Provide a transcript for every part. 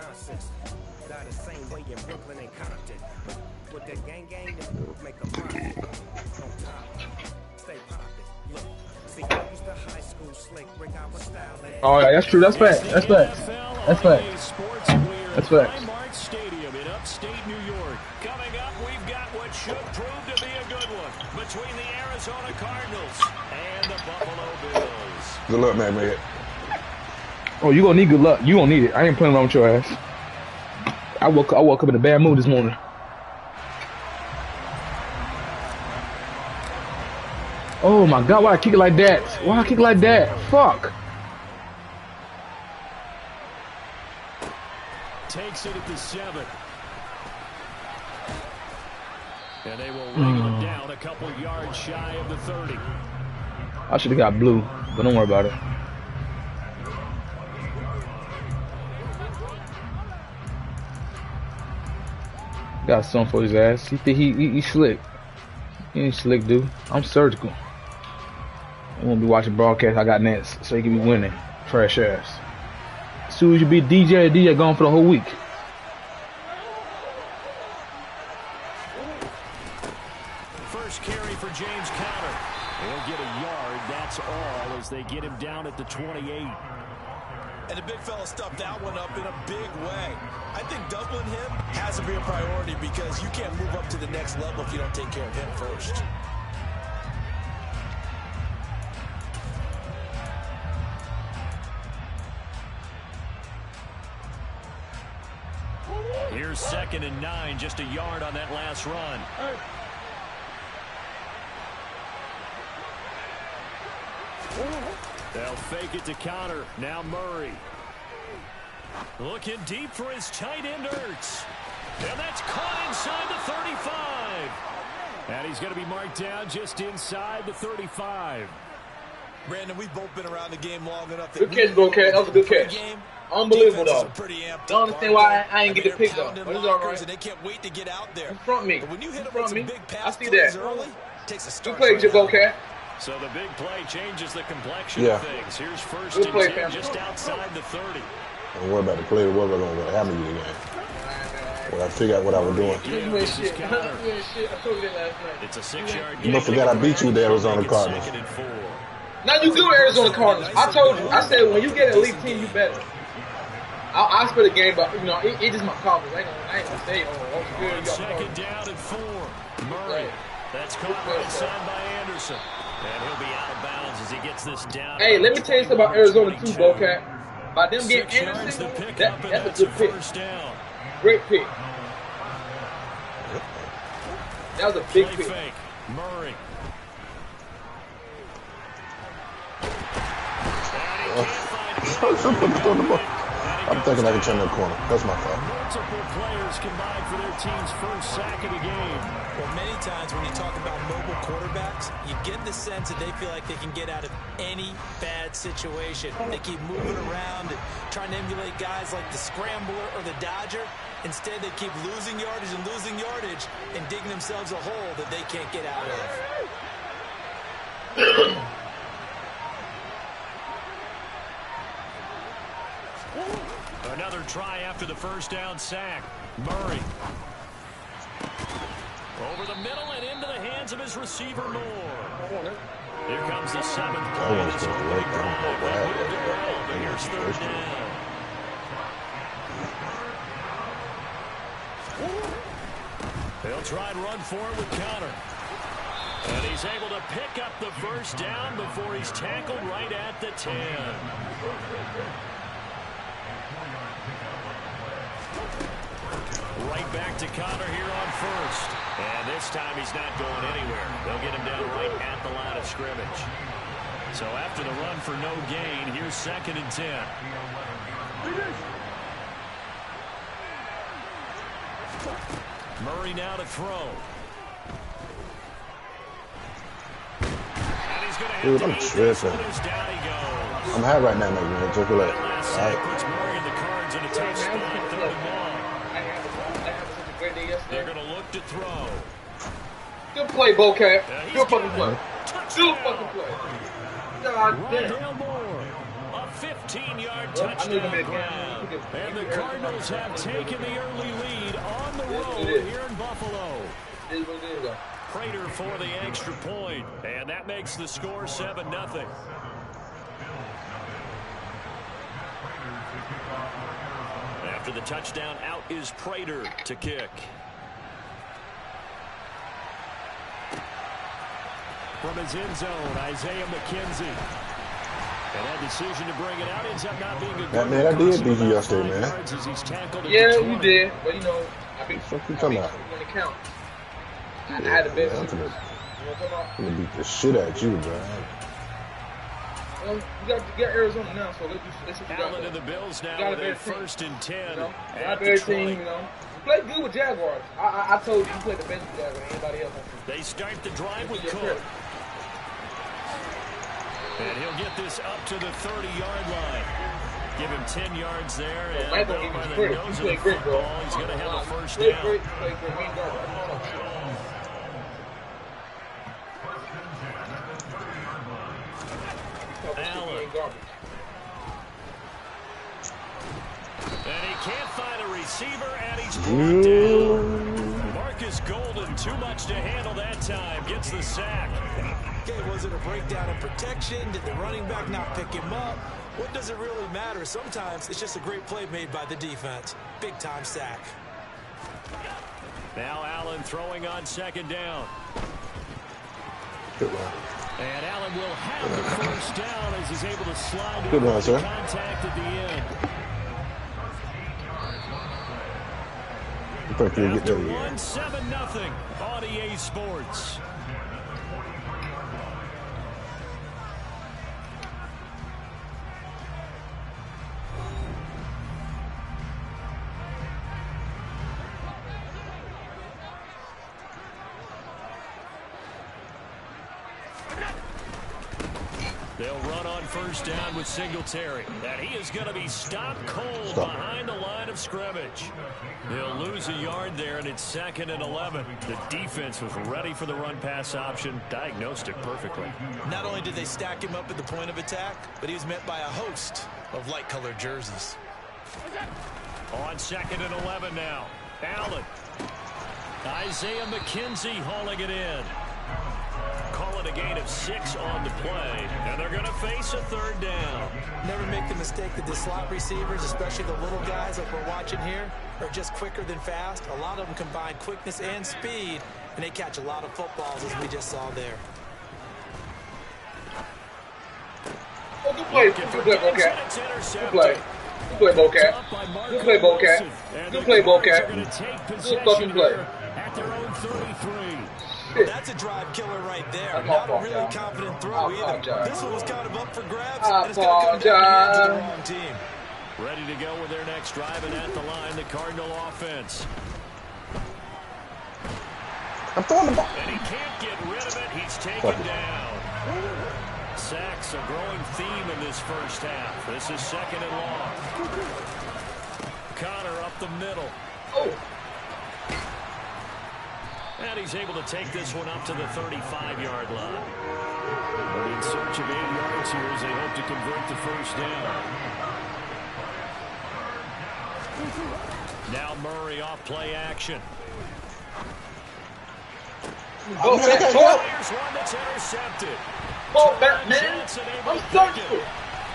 nonsense. Got the same way in Brooklyn and Compton. With that gang make a profit. On top, stay poppin'. Look, see, I used to high school slick, bring out my style. Oh yeah, that's true. That's fact. That's fact. That's fact. That's fact. Stadium in upstate New York. Coming up, we've got what should prove to be a good one between the Arizona Cardinals and the Buffalo Bills. Good luck, Mack Med. Oh, you gonna need good luck. You gonna need it. I ain't playing around with your ass. I woke up in a bad mood this morning. Oh my God! Why I kick it like that? Why I kick it like that? Fuck. Takes it at the 7. And they will wrangle him down a couple yards shy of the 30. I should have got blue, but don't worry about it. Got something for his ass. He think he slick. He ain't slick, dude. I'm surgical. I won't be watching broadcast. I got nets, so he can be winning. Trash ass. As soon as you beat DJ gone for the whole week. First carry for James Conner. He'll get a yard. That's all as they get him down at the 28. And the big fella stuffed that one up in a big way. I think doubling him has to be a priority because you can't move up to the next level if you don't take care of him first. Here's 2nd and 9, just a yard on that last run. They'll fake it to Conner. Now Murray. Looking deep for his tight end, Ertz. And that's caught inside the 35. And he's going to be marked down just inside the 35. Brandon, we've both been around the game long enough. Good catch, bro, Cat. That was a good catch. Unbelievable, though. Don't understand why I ain't get the pick, though. But it's all right. They can't wait to get out there. In front me. But when you hit in front me. I see that. Early, takes a Good play, Jabbo Cat. So the big play changes the complexion of things. Here's 1st and 10 just outside the 30. Don't worry about the play. What was going to happen to you again? When I figured out what I was doing. It's a 6-yard You must forget I beat you with the Arizona Cardinals. Now you good Arizona Cardinals. I told you. I said when you get an elite team, you better. I split the game, but you know it just my Cardinals. I ain't gonna say oh good. 2nd down and 4. Murray. That's caught right side by Anderson. And he'll be out of bounds as he gets this down. Hey, let me tell you something about Arizona too, Bocat. By them getting Anderson, that's a good pick. Great pick. That was a big pick. Fake. Murray. I'm thinking I can turn that corner. That's my fault. Multiple players combined for their team's first sack of the game. Well, many times when you talk about mobile quarterbacks, you get the sense that they feel like they can get out of any bad situation. They keep moving around and trying to emulate guys like the Scrambler or the Dodger. Instead, they keep losing yardage and digging themselves a hole that they can't get out of. Another try after the first down sack. Murray. Over the middle and into the hands of his receiver, Moore. Here comes the 7th play. Here's 3rd down. They'll try and run for it with Conner. And he's able to pick up the first down before he's tackled right at the 10. Right back to Conner here on 1st. And this time he's not going anywhere. They'll get him down right at the line of scrimmage. So after the run for no gain, here's 2nd and 10. Murray now to throw. And he's going to have Dude, I'm tripping. Down he goes. I'm high right now, man. Just relax. All right. Puts Murray in the cards in a tough spot, 3rd and long. They're going to look to throw. Good play, Bocat. Good fucking play. Good fucking play. God damn. Moore, a 15-yard touchdown grab. And the Cardinals have taken the early lead on the road here in Buffalo. Prater for the extra point, and that makes the score 7-0. After the touchdown, out is Prater to kick. From his end zone, Isaiah McKenzie. And that decision to bring it out ends up not being a good man, I did beat you yesterday, man. Yeah, we did. But, you know, I beat what you talking about? When it counts. I had the best. I'm gonna beat the shit out of you, man. Well, you got Arizona now, so let's see what you got. Allen and the Bills now with a 1st and 10. You know, got a better team, you know. You played good with Jaguars. I told you played the best with Jaguars. Anybody else? They start the drive with Cook. And he'll get this up to the 30-yard line. Give him 10 yards there. And by the nose of the football, he's going to have a first down. Allen. And he can't find a receiver, and he's brought down. Marcus Golden, too much to handle that time. Gets the sack. Okay, was it a breakdown in protection? Did the running back not pick him up? What does it really matter? Sometimes it's just a great play made by the defense. Big-time sack. Now Allen throwing on 2nd down. Good one. And Allen will have the first down as he's able to slide Good one, sir. Contact at the end. I thought you would get After there. 1-7-0 on EA Sports. They'll run on 1st down with Singletary. And he is going to be stopped cold behind the line of scrimmage. They'll lose a yard there, and it's 2nd and 11. The defense was ready for the run-pass option, diagnosed it perfectly. Not only did they stack him up at the point of attack, but he was met by a host of light-colored jerseys. On 2nd and 11 now. Allen. Isaiah McKenzie hauling it in. Call it a gain of 6 on the play, and they're going to face a 3rd down. Never make the mistake that the slot receivers, especially the little guys like we're watching here, are just quicker than fast. A lot of them combine quickness and speed, and they catch a lot of footballs, as we just saw there. Oh, good play, Bocat. Good play. Good play, Bocat. Good play, Bocat. Good play, Bocat. Good fucking play. At their own 33. That's a drive killer right there. Not a really confident throw either. This one was kind of up for grabs, and it's going to come down to the wrong team. Ready to go with their next drive, and at the line, the Cardinal offense. I'm throwing the ball. And he can't get rid of it. He's taken down. Sacks, a growing theme in this first half. This is 2nd and long. Connor up the middle. And he's able to take this one up to the 35-yard line. But in search of 8 yards here as they hope to convert the first down. Now Murray off play action. Go, Here's one that's intercepted. Ball back, man. I'm thankful.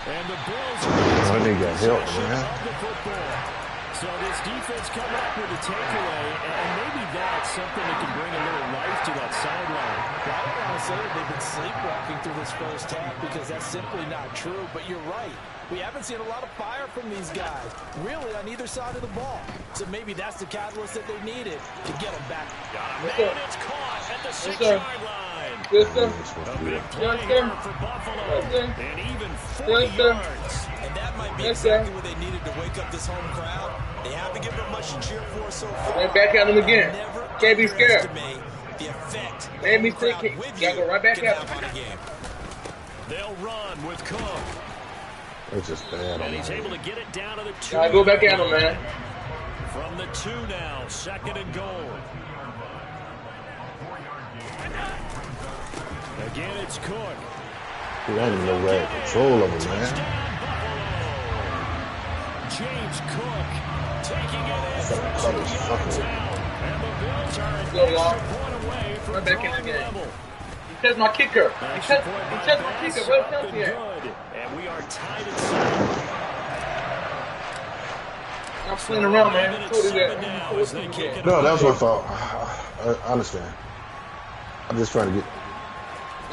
And the Bills I think that helped, man. of the football. So this defense coming up with a takeaway, and maybe that's something that can bring a little life to that sideline. Well, I don't want to say that they've been sleepwalking through this first half because that's simply not true, but you're right. We haven't seen a lot of fire from these guys, really, on either side of the ball. So maybe that's the catalyst that they needed to get them back. Got him, and it's caught at the 6-yard line. Good stuff. A big play here for Buffalo, and even 40 yards. And that might be exactly what they needed to wake up this home crowd. They haven't given them much to cheer for so far. Right back at them again. Can't be scared. The effect Made me think. Gotta go right back at them. They'll run with Cook. It's just bad. And he's able to get it down to the 2. Gotta go back at them, man. From the 2 now, 2nd and goal. Again, it's Cook. Dude, I don't even know where control of him, man. Touchdown, Buffalo. James Cook taking it in from 2 That yards is out. And the Bills are an Go, extra y'all. point away from Right back in the drawing game. level. He touched my kicker. He Extra touched point by my Bass, kicker. Where's up and Kelsey at? good. And we are tied at 7. I'm playing around, man. Even at Told you 7 that. now as they kick it No, that was my away. fault. I understand. I'm just trying to get.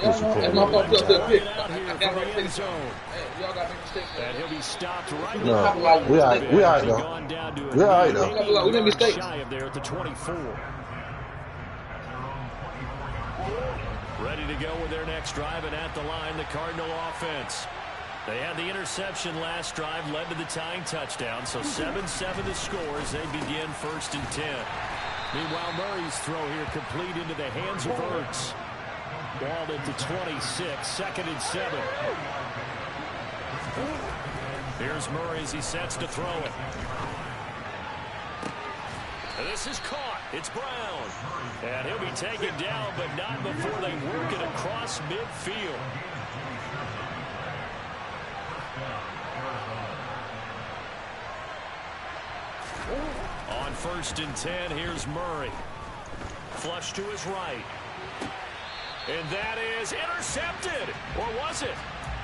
Yeah, no, that's my fault. Still Bring pick. it out here I from got the my end pick. zone. Hey, y'all got me mistakes. And he'll be stopped right No, at the we all right. We all right though. Gone down to a We all right, though. maybe We made mistakes. shy of there at the 24. Ready to go with their next drive, and at the line, the Cardinal offense. They had the interception last drive, led to the tying touchdown, so 7-7 the score as they begin 1st and 10. Meanwhile, Murray's throw here complete into the hands of Ertz. Ball at the 26, 2nd and 7. Here's Murray as he sets to throw it. And this is caught. It's Brown. And he'll be taken down, but not before they work it across midfield. On 1st and 10, here's Murray. Flush to his right. And that is intercepted. Or was it?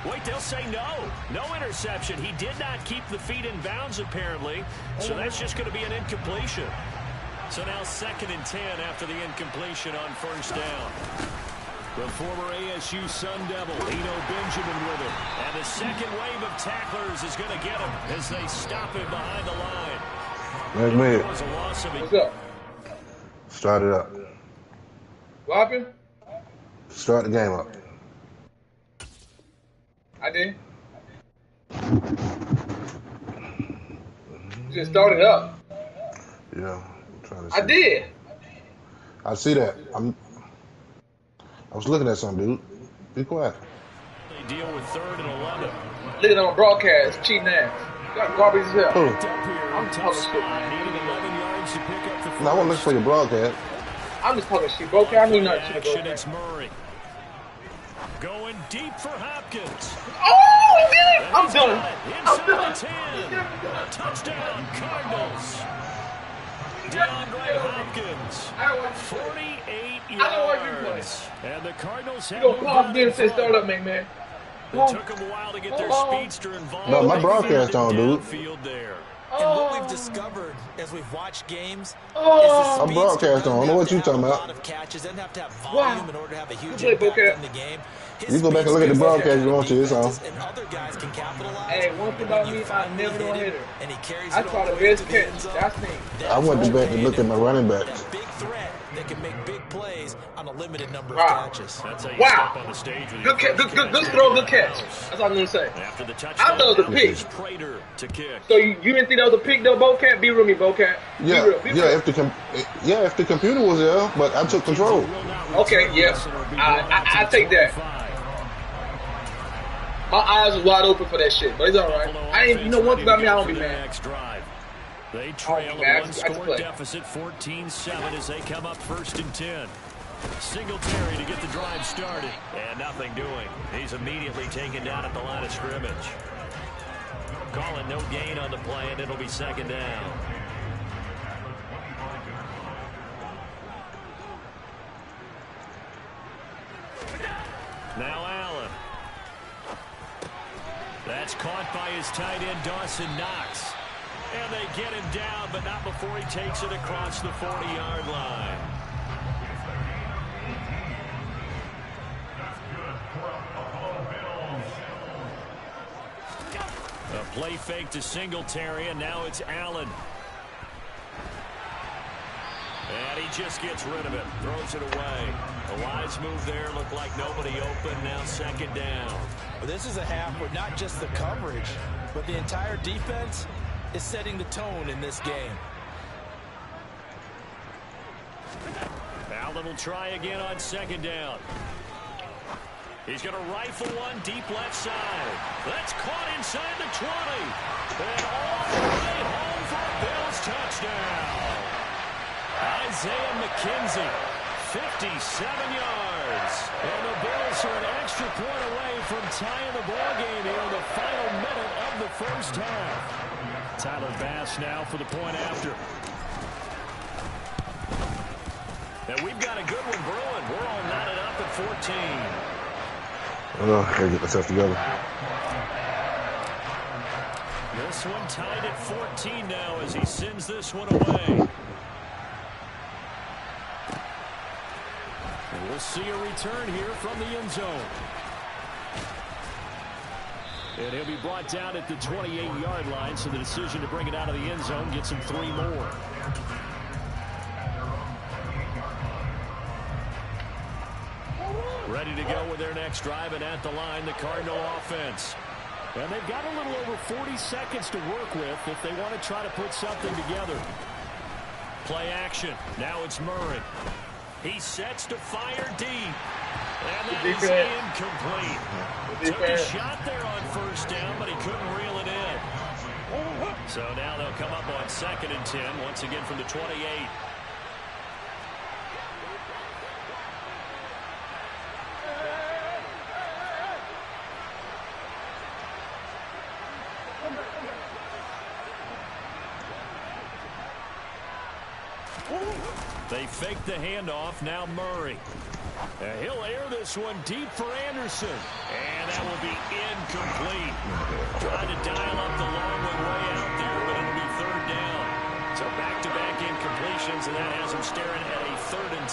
Wait, they'll say no. No interception. He did not keep the feet in bounds, apparently. So that's just going to be an incompletion. So now 2nd and 10 after the incompletion on 1st down. The former ASU Sun Devil, Eno Benjamin with him. And the second wave of tacklers is going to get him as they stop him behind the line. Mack Med. Was a loss of What's up? Start it up. What happened? Start the game up. I did. You just started up. Yeah. I'm trying to see. I did. I see that. I was looking at something, dude. Be quiet. They deal with 3rd and 11. Looking at my broadcast, cheating ass. Got garbage as hell. Who? Up here, I'm tough talking spot, needing 11 yards to pick up the first. No, I want to look for your broadcast. I'm just talking shit, bro. I knew nothing to Action, go it's Murray. Going deep for Hopkins. Oh, he did it! And I'm he's done. got it. I'm done. Inside the 10. Touchdown, Cardinals. DeAndre Hopkins, 48 yards. And the Cardinals have You gonna moved pause on again in and say front. start up, man. It took them a while to get their speedster involved. No, my They broadcast found it on, dude. downfield there. And what we've discovered as we've watched games Oh. is the I'm broadcast on. I don't know what you talking about. A lot of catches, doesn't have to have Wow. volume in order to have a huge Good play, impact Booker. on the game. You go back and look at the broadcast if you want to. It's on. And other guys can capitalize. Hey, one thing about When you me, I finally never hit gonna him hit her. And he carries I it try all the the way best to the catch. end zone. That's me. I went to back and look at my running backs. That big threat that can make big plays on a limited number of Wow. catches. That's how you Wow. step on the stage with Good, your good, first good, good catch. throw, good catch. That's all I'm gonna say. After the I touchdown, thought it was a now pick. here's Prater to kick. So you didn't think that was a pick though, Bocat? Be real, me, Bocat. Yeah, Be real, be real. if the computer was there, but I took control. Okay, yeah. I take that. My eyes are wide open for that shit, but it's all right. I ain't. You know one thing about me, I don't be mad. Next drive. They I trail don't a be mad. I just one-score play. deficit, 14-7 as they come up 1st and 10. Singletary to get the drive started, and nothing doing. He's immediately taken down at the line of scrimmage. Calling no gain on the play, and it'll be 2nd down. Now Allen. That's caught by his tight end, Dawson Knox. And they get him down, but not before he takes it across the 40-yard line. A play fake to Singletary, and now it's Allen. And he just gets rid of it, throws it away. A wise move there, looked like nobody open, now 2nd down. Well, this is a half where not just the coverage, but the entire defense is setting the tone in this game. Allen will try again on 2nd down. He's going to rifle one deep left side. That's caught inside the 20. And all the way home for a Bills touchdown. Isaiah McKenzie, 57 yards. And the Bills are an extra point away from tying the ball game here in the final minute of the 1st half. Tyler Bass now for the point after. And we've got a good one brewing. We're all knotted up at 14. Gotta get myself together. This one tied at 14 now as he sends this one away. And we'll see a return here from the end zone. And he'll be brought down at the 28-yard line, so the decision to bring it out of the end zone gets him 3 more. Ready to go with their next drive, and at the line, the Cardinal offense. And they've got a little over 40 seconds to work with if they want to try to put something together. Play action. Now it's Murray. He sets to fire deep. And that is incomplete. Took a shot there on first down, but he couldn't reel it in. So now they'll come up on 2nd and 10, once again from the 28. They fake the handoff. Now Murray. He'll air this one deep for Anderson. And that will be incomplete. Trying to dial up the long one way out there, but it'll be 3rd down. So back-to-back incompletions, and that has him staring at a 3rd and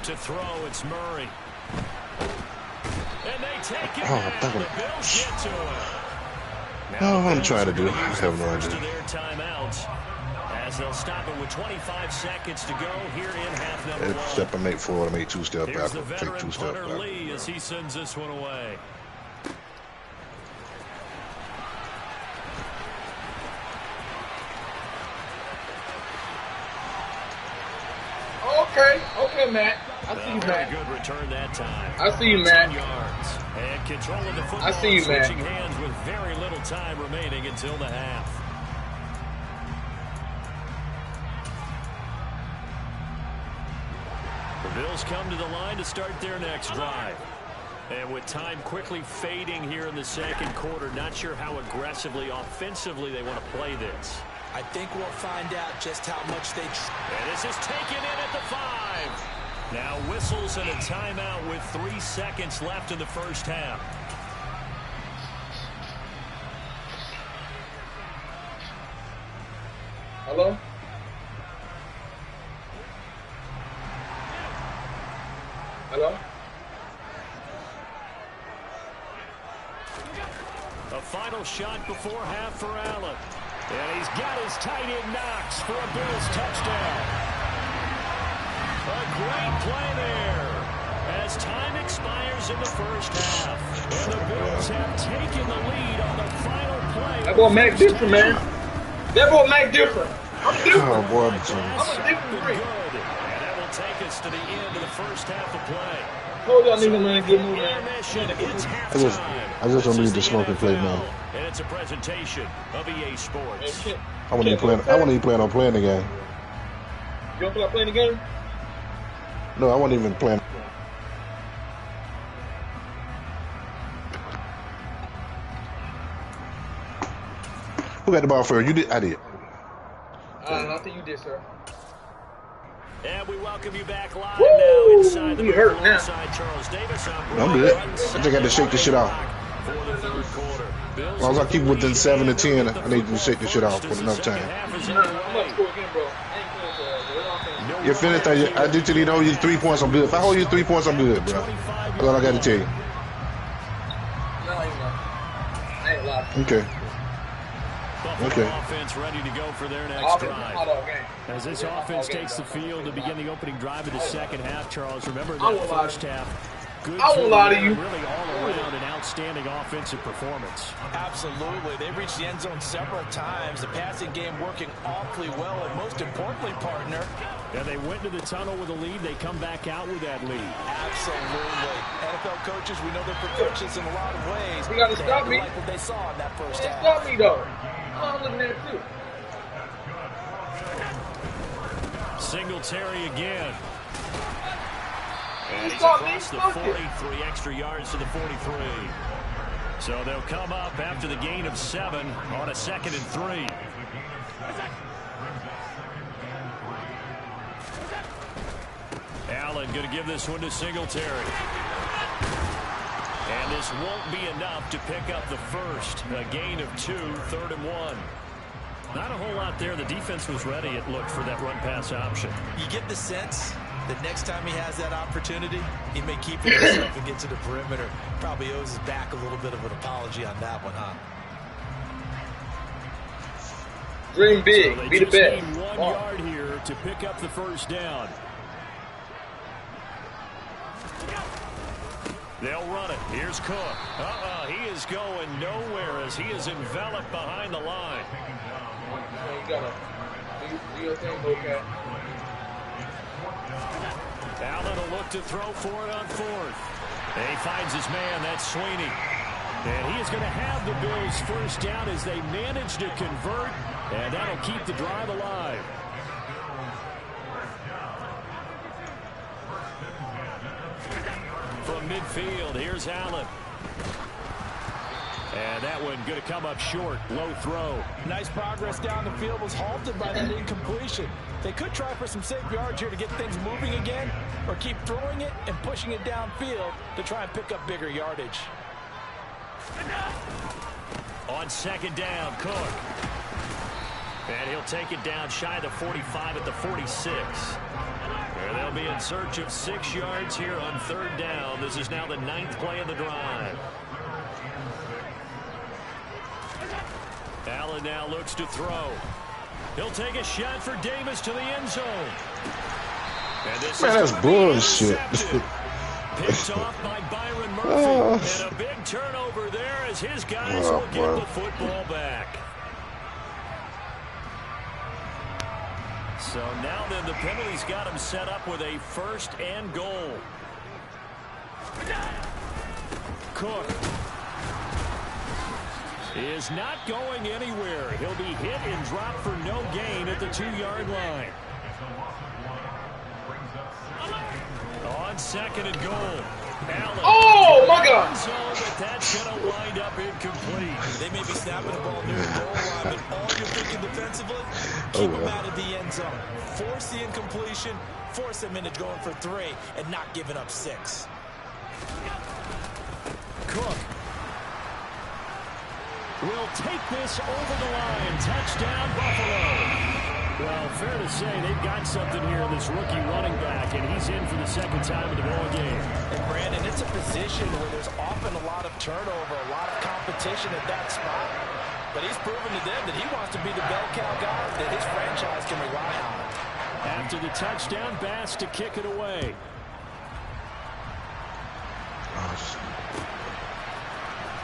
10. To throw, it's Murray. And they take it back. The Bills get to it. Oh, I'm trying to do. I have no idea. Their timeouts as they'll stop it with 25 seconds to go here in half number 1. Step and make forward, make 2 steps back. Take 2 steps back. Lee as he sends this one away. Okay, Matt. I see you, Matt. Good return that time. I see you, Matt. 10 yards. And control of the football. I see you, Matt. Switching hands with very little time remaining until the half. The Bills come to the line to start their next drive. And with time quickly fading here in the 2nd quarter, not sure how aggressively, offensively they want to play this. I think we'll find out just how much they... And this is taken in at the 5. Now whistles and a timeout with 3 seconds left in the first half. Hello? Hello? A final shot before half for Allen. And he's got his tight end Knox for a Bills touchdown. A great play there as time expires in the first half. And the Bills have taken the lead on the final play. That boy Mack different, man. That boy Mack different. I'm different. Oh, boy, I'm a different breed. Good. And that will take us to the end of the first half of play. Told y'all niggas, man, good move, man. I just don't need to smoke and play now. And it's a presentation of EA Sports. I wasn't even planning on playing the game. You don't feel like playing the game? No, I wasn't even playing. Who got the ball first? You did? I did. I think you did, sir. And we welcome you back live now inside the hurt now. Charles Davis. I'm good. I just got to shake this shit off. For the 3rd quarter. As long as I keep within 7 to 10, I need to shake this shit off for enough time. I'm about to score again, bro. I ain't playing for If anything, I did tell you to hold you 3 points, I'm good. If I hold you 3 points, I'm good, bro. That's all I got to tell you. No, I ain't lying. Okay. Okay. Offense ready to go for their next drive. As this offense takes the field to begin the opening drive of the second half, Charles, remember that first half. Good I won't lie to you. Really all around an outstanding offensive performance. Absolutely. They've reached the end zone several times. The passing game working awfully well, and most importantly, partner. And they went to the tunnel with a lead. They come back out with that lead. Absolutely. NFL coaches, we know they're precocious in a lot of ways. You got to stop me. Like what they saw in that first half. Stop me, though. I'm looking at it, too. Singletary again. And he's across the 43 extra yards to the 43. So they'll come up after the gain of 7 on a 2nd and 3. Allen going to give this one to Singletary. And this won't be enough to pick up the first. A gain of 2, 3rd and 1. Not a whole lot there. The defense was ready, it looked, for that run-pass option. You get the sense that next time he has that opportunity, he may keep it himself and get to the perimeter. Probably owes his back a little bit of an apology on that one, huh? Dream big. So Be the best. 1 yard here to pick up the first down. They'll run it. Here's Cook. He is going nowhere as he is enveloped behind the line. You gotta do your thing, okay? Allen will look to throw for it on 4th. And he finds his man. That's Sweeney. And he is going to have the Bills first down as they manage to convert. And that'll keep the drive alive. From midfield, here's Allen. And that one going to come up short. Low throw. Nice progress down the field, was halted by that incompletion. They could try for some safe yards here to get things moving again, or keep throwing it and pushing it downfield to try and pick up bigger yardage. On 2nd down, Cook. And he'll take it down shy of the 45 at the 46. Where they'll be in search of 6 yards here on 3rd down. This is now the 9th play of the drive. Allen now looks to throw. He'll take a shot for Davis to the end zone. And this Man, that's bullshit. Picked off by Byron Murphy. And a big turnover there as his guys will get the football back. So now then the penalty's got him set up with a 1st and goal. Cook is not going anywhere. He'll be hit and dropped for no gain at the 2-yard line. On 2nd and goal. Allen. Oh, my God. But that's going to wind up incomplete. They may be snapping the ball near the goal line, but all you're thinking defensively, keep them out of the end zone. Force the incompletion, force them into going for 3, and not giving up 6. Cook will take this over the line. Touchdown, Buffalo. Well, fair to say they've got something here in this rookie running back, and he's in for the 2nd time in the ball game. And Brandon, it's a position where there's often a lot of turnover, a lot of competition at that spot. But he's proven to them that he wants to be the bell cow guy that his franchise can rely on. After the touchdown, Bass to kick it away.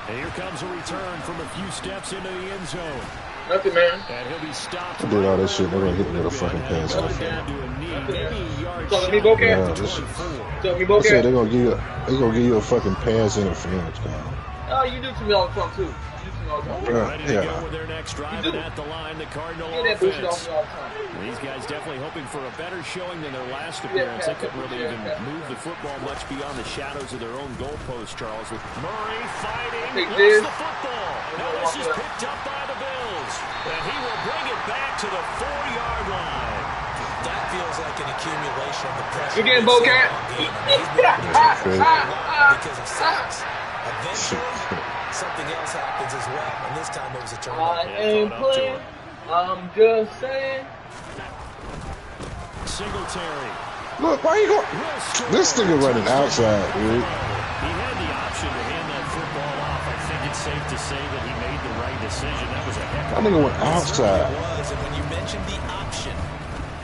And here comes a return from a few steps into the end zone. Nothing, man. And he'll be stopped. I did all that shit. They're going to hit me with a fucking pass. Down to a knee. Maybe a yard Talking to me, shy Bocat? of the Talking to me, 24. I said Bocat? they're going to give you a fucking pass interference, Kyle. Oh, you do to me all the time, too. You do to me all the time. Ready to Yeah. go with their next drive You do. and at the line, the Cardinal You get that bullshit off offense. me all the time. These guys definitely hoping for a better showing than their last appearance. They couldn't really even move the football much beyond the shadows of their own goalpost, Charles. With Murray fighting, Take lost this. the football. Now this is picked up by the Bills. And he will bring it back to the 4-yard line. That feels like an accumulation of the pressure. You getting Bocat? Because of sacks. Eventually, something else happens as well. And this time it was a turnover. I ain't playing. I'm just saying. Singletary. Look, why you going? This nigga running outside, dude. He had the option to hand that football off. I think it's safe to say that he made the right decision. That was a heck That of a nigga went outside. It was, and when you mentioned the option,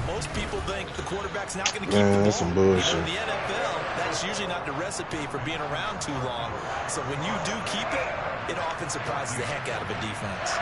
most people think the quarterback's not going to keep Man, the that's ball. some bullshit. In the NFL, that's usually not the recipe for being around too long. So when you do keep it, it often surprises the heck out of a defense.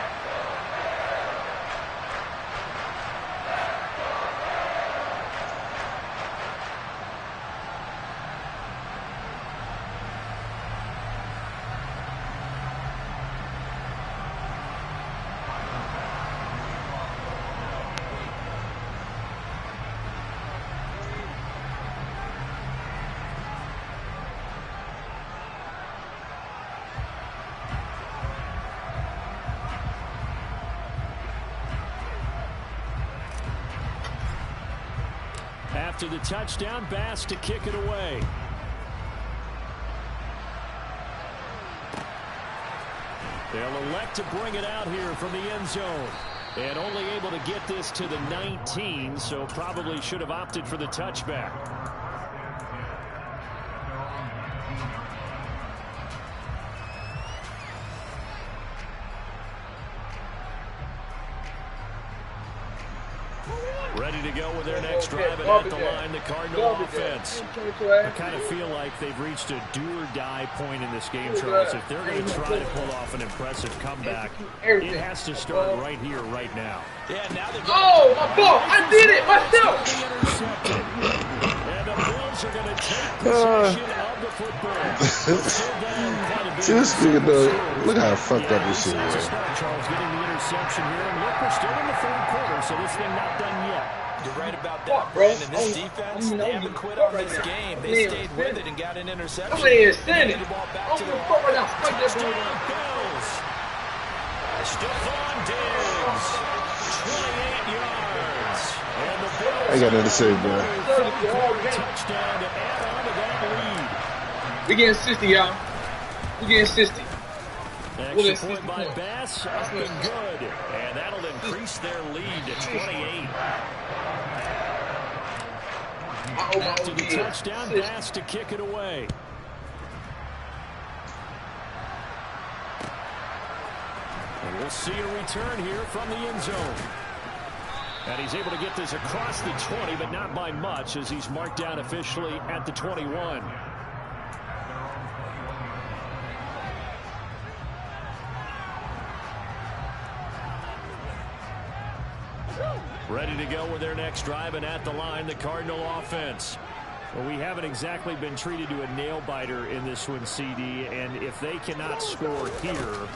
After the touchdown, Bass to kick it away. They'll elect to bring it out here from the end zone. And only able to get this to the 19, so probably should have opted for the touchback. Ready to go with their next drive, and at the line, the Cardinal offense. I kind of feel like they've reached a do-or-die point in this game, Charles. If they're going to try to pull off an impressive comeback, it has to start right here, right now. Yeah, now they're my ball! I did it myself! And the Bills are going to take possession of the football. Just speaking though, look how fucked up this shit is. Charles getting the interception here, and look, we're still in the third quarter, so this thing not done yet. You're right about that, Brandon. This defense, they haven't quit on this game. They stayed with it and got an interception. I'm going to send it. The ball back I'm to going their to fuck right now. Fuck that Touchdown, boy. Bills. Stephon Diggs, 28 yards. And the Bills I ain't got nothing to say, bro. touchdown to add on to that lead. We getting 60, y'all. We getting 60. Extra point by Bass, up and good. And that'll increase their lead to 28. After the touchdown, Bass to kick it away. And we'll see a return here from the end zone. And he's able to get this across the 20, but not by much, as he's marked down officially at the 21. Ready to go with their next drive, and at the line, the Cardinal offense. Well, we haven't exactly been treated to a nail-biter in this one, CD, and if they cannot score here,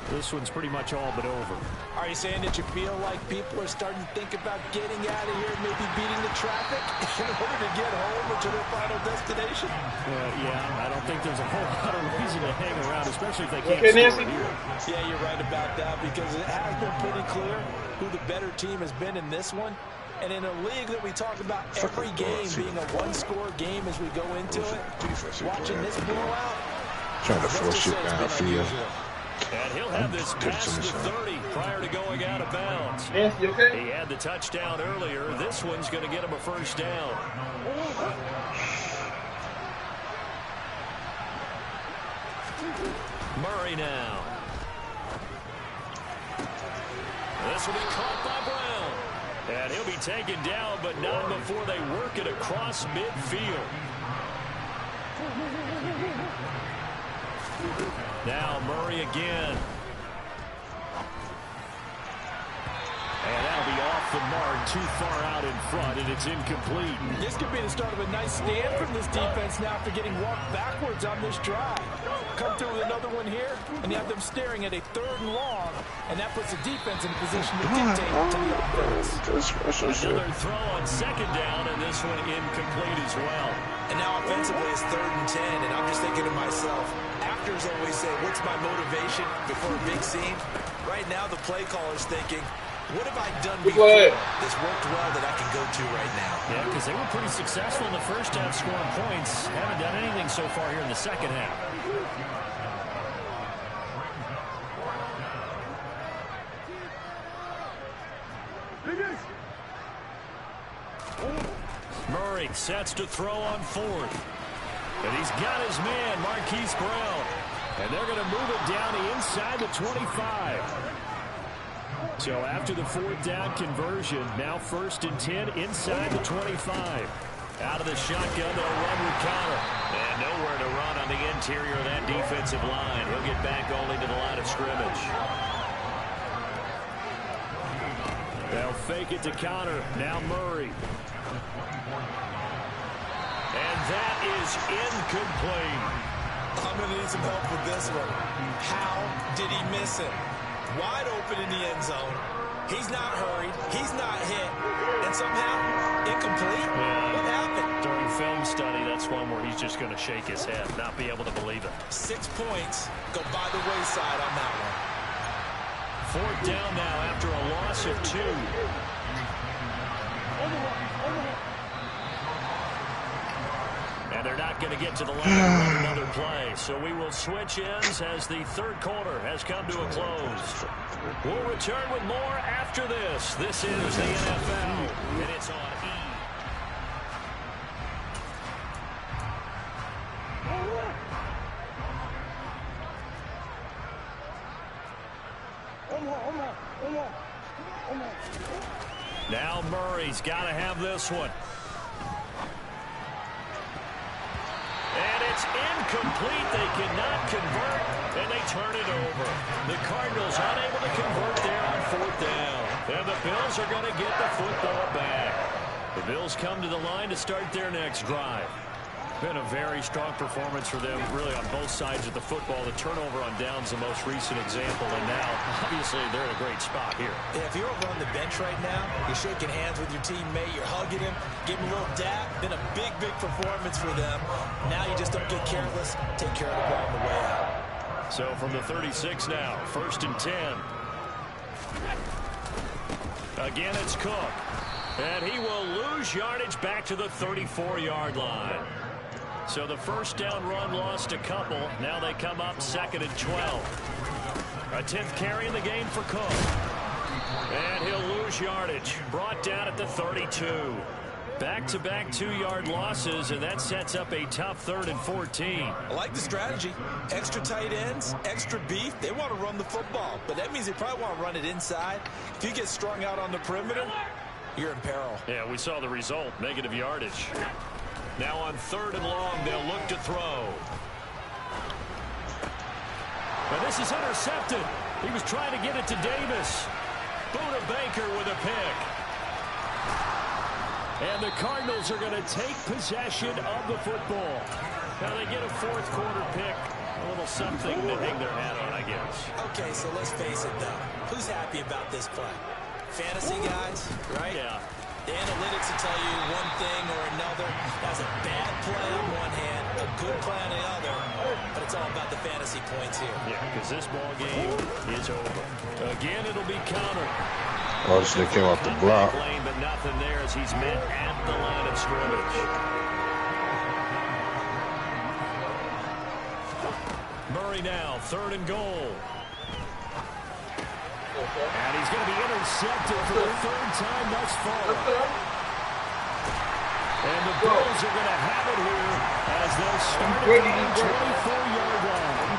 this one's pretty much all but over. Are you saying that you feel like people are starting to think about getting out of here, maybe beating the traffic in order to get home or to their final destination? Yeah, I don't think there's a whole lot of reason to hang around, especially if they can't score here. Yeah, you're right about that, because it has been pretty clear who the better team has been in this one. And in a league that we talk about every game being a one-score game as we go into it, watching this blowout, Trying to force shit downfield. And he'll have this past the 30 prior to going out of bounds. Nancy, okay? He had the touchdown earlier. This one's going to get him a first down. Murray now. This will be caught by Brown. And he'll be taken down, but not before they work it across midfield. Now Murray again. And that'll be off the mark, too far out in front, and it's incomplete. This could be the start of a nice stand from this defense now after getting walked backwards on this drive. Come through with another one here, and you have them staring at a 3rd and long, and that puts the defense in a position to dictate to the offense. Another throw on 2nd down, and this one incomplete as well. And now offensively it's 3rd and 10, and I'm just thinking to myself, actors always say, what's my motivation before a big scene? Right now the play caller's thinking, what have I done before that's worked well that I can go to right now? Yeah, because they were pretty successful in the first half scoring points. Haven't done anything so far here in the second half. Murray sets to throw on 4th. And he's got his man, Marquise Brown. And they're going to move it down to inside the 25. So after the 4th down conversion, now 1st and 10 inside the 25. Out of the shotgun, they'll run with Connor. And nowhere to run on the interior of that defensive line. He'll get back only to the line of scrimmage. They'll fake it to Connor. Now Murray. And that is incomplete. I'm going to need some help with this one. How did he miss it? Wide open in the end zone. He's not hurried. He's not hit. And somehow, incomplete? Yeah. What happened? During film study, that's one where he's just going to shake his head, not be able to believe it. 6 points go by the wayside on that one. 4th down now after a loss of 2. And they're not going to get to the line to run another play. So we will switch ends as the third quarter has come to a close. We'll return with more after this. This is the NFL, and it's on E! Now Murray's got to have this one. And it's incomplete. They cannot convert, and they turn it over. The Cardinals unable to convert there on fourth down. And the Bills are going to get the football back. The Bills come to the line to start their next drive. Been a very strong performance for them, really, on both sides of the football. The turnover on downs, the most recent example, and now, obviously, they're in a great spot here. Yeah, if you're over on the bench right now, you're shaking hands with your teammate, you're hugging him, giving him a little dap. Been a big, big performance for them. Now you just don't get careless. Take care of the ball on the way out. So from the 36 now, 1st and 10. Again, it's Cook. And he will lose yardage back to the 34-yard line. So the first down run lost a couple. Now they come up 2nd and 12. A 10th carry in the game for Cook. And he'll lose yardage. Brought down at the 32. Back-to-back 2-yard losses, and that sets up a tough 3rd and 14. I like the strategy. Extra tight ends, extra beef. They want to run the football, but that means they probably want to run it inside. If you get strung out on the perimeter, you're in peril. Yeah, we saw the result. Negative yardage. Now on 3rd and long, they'll look to throw. And this is intercepted. He was trying to get it to Davis. Buda Baker with a pick. And the Cardinals are going to take possession of the football. Now they get a 4th quarter pick. A little something to hang their hat on, I guess. Okay, so let's face it, though. Who's happy about this play? Fantasy guys, right? Yeah. The analytics will tell you one thing or another. That's a bad play on one hand, a good play on the other, but it's all about the fantasy points here. Yeah, because this ball game is over. Again, it'll be countered. Oh, this thing came off the block. Lane, but nothing there as he's met at the line of scrimmage. Murray now, 3rd and goal. And he's going to be intercepted for the 3rd time thus far. And the Bills are going to have it here as they'll start at the 24-yard line.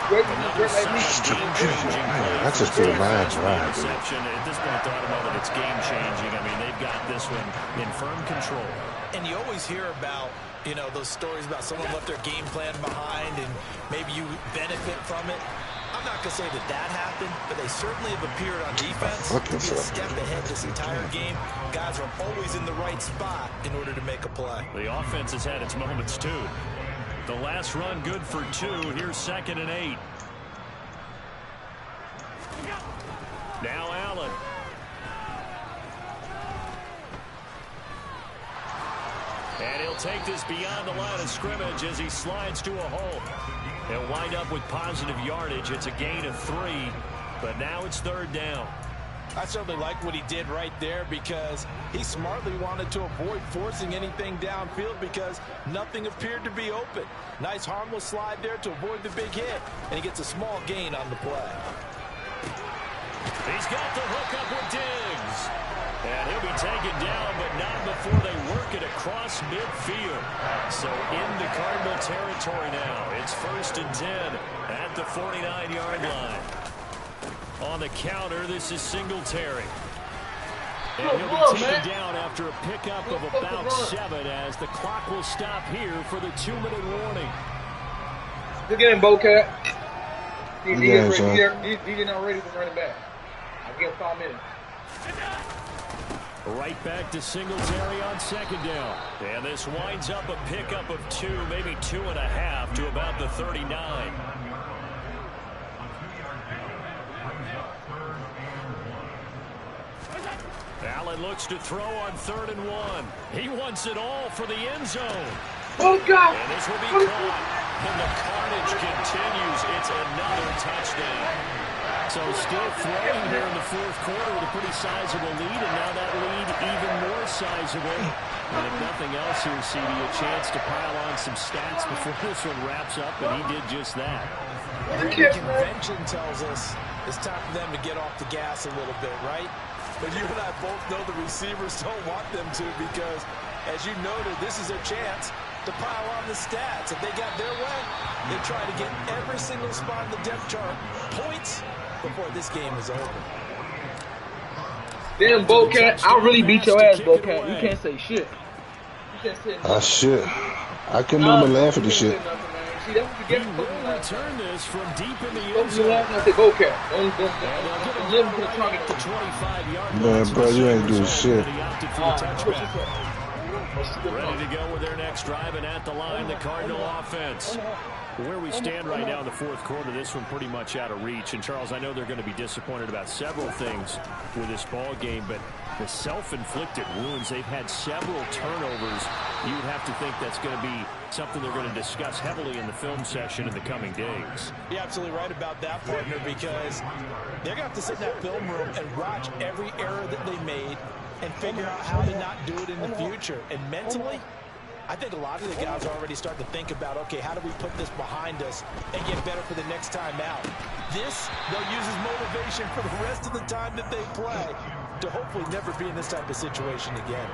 That's just pretty bad. Interception. At this point, I don't know that it's game-changing. I mean, they've got this one in firm control. And you always hear about, you know, those stories about someone left their game plan behind and maybe you benefit from it. I'm not going to say that that happened, but they certainly have appeared on defense to be a step ahead this entire game. Guys are always in the right spot in order to make a play. The offense has had its moments, too. The last run good for 2. Here's 2nd and 8. Now Allen. And he'll take this beyond the line of scrimmage as he slides to a hole. He'll wind up with positive yardage. It's a gain of 3, but now it's 3rd down. I certainly like what he did right there because he smartly wanted to avoid forcing anything downfield because nothing appeared to be open. Nice harmless slide there to avoid the big hit, and he gets a small gain on the play. He's got the hook up with Diggs. And he'll be taken down, but not before they work it across midfield. So into Cardinal territory now. It's 1st and 10 at the 49-yard line. On the counter, this is Singletary. And he'll be taken down after a pickup of about 7 as the clock will stop here for the 2-minute warning. Good game, Bocat. He's not ready for running back. I'll give him 5 minutes. Right back to Singletary on 2nd down. And this winds up a pickup of 2, maybe 2.5 to about the 39. Allen looks to throw on 3rd and 1. He wants it all for the end zone. Oh, God. And this will be caught. And the carnage continues. It's another touchdown. So still throwing here in the fourth quarter with a pretty sizable lead, and now that lead even more sizable. And if nothing else here, CD, a chance to pile on some stats before this one wraps up, and he did just that. The convention tells us it's time for them to get off the gas a little bit, right? But you and I both know the receivers don't want them to because, as you noted, this is their chance to pile on the stats. If they got their way, they try to get every single spot in the depth chart points before this game is over. Damn, Bocat, I'll really beat your ass, Bocat. You can't say shit. Shit. I couldn't even laugh at the shit. See, that's what you get. Return this from deep in the end Don't zone. laugh and say Bocat. Don't Give him the target to 25-yard line. Man, bro, you ain't doing shit. Ready to go with their next drive, and at the line, the Cardinal offense. Where we stand right now in the fourth quarter, this one pretty much out of reach. And, Charles, I know they're going to be disappointed about several things with this ball game, but the self-inflicted wounds, they've had several turnovers. You would have to think that's going to be something they're going to discuss heavily in the film session in the coming days. You're absolutely right about that, partner, because they're going to have to sit in that film room and watch every error that they made and figure out how to not do it in the future. And mentally, I think a lot of the guys are already starting to think about, okay, how do we put this behind us and get better for the next time out? This, they'll use as motivation for the rest of the time that they play to hopefully never be in this type of situation again.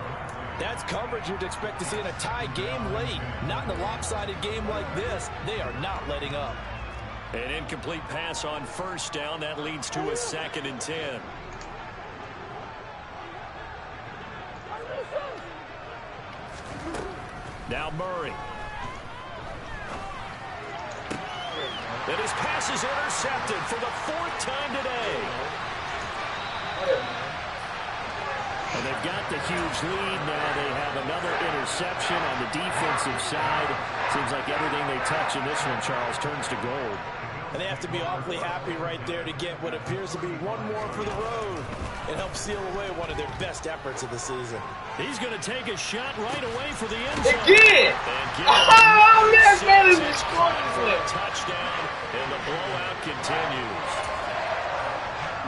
That's coverage you'd expect to see in a tie game late. Not in a lopsided game like this. They are not letting up. An incomplete pass on first down. That leads to a 2nd and 10. Now Murray. And his pass is intercepted for the 4th time today. And they've got the huge lead now. They have another interception on the defensive side. Seems like everything they touch in this one, Charles, turns to gold. And they have to be awfully happy right there to get what appears to be one more for the road and help seal away one of their best efforts of the season. He's going to take a shot right away for the end zone. Again! Oh, man, is destroying for a touchdown, and the blowout continues.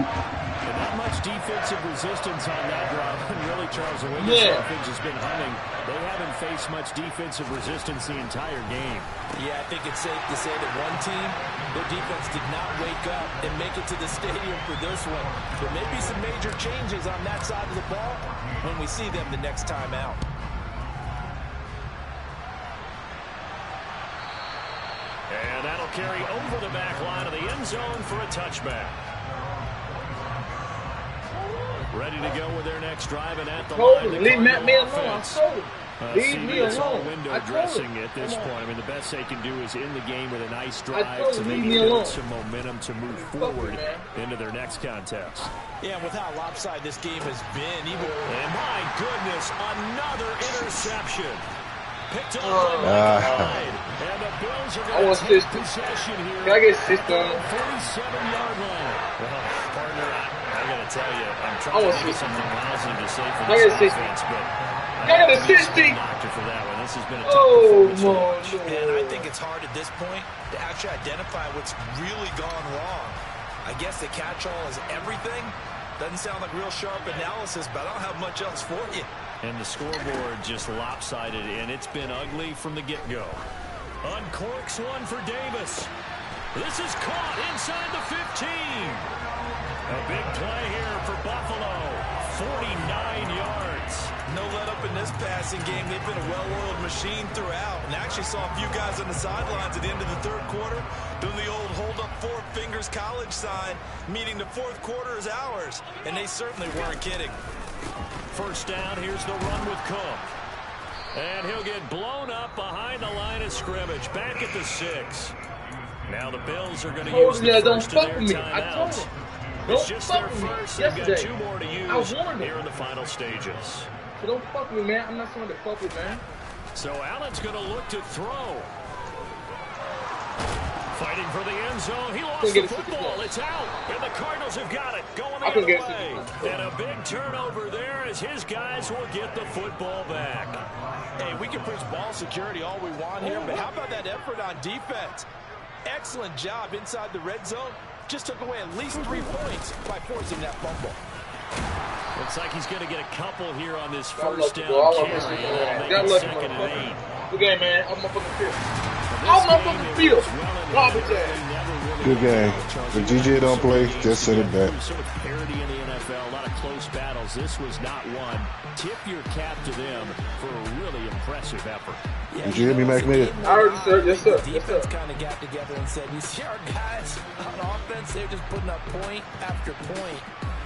And not much defensive resistance on that drive. And really, Charles, the way this offense has been humming, they haven't faced much defensive resistance the entire game. Yeah, I think it's safe to say that one team, their defense did not wake up and make it to the stadium for this one. There may be some major changes on that side of the ball when we see them the next time out. And that'll carry over the back line of the end zone for a touchback. Ready to go with their next drive, and at the line, the leave Mack Med alone. offense. I told him. Leave me It's all alone. window dressing at this point. I mean, the best they can do is in the game with a nice drive to leave maybe me build alone. some momentum to move forward into their next contest. Yeah, and with how lopsided this game has been, even... And my goodness, another interception. Picked up by Hyde. And the Bills are going to take possession here. Can I get assist on 47-yard line. Well, partner, I got to tell you, I'm trying to think of something positive to say for this offense, but I got assisting. For that one. This has been a tough performance. And I think it's hard at this point to actually identify what's really gone wrong. I guess the catch-all is everything. Doesn't sound like real sharp analysis, but I don't have much else for you. And the scoreboard just lopsided, and it's been ugly from the get-go. Uncorks one for Davis. This is caught inside the 15. A big play here for Buffalo. 49 yards. No let-up in this passing game. They've been a well-oiled machine throughout. And actually saw a few guys on the sidelines at the end of the third quarter doing the old hold-up 4 fingers college sign, meaning the fourth quarter is ours. And they certainly weren't kidding. First down, here's the run with Cook. And he'll get blown up behind the line of scrimmage. Back at the 6. Now the Bills are going to use the first of their timeouts. It's just their first. They've got 2 more to use here in the final stages. So don't fuck with me, man. I'm not someone to fuck with, man. So Allen's going to look to throw. Fighting for the end zone. He lost the football. It's out. And the Cardinals have got it. Going the other way. And a big turnover there as his guys will get the football back. Hey, we can preach ball security all we want here, but how about that effort on defense? Excellent job inside the red zone, just took away at least 3 points by forcing that fumble. Looks like he's going to get a couple here on this God first bless you, down bro. carry. God bless you, Second and 8. motherfucker. Good game, man. I'm motherfucking field. I'm motherfucking field. Garbage ass. Good game. The GJ don't play, just send it back. So much parity in the NFL, a lot of close battles. This was not one. Tip your cap to them for a really impressive effort. Did you hear me, Mack Med? I heard you, sir. Yes, sir. The defense kind of got together and said, you see our guys on offense, they're just putting up point after point.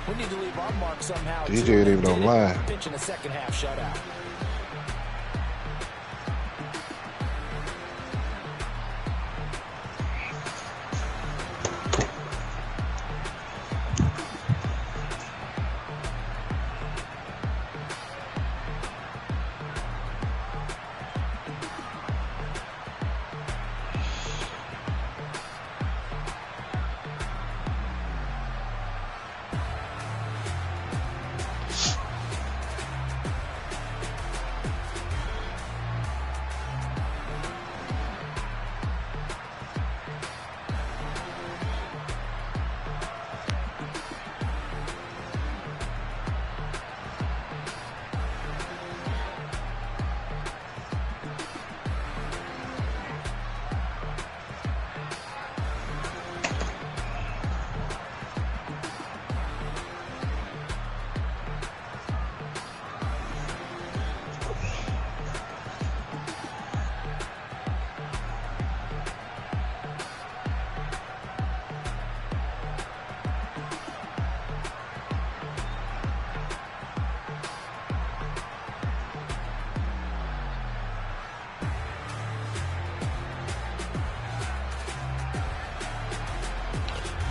We need to leave our mark somehow. DJ ain't even online. Pitching a second half shutout.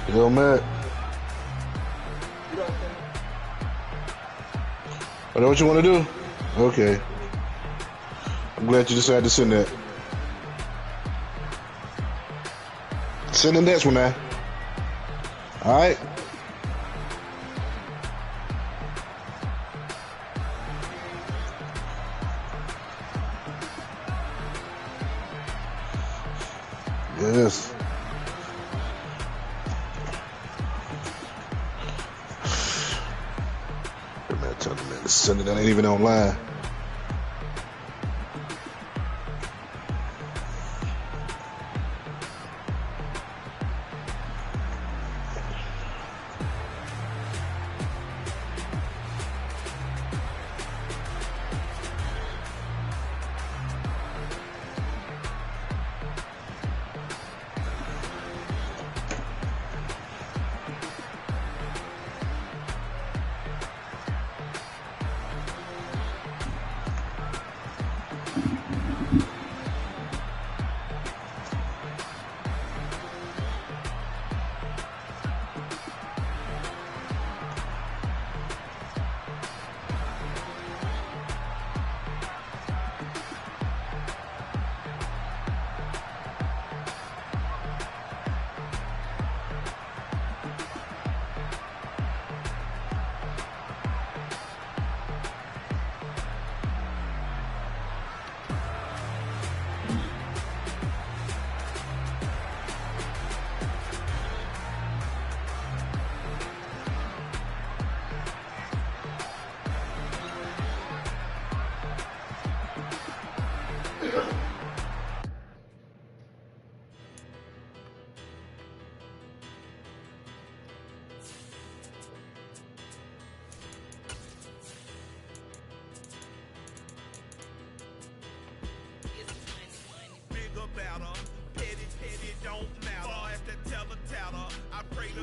Yo, Matt. Oh, that what you want to do? Okay. I'm glad you decided to send that. Send the next one now. All right. Yes. Man, tell the man to send it. That ain't even online.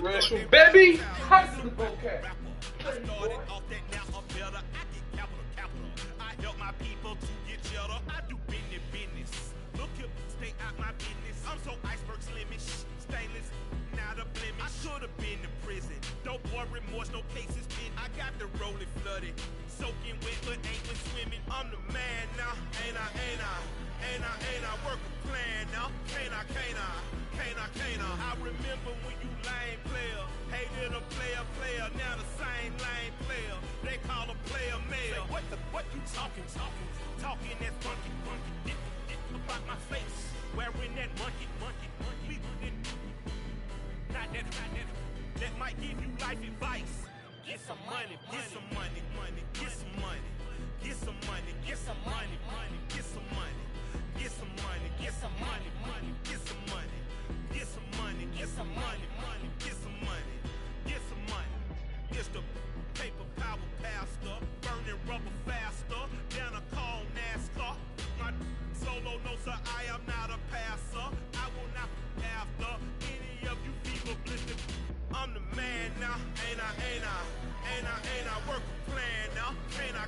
Rational baby, how do the vocab? I help my people to get cheddar. I do business. Look here, stay out my business. I'm so iceberg slimish, stainless, not a blemish. I should have been in prison. Don't boy remorse, no cases been. I got the rolling flooded, soaking wet, but ain't been swimming. I'm the man now, ain't I? Work a plan now, can't I? I remember when you lame player, hated a player, now the same lame player. They call a player mayor. What you talking that funky, about my face, wearing that monkey, not that that might give you life advice. Get some money, get some money, get some money, get some money, get some money, get some money, get some money, get some money, get some money, get some money, get some money, get some money, get some money. It's the paper power pastor, burning rubber faster, down a call NASCAR. My solo no sir, I am not a passer. I will not be after any of you fever blistered. I'm the man now, ain't I? Work a plan now, can't I?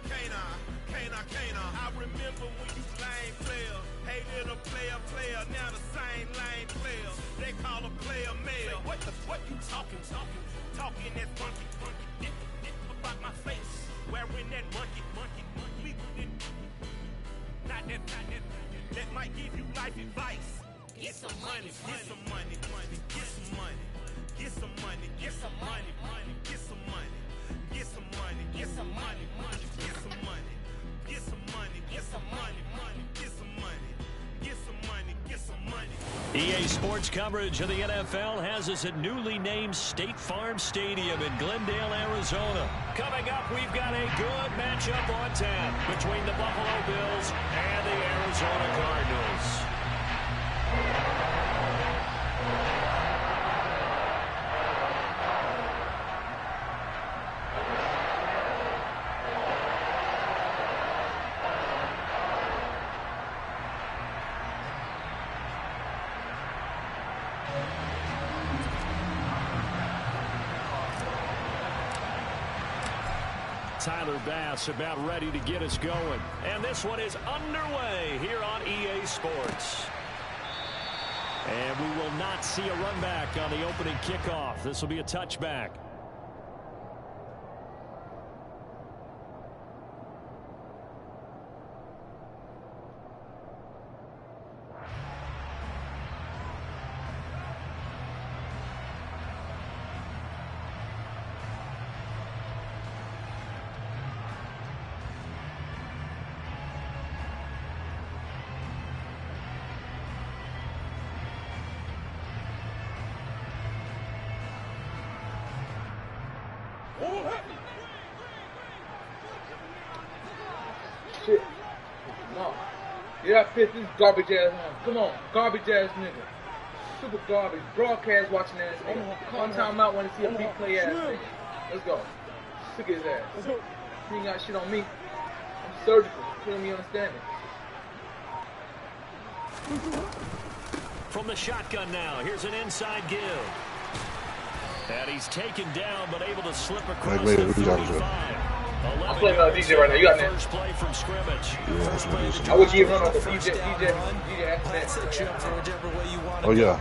I remember when you lame player, hated a player, now the same lame player. They call a player male. What you talking that funky, get about my face, wearing that monkey, we not that might give you life advice. Get some money, get some money, get some money. Get some money, get some money, get some money, get some money, get some money, get some money, get some money, get some money, get some money, get some money, get some money. EA Sports coverage of the NFL has us at newly named State Farm Stadium in Glendale, Arizona. Coming up, we've got a good matchup on tap between the Buffalo Bills and the Arizona Cardinals. Tyler Bass about ready to get us going. And this one is underway here on EA Sports. And we will not see a run back on the opening kickoff. This will be a touchback. Shit. No. Yeah, piss this garbage ass on. Come on, garbage ass nigga. Super garbage. Broadcast watching ass nigga. One time out want to see a big play ass nigga. Let's go. Sick his ass. He ain't got shit on me. I'm surgical. Feel me understand it. From the shotgun now, here's an inside give. And he's taken down, but able to slip across the 35. I'm playing DJ right now. You got that? First play from scrimmage. Yeah, that's what it is. I would give run on the DJ That's it, you for whichever way you want to Oh, yeah.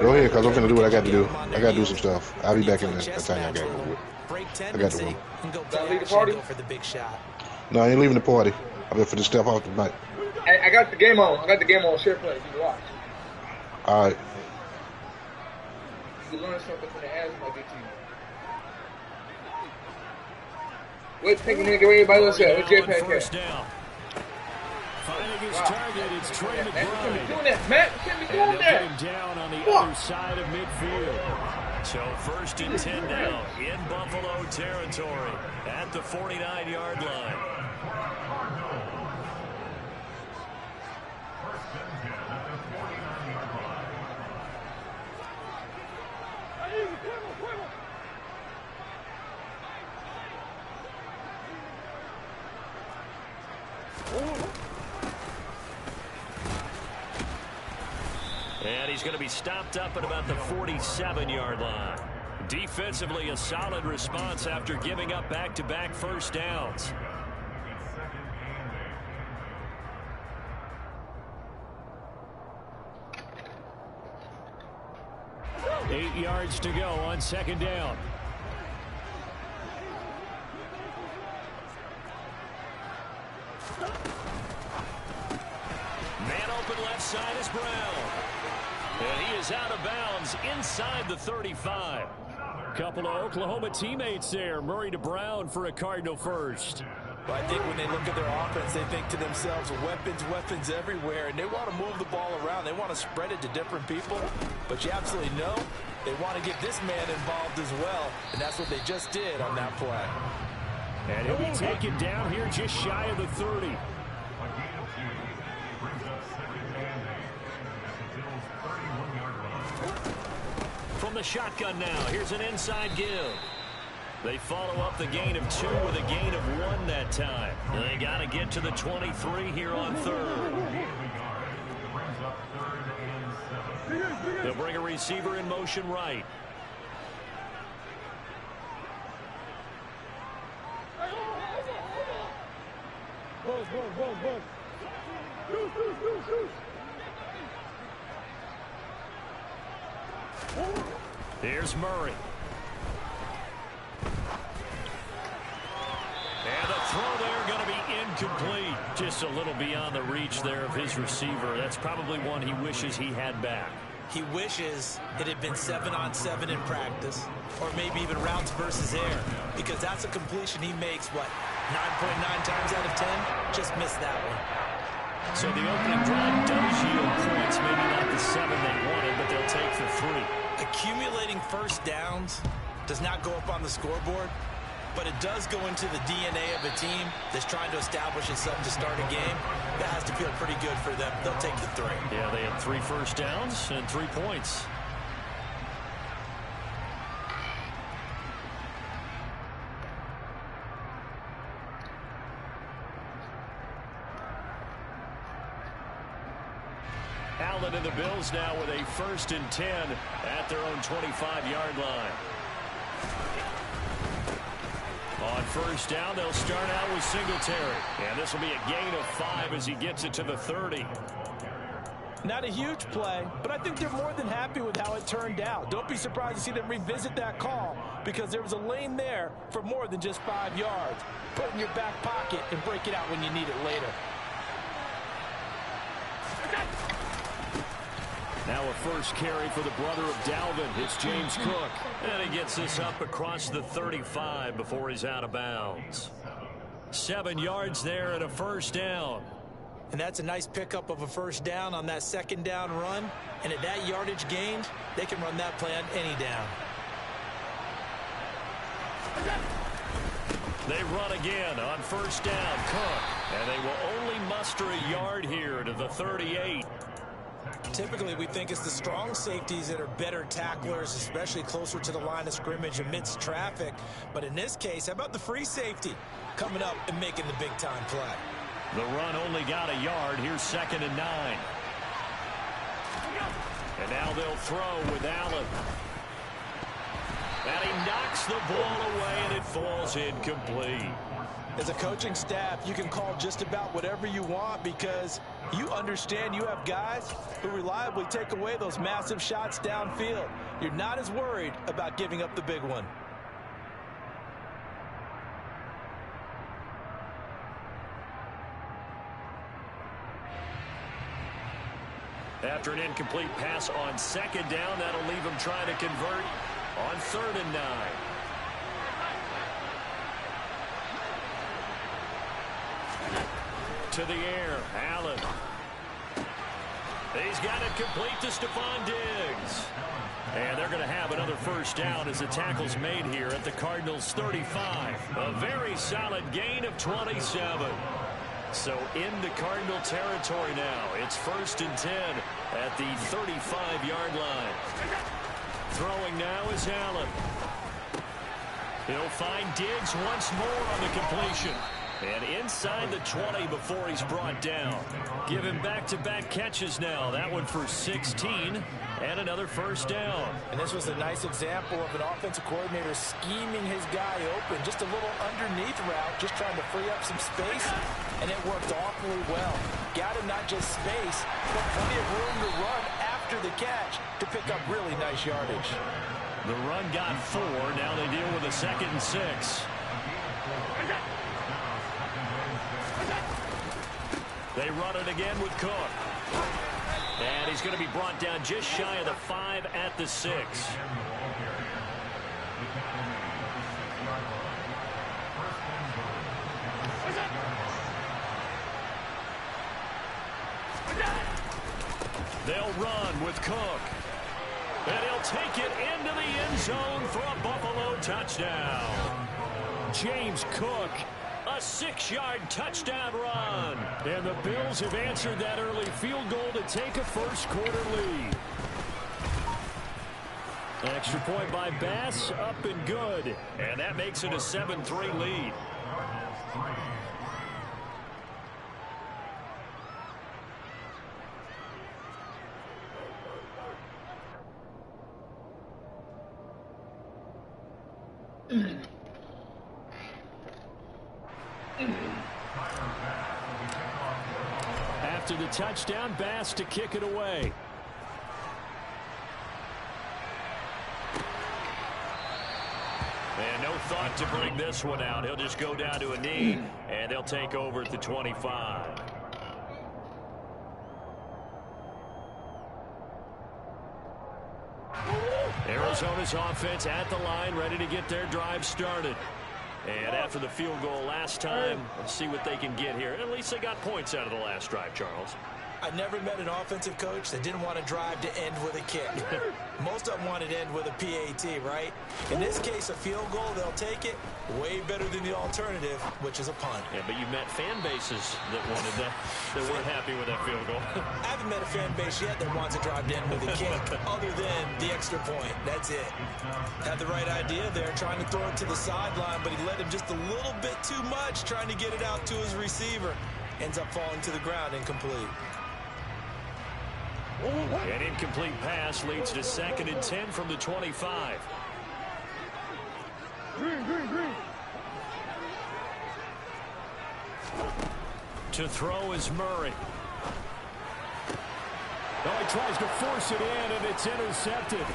Go ahead, because I'm going to do what I got to do. I got to do some stuff. I'll be back in the time I got to go. Break I got to tendency run. and go Gotta play leave the action party? and go for the big shot. No, I ain't leaving the party. I'm going to step off the mic. I got the game on. I got the game on share play. You can watch. All right. You can learn something from the ads might get to you. Wait, taking nigga, where everybody else at? Where's Jetpack First at? down. Finding his Wow. target, it's Trey Man, you can't be McBride. doing that, Matt. You can't be And doing they'll get that. him down on the Fuck. other side of midfield. So first and 10 now in Buffalo territory at the 49-yard line. And he's going to be stopped up at about the 47-yard line. Defensively, a solid response after giving up back-to-back first downs. Eight yards to go on second down. Man open left side is Brown. And he is out of bounds inside the 35. Couple of Oklahoma teammates there. Murray to Brown for a Cardinal first. But I think when they look at their offense, they think to themselves, weapons everywhere, and they want to move the ball around. They want to spread it to different people. But you absolutely know they want to get this man involved as well, and that's what they just did on that play. And he'll be taken down here just shy of the 30. From the shotgun now, here's an inside give. They follow up the gain of 2 with a gain of 1 that time. They got to get to the 23 here on 3rd. They'll bring a receiver in motion right. Here's Murray. And the throw there going to be incomplete. Just a little beyond the reach there of his receiver. That's probably one he wishes he had back. He wishes it had been 7-on-7 in practice, or maybe even routes versus air, because that's a completion he makes, what, 9.9 times out of 10? Just missed that one. So the opening drive does yield points, maybe not the 7 they wanted, but they'll take the 3. Accumulating first downs does not go up on the scoreboard, but it does go into the DNA of a team that's trying to establish itself to start a game. That has to feel pretty good for them. They'll take the 3. Yeah, they had 3 first downs and 3 points. Allen and the Bills now with a 1st and 10 at their own 25-yard line. On 1st down, they'll start out with Singletary. And this will be a gain of 5 as he gets it to the 30. Not a huge play, but I think they're more than happy with how it turned out. Don't be surprised to see them revisit that call, because there was a lane there for more than just 5 yards. Put it in your back pocket and break it out when you need it later. Now a first carry for the brother of Dalvin. It's James Cook. And he gets this up across the 35 before he's out of bounds. 7 yards there and a 1st down. And that's a nice pickup of a 1st down on that 2nd down run. And at that yardage gained, they can run that play on any down. They run again on 1st down. Cook. And they will only muster a yard here to the 38. Typically, we think it's the strong safeties that are better tacklers, especially closer to the line of scrimmage amidst traffic. But in this case, how about the free safety coming up and making the big-time play? The run only got a yard. Here's 2nd and 9. And now they'll throw with Allen. And he knocks the ball away, and it falls incomplete. As a coaching staff, you can call just about whatever you want, because you understand you have guys who reliably take away those massive shots downfield. You're not as worried about giving up the big one. After an incomplete pass on 2nd down, that'll leave him trying to convert on 3rd and 9. To the air, Allen. He's got it complete to Stephon Diggs. And they're going to have another 1st down as the tackle's made here at the Cardinals' 35. A very solid gain of 27. So into Cardinal territory now. It's 1st and 10 at the 35-yard line. Throwing now is Allen. He'll find Diggs once more on the completion. And inside the 20 before he's brought down. Give him back-to-back catches now. That one for 16 and another 1st down. And this was a nice example of an offensive coordinator scheming his guy open. Just a little underneath route, just trying to free up some space. And it worked awfully well. Got him not just space, but plenty of room to run after the catch to pick up really nice yardage. The run got 4. Now they deal with a 2nd and 6. They run it again with Cook. And he's going to be brought down just shy of the 5 at the 6. They'll run with Cook. And he'll take it into the end zone for a Buffalo touchdown. James Cook, a 6-yard touchdown run. And the Bills have answered that early field goal to take a first-quarter lead. Extra point by Bass, up and good. And that makes it a 7-3 lead. After the touchdown, Bass to kick it away. And no thought to bring this one out. He'll just go down to a knee, and they'll take over at the 25. Arizona's offense at the line, ready to get their drive started. And after the field goal last time, let's see what they can get here. At least they got points out of the last drive, Charles. I never met an offensive coach that didn't want to drive to end with a kick. Most of them wanted to end with a PAT, right? In this case, a field goal, they'll take it. Way better than the alternative, which is a punt. Yeah, but you met fan bases that wanted that, that weren't happy with that field goal. I haven't met a fan base yet that wants to drive to end with a kick, other than the extra point. That's it. Had the right idea there, trying to throw it to the sideline, but he led him just a little bit too much, trying to get it out to his receiver. Ends up falling to the ground, incomplete. An incomplete pass leads to 2nd and 10 from the 25. To throw is Murray. Oh, he tries to force it in, and it's intercepted.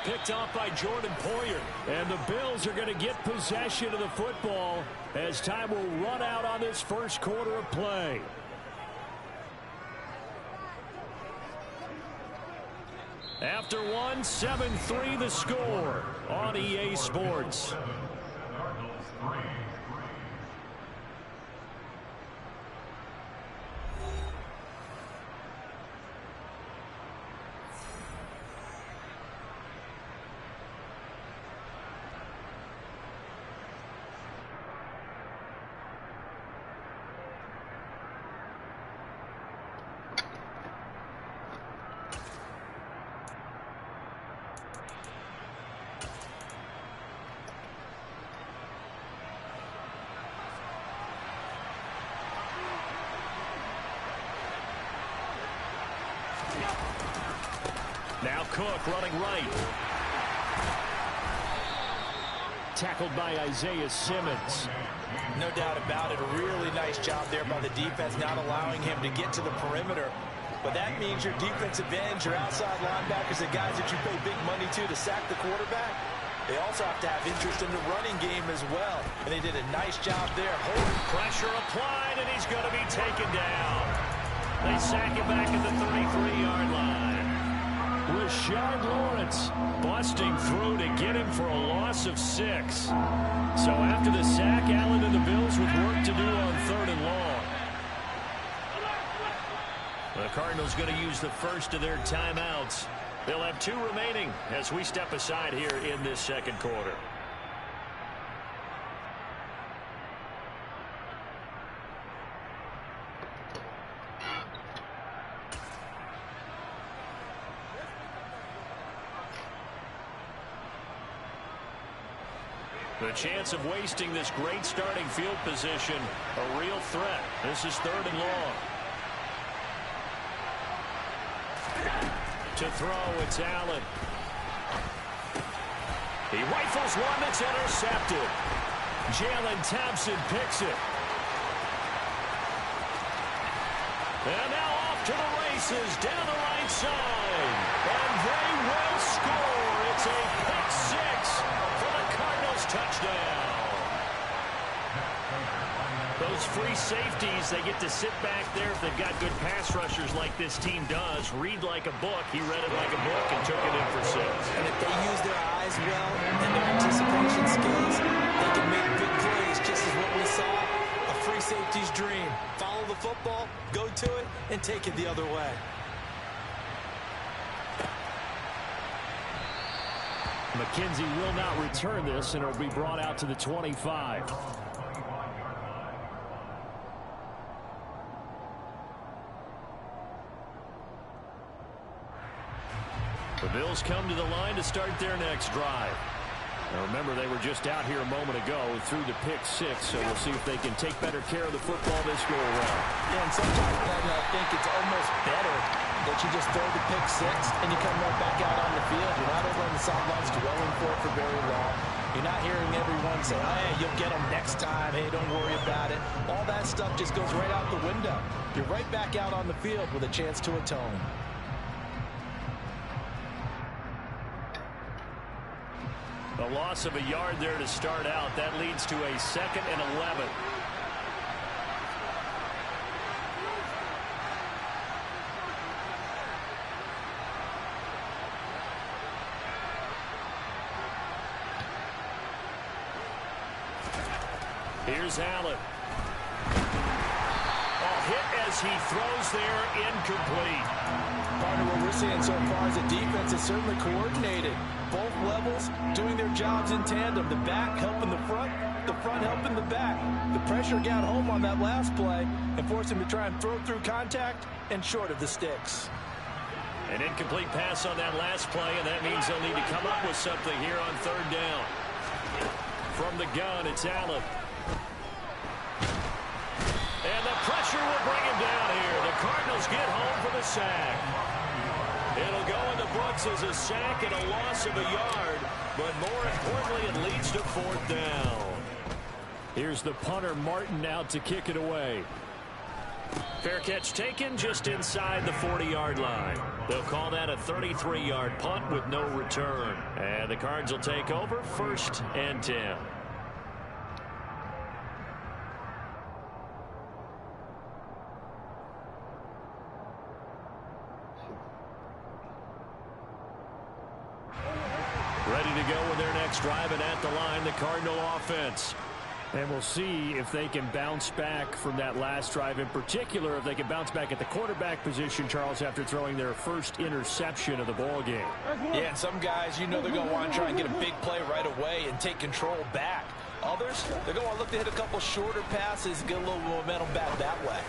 Picked off by Jordan Poyer. And the Bills are going to get possession of the football as time will run out on this first quarter of play. After one, 7-3 the score on EA Sports. Now Cook running right. Tackled by Isaiah Simmons. No doubt about it. A really nice job there by the defense, not allowing him to get to the perimeter. But that means your defensive ends, your outside linebackers, the guys that you pay big money to sack the quarterback, they also have to have interest in the running game as well. And they did a nice job there. Holding pressure applied, and he's going to be taken down. They sack him back at the 33-yard line. Rashard Lawrence busting through to get him for a loss of 6. So after the sack, Allen and the Bills with work to do on 3rd and long. The Cardinals going to use the first of their timeouts. They'll have 2 remaining as we step aside here in this second quarter. The chance of wasting this great starting field position, a real threat. This is 3rd and long. To throw, it's Allen. He rifles one that's intercepted. Jalen Thompson picks it. And now off to the races down the right side. And they will score. It's a pick 6 for the Cardinals touchdown. Those free safeties, they get to sit back there if they've got good pass rushers like this team does. Read like a book. He read it like a book and took it in for 6. And if they use their eyes well and their anticipation skills, they can make big plays, just as what we saw and take it the other way. McKenzie will not return this, and it'll be brought out to the 25. The Bills come to the line to start their next drive. Now remember, they were just out here a moment ago and threw the pick 6, so we'll see if they can take better care of the football this go around. Yeah, and sometimes, partner, I think it's almost better that you just throw the pick 6 and you come right back out on the field. You're not over on the sidelines dwelling for very long. You're not hearing everyone say, oh, hey, you'll get them next time. Hey, don't worry about it. All that stuff just goes right out the window. You're right back out on the field with a chance to atone. A loss of a yard there to start out. That leads to a 2nd and 11. Here's Allen. Hit as he throws there, incomplete. Partner, what we're seeing so far is the defense is certainly coordinated. Both levels doing their jobs in tandem. The back helping the front helping the back. The pressure got home on that last play and forced him to try and throw through contact and short of the sticks. An incomplete pass on that last play, and that means they'll need to come up with something here on 3rd down. From the gun, it's Allen. And the pressure will bring him down here. The Cardinals get home for the sack. It'll go into Brooks as a sack and a loss of a yard, but more importantly, it leads to 4th down. Here's the punter, Martin, out to kick it away. Fair catch taken just inside the 40-yard line. They'll call that a 33-yard punt with no return. And the Cards will take over 1st and 10. Ready to go with their next drive, and at the line, the Cardinal offense. And we'll see if they can bounce back from that last drive. In particular, if they can bounce back at the quarterback position, Charles, after throwing their first interception of the ball game. Yeah, and some guys, you know they're going to want to try and get a big play right away and take control back. Others, they're going to look to hit a couple shorter passes, get a little momentum back that way.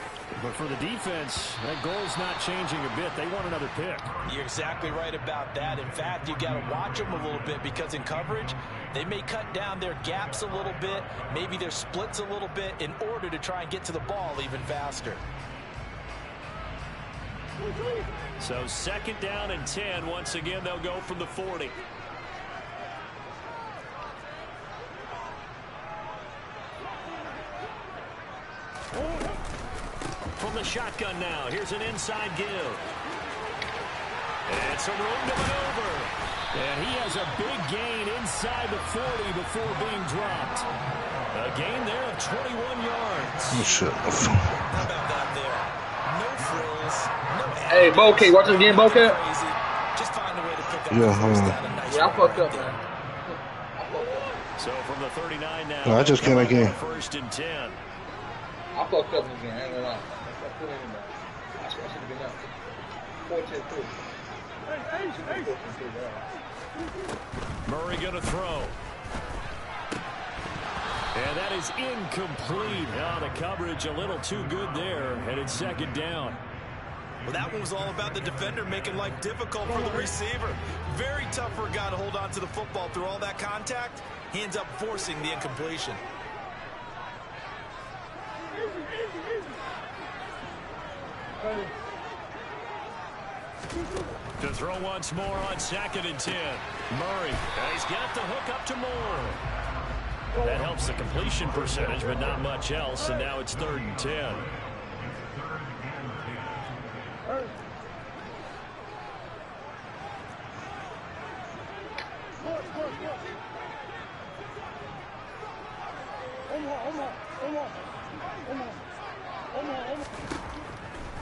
But for the defense, that goal's not changing a bit. They want another pick. You're exactly right about that. In fact, you got to watch them a little bit because in coverage, they may cut down their gaps a little bit, maybe their splits a little bit in order to try and get to the ball even faster. So 2nd down and 10. Once again, they'll go from the 40. From the shotgun now, here's an inside give. And some room to maneuver. And he has a big gain inside the 40 before being dropped. A gain there of 21 yards. Oh, shit. How about that there? No frills, no Hey, Bokeh, watch this game, Bokeh. Just find a way to pick up Yeah, the first down. A nice Yeah, I run fucked right up, there. man. So from the 39 now. No, I just came back in. 1st and 10. I fucked up again, I ain't gonna lie. I put in there. I should have been up. 14-3. Murray going to throw. And that is incomplete. Now the coverage a little too good there, and it's 2nd down. Well, that one was all about the defender making life difficult for the receiver. Very tough for a guy to hold on to the football through all that contact. He ends up forcing the incompletion. To throw once more on 2nd and 10. Murray, and he's got the hook up to Moore. That helps the completion percentage, but not much else, and now it's 3rd and 10.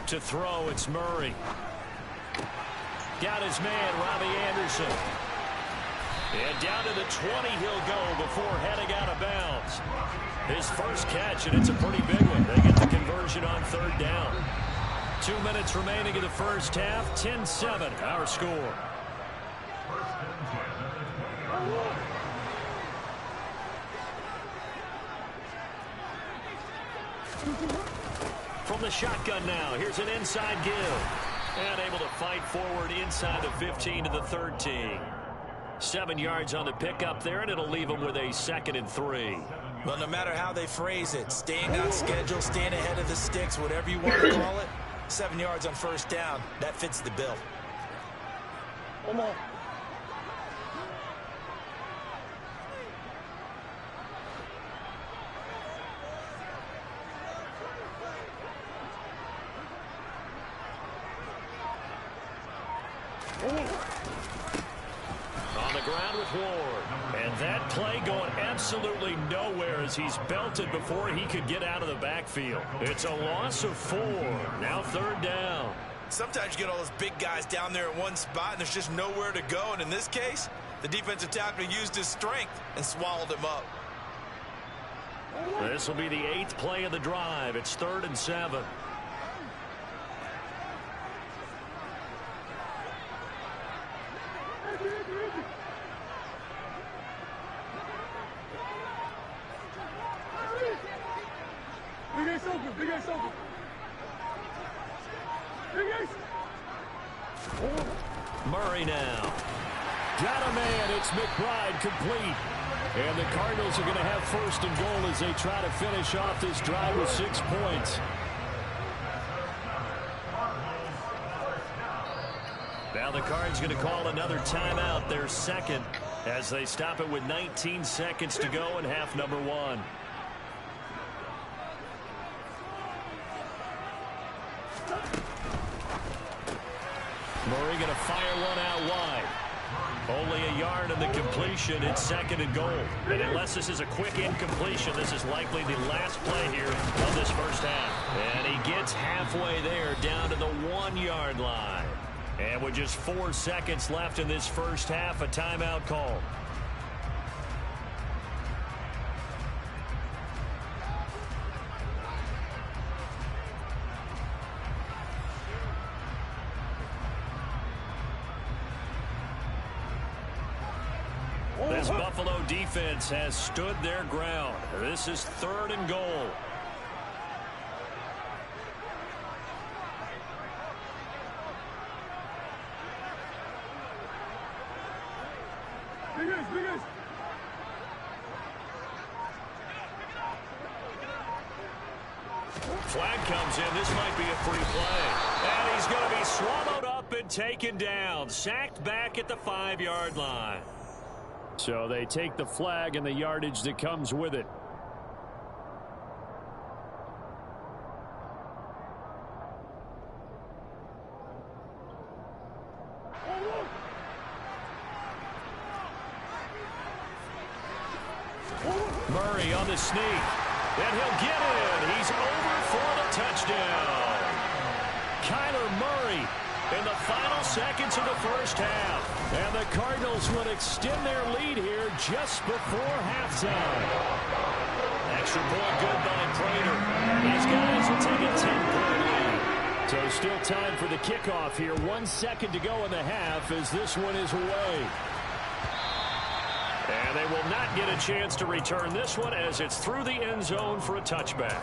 To throw, it's Murray. Got his man, Robbie Anderson. And down to the 20 he'll go before heading out of bounds. His first catch, and it's a pretty big one. They get the conversion on 3rd down. 2 minutes remaining in the first half. 10-7, our score. From the shotgun now, here's an inside give. And able to fight forward inside the 15 to the 13. 7 yards on the pickup there, and it'll leave them with a 2nd and 3. Well, no matter how they phrase it, staying on schedule, staying ahead of the sticks, whatever you want to call it, 7 yards on first down, that fits the bill. Come on. On the ground with Ward. And that play going absolutely nowhere as he's belted before he could get out of the backfield. It's a loss of 4. Now 3rd down. Sometimes you get all those big guys down there in one spot, and there's just nowhere to go. And in this case, the defensive tackle used his strength and swallowed him up. This will be the 8th play of the drive. It's 3rd and 7. Murray now. Got a man. It's McBride complete. And the Cardinals are going to have 1st and goal as they try to finish off this drive with 6 points. Now the Cards going to call another timeout, their 2nd, as they stop it with 19 seconds to go in half number 1. Murray going to fire one out wide. Only a yard on the completion. It's 2nd and goal. And unless this is a quick incompletion, this is likely the last play here of this first half. And he gets halfway there down to the 1-yard line. And with just 4 seconds left in this first half, a timeout call. This Buffalo defense has stood their ground. This is 3rd and goal. Flag comes in. This might be a free play. And he's going to be swallowed up and taken down. Sacked back at the 5-yard line. So they take the flag and the yardage that comes with it. Murray on the sneak. And he'll get in. He's over for the touchdown. Kyler Murray in the final seconds of the first half. And the Cardinals will extend their lead here just before halftime. Extra point good by Prater. These guys will take a 10-point lead. So still time for the kickoff here. 1 second to go in the half as this one is away. And they will not get a chance to return this one as it's through the end zone for a touchback.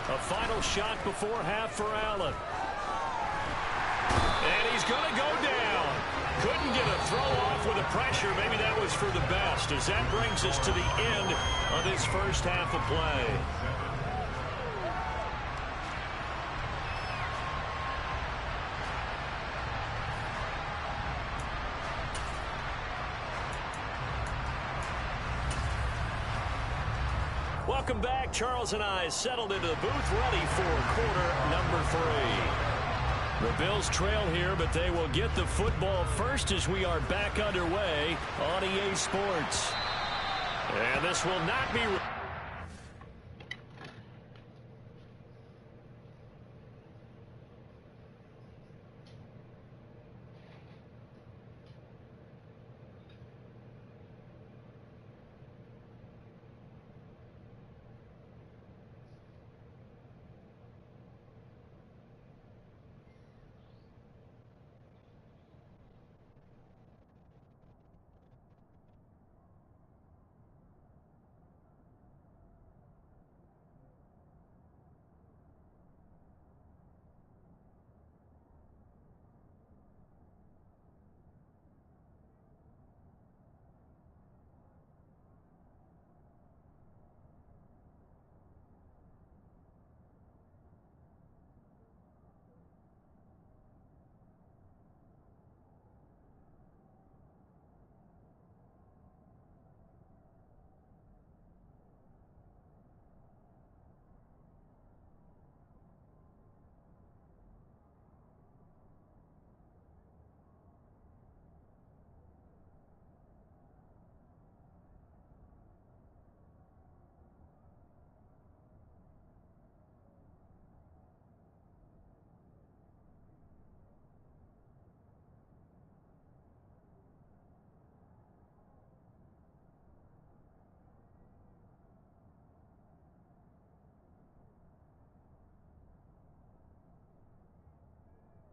A final shot before half for Allen. And he's going to go down. Couldn't get a throw off with the pressure. Maybe that was for the best, as that brings us to the end of this first half of play. Welcome back. Charles and I settled into the booth, ready for quarter number 3. The Bills trail here, but they will get the football first as we are back underway on EA Sports. And this will not be...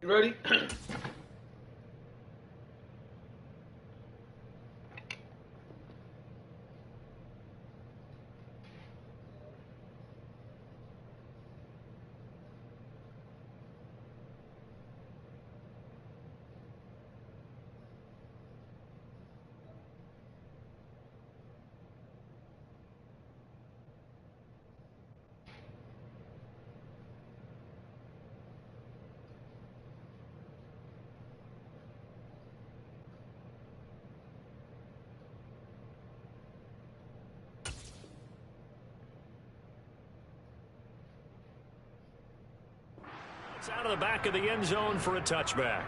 You ready? It's out of the back of the end zone for a touchback.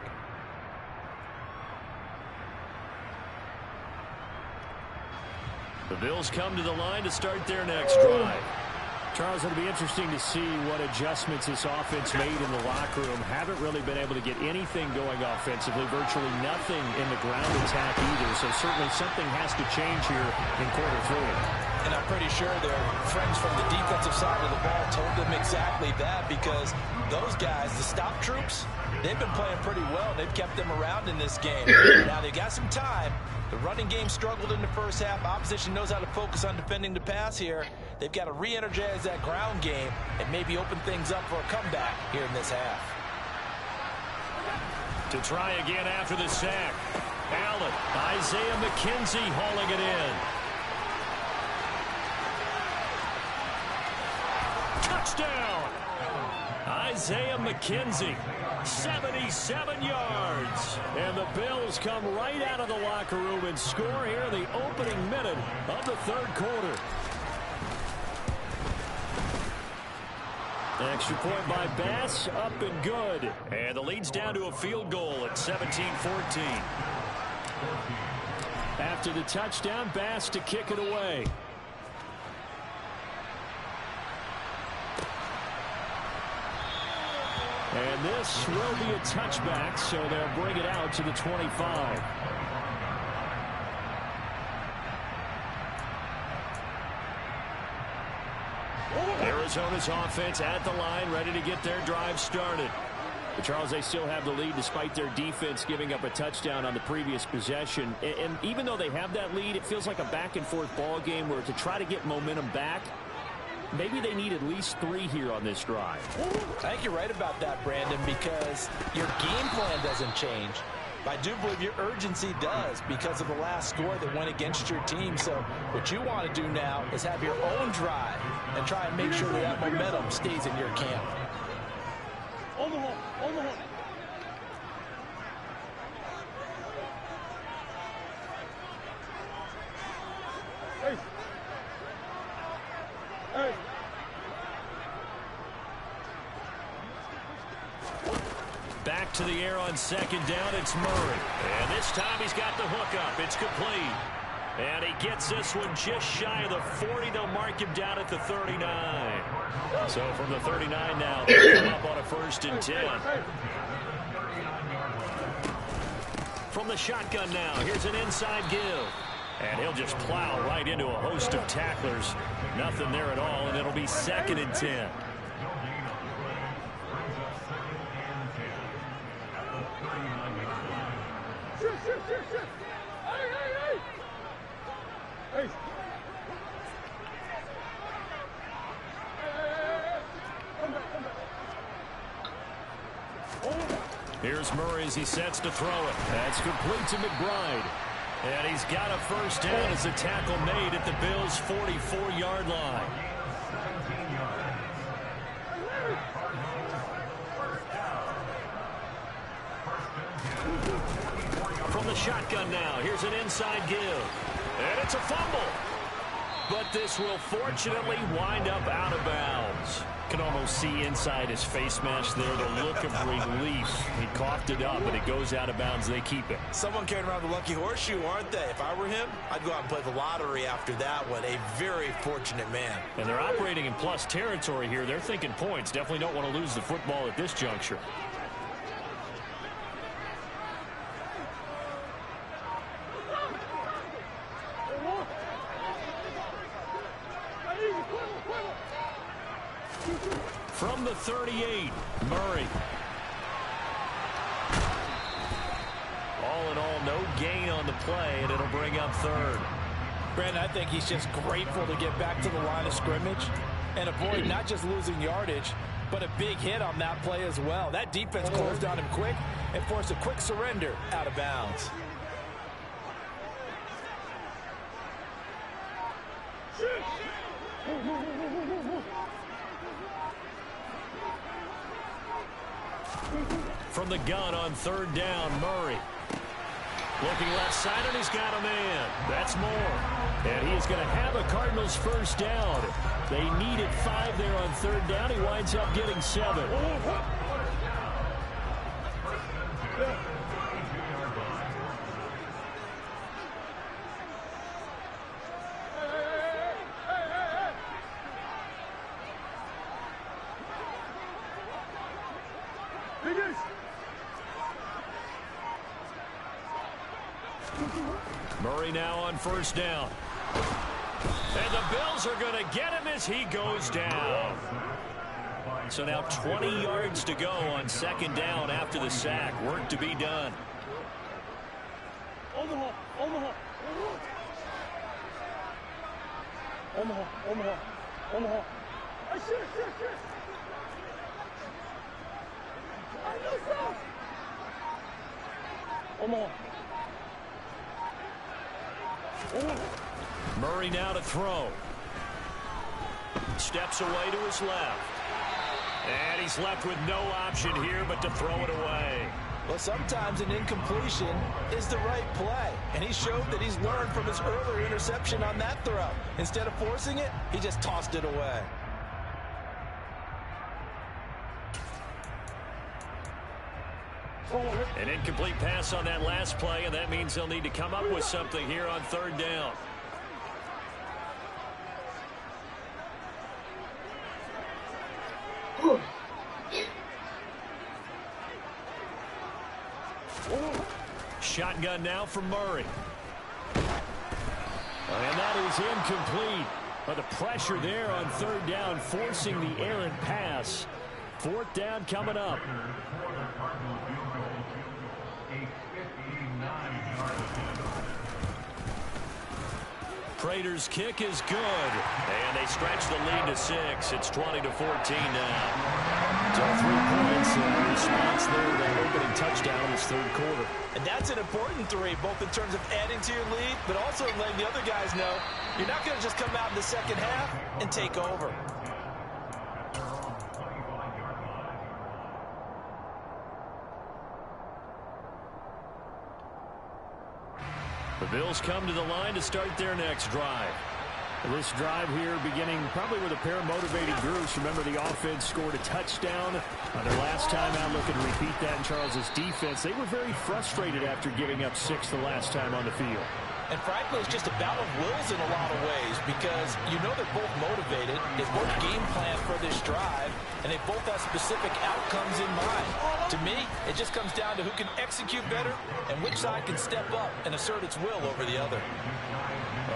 The Bills come to the line to start their next drive. Charles, it'll be interesting to see what adjustments this offense made in the locker room. Haven't really been able to get anything going offensively, virtually nothing in the ground attack either. So certainly something has to change here in quarter three. And I'm pretty sure their friends from the defensive side of the ball told them exactly that, because those guys, the stop troops, they've been playing pretty well. They've kept them around in this game. Now they've got some time. The running game struggled in the first half. Opposition knows how to focus on defending the pass here. They've got to re-energize that ground game and maybe open things up for a comeback here in this half. To try again after the sack. Allen, Isaiah McKenzie hauling it in. Touchdown! Isaiah McKenzie, 77 yards. And the Bills come right out of the locker room and score here in the opening minute of the third quarter. Extra point by Bass, up and good. And the lead's down to a field goal at 17-14. After the touchdown, Bass to kick it away. And this will be a touchback, so they'll bring it out to the 25. Arizona's offense at the line, ready to get their drive started. But Charles, they still have the lead despite their defense giving up a touchdown on the previous possession. And even though they have that lead, it feels like a back-and-forth ball game where to try to get momentum back, maybe they need at least 3 here on this drive. I think you're right about that, Brandon, because your game plan doesn't change. I do believe your urgency does because of the last score that went against your team. So what you want to do now is have your own drive and try and make sure that momentum stays in your camp. Back to the air on second down, it's Murray. And this time he's got the hook up. It's complete. And he gets this one just shy of the 40. They'll mark him down at the 39. So from the 39 now, they'll come up on a 1st and 10. From the shotgun now, here's an inside give. And he'll just plow right into a host of tacklers. Nothing there at all, and it'll be 2nd and 10. Here's Murray as he sets to throw it. That's complete to McBride. And he's got a 1st down as a tackle made at the Bills' 44-yard line. From the shotgun now, here's an inside give. And it's a fumble. But this will fortunately wind up out of bounds. Can almost see inside his face mask there the look of relief. He coughed it up, but it goes out of bounds. They keep it. Someone carrying around the lucky horseshoe, aren't they? If I were him, I'd go out and play the lottery after that one. A very fortunate man. And they're operating in plus territory here. They're thinking points. Definitely don't want to lose the football at this juncture. From the 38, Murray. no gain on the play, and it'll bring up third. Brandon, I think he's just grateful to get back to the line of scrimmage and avoid not just losing yardage, but a big hit on that play as well. That defense closed on him quick and forced a quick surrender out of bounds. From the gun on third down, Murray. Looking left side, and he's got a man. That's Moore. And he is going to have a Cardinals first down. They needed 5 there on third down. He winds up getting 7. Murray now on first down. And the Bills are going to get him as he goes down. So now 20 yards to go on second down after the sack. Work to be done. Omaha, Omaha. Omaha, Omaha, Omaha. Shit. Omaha. Murray now to throw. Steps away to his left. And he's left with no option here but to throw it away. Well, sometimes an incompletion is the right play. And he showed that he's learned from his earlier interception on that throw. Instead of forcing it, he just tossed it away. An incomplete pass on that last play, and that means they'll need to come up with something here on third down. Shotgun now from Murray. And that is incomplete. But the pressure there on third down, forcing the errant pass. Fourth down coming up. Prater's kick is good. And they stretch the lead to 6. It's 20-14 now. So 3 points in response there to that opening touchdown in this third quarter. And that's an important 3, both in terms of adding to your lead, but also letting the other guys know you're not going to just come out in the second half and take over. The Bills come to the line to start their next drive. This drive here beginning probably with a pair of motivated groups. Remember, the offense scored a touchdown on their last time out. Looking to repeat that in Charles's defense. They were very frustrated after giving up 6 the last time on the field. And frankly, it's just a battle of wills in a lot of ways because you know they're both motivated. They both game plan for this drive, and they both have specific outcomes in mind. To me, it just comes down to who can execute better and which side can step up and assert its will over the other.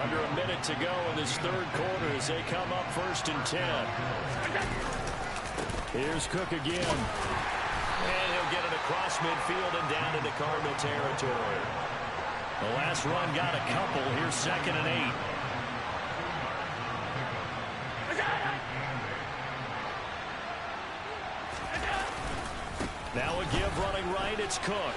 Under a minute to go in this third quarter as they come up 1st and 10. Here's Cook again. And he'll get it across midfield and down into Cardinal territory. The last run got a couple. Here's 2nd and 8. Now a give running right. It's Cook.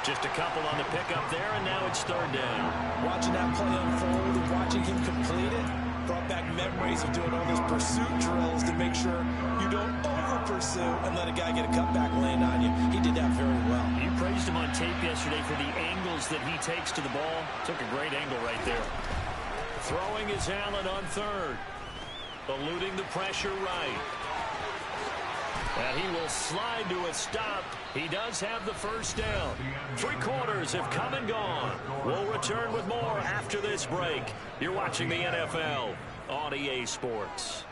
Just a couple on the pickup there, and now it's third down. Watching that play unfold and watching him complete it brought back memories of doing all those pursuit drills to make sure you don't over-pursue and let a guy get a cutback land on you. He did that very well. You praised him on tape yesterday for the angles that he takes to the ball. Took a great angle right there. Throwing is Allen on third. Eluding the pressure right. And he will slide to a stop. He does have the first down. 3 quarters have come and gone. We'll return with more after this break. You're watching the NFL on EA Sports.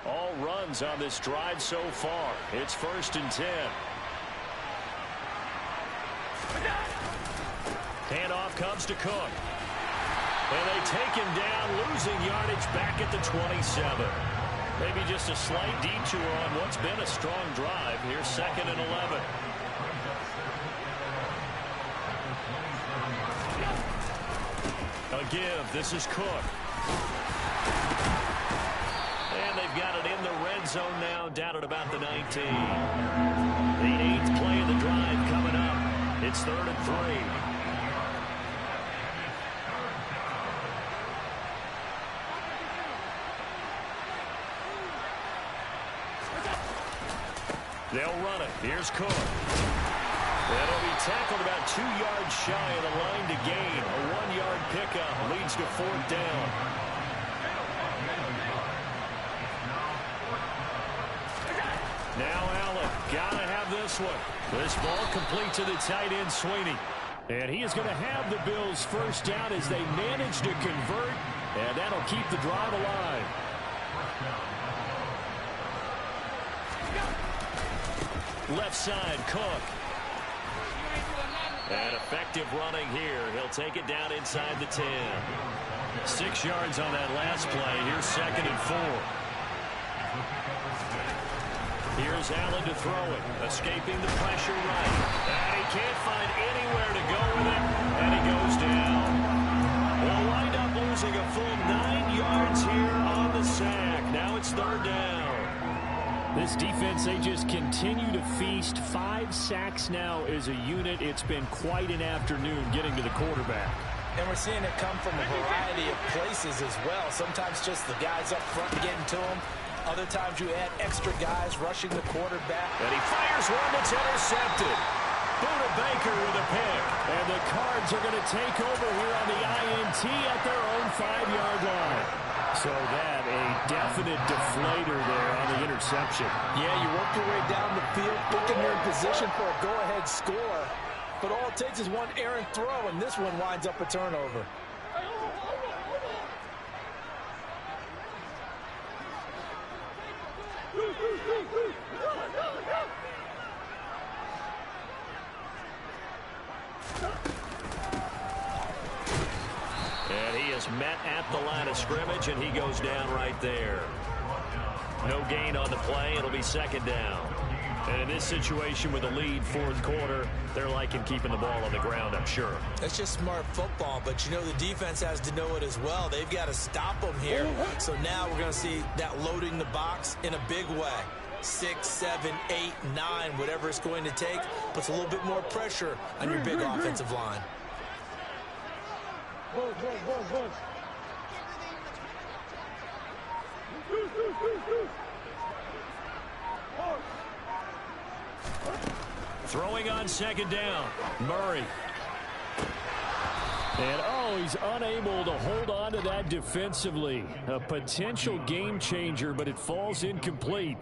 All runs on this drive so far. It's 1st and 10. Handoff comes to Cook. And they take him down, losing yardage back at the 27. Maybe just a slight detour on what's been a strong drive. Here's 2nd and 11. A give. This is Cook. And they've got it in the red zone now, down at about the 19. The 8th play of the drive coming up. It's 3rd and 3. They'll run it. Here's Cook. That'll be tackled about 2 yards shy of the line to gain. A 1-yard pickup leads to 4th down. Now Allen, gotta have this one. This ball complete to the tight end, Sweeney. And he is going to have the Bills' first down as they manage to convert, and that'll keep the drive alive. Left side, Cook. And effective running here. He'll take it down inside the 10. 6 yards on that last play. Here's 2nd and 4. Here's Allen to throw it. Escaping the pressure right. And he can't find anywhere to go with it. And he goes down. We'll wind up losing a full 9 yards here on the sack. Now it's 3rd down. This defense, they just continue to feast. 5 sacks now as a unit. It's been quite an afternoon getting to the quarterback. And we're seeing it come from a variety of places as well. Sometimes just the guys up front getting to him. Other times you add extra guys rushing the quarterback. And he fires one that's intercepted. Buda Baker with a pick. And the Cards are going to take over here on the INT at their own 5-yard line. So that, a definite deflator there on the interception. Yeah, you work your way down the field, thinking you're in position for a go-ahead score. But all it takes is one errant throw, and this one winds up a turnover. And he is met at the line of scrimmage, and he goes down right there. No gain on the play. It'll be 2nd down. And in this situation with a lead 4th quarter, they're liking keeping the ball on the ground, I'm sure. That's just smart football, but you know the defense has to know it as well. They've got to stop them here. So now we're going to see that loading the box in a big way. 6, 7, 8, 9, whatever it's going to take, puts a little bit more pressure on your big offensive line. Throwing on 2nd down, Murray. And, he's unable to hold on to that defensively. A potential game changer, but it falls incomplete.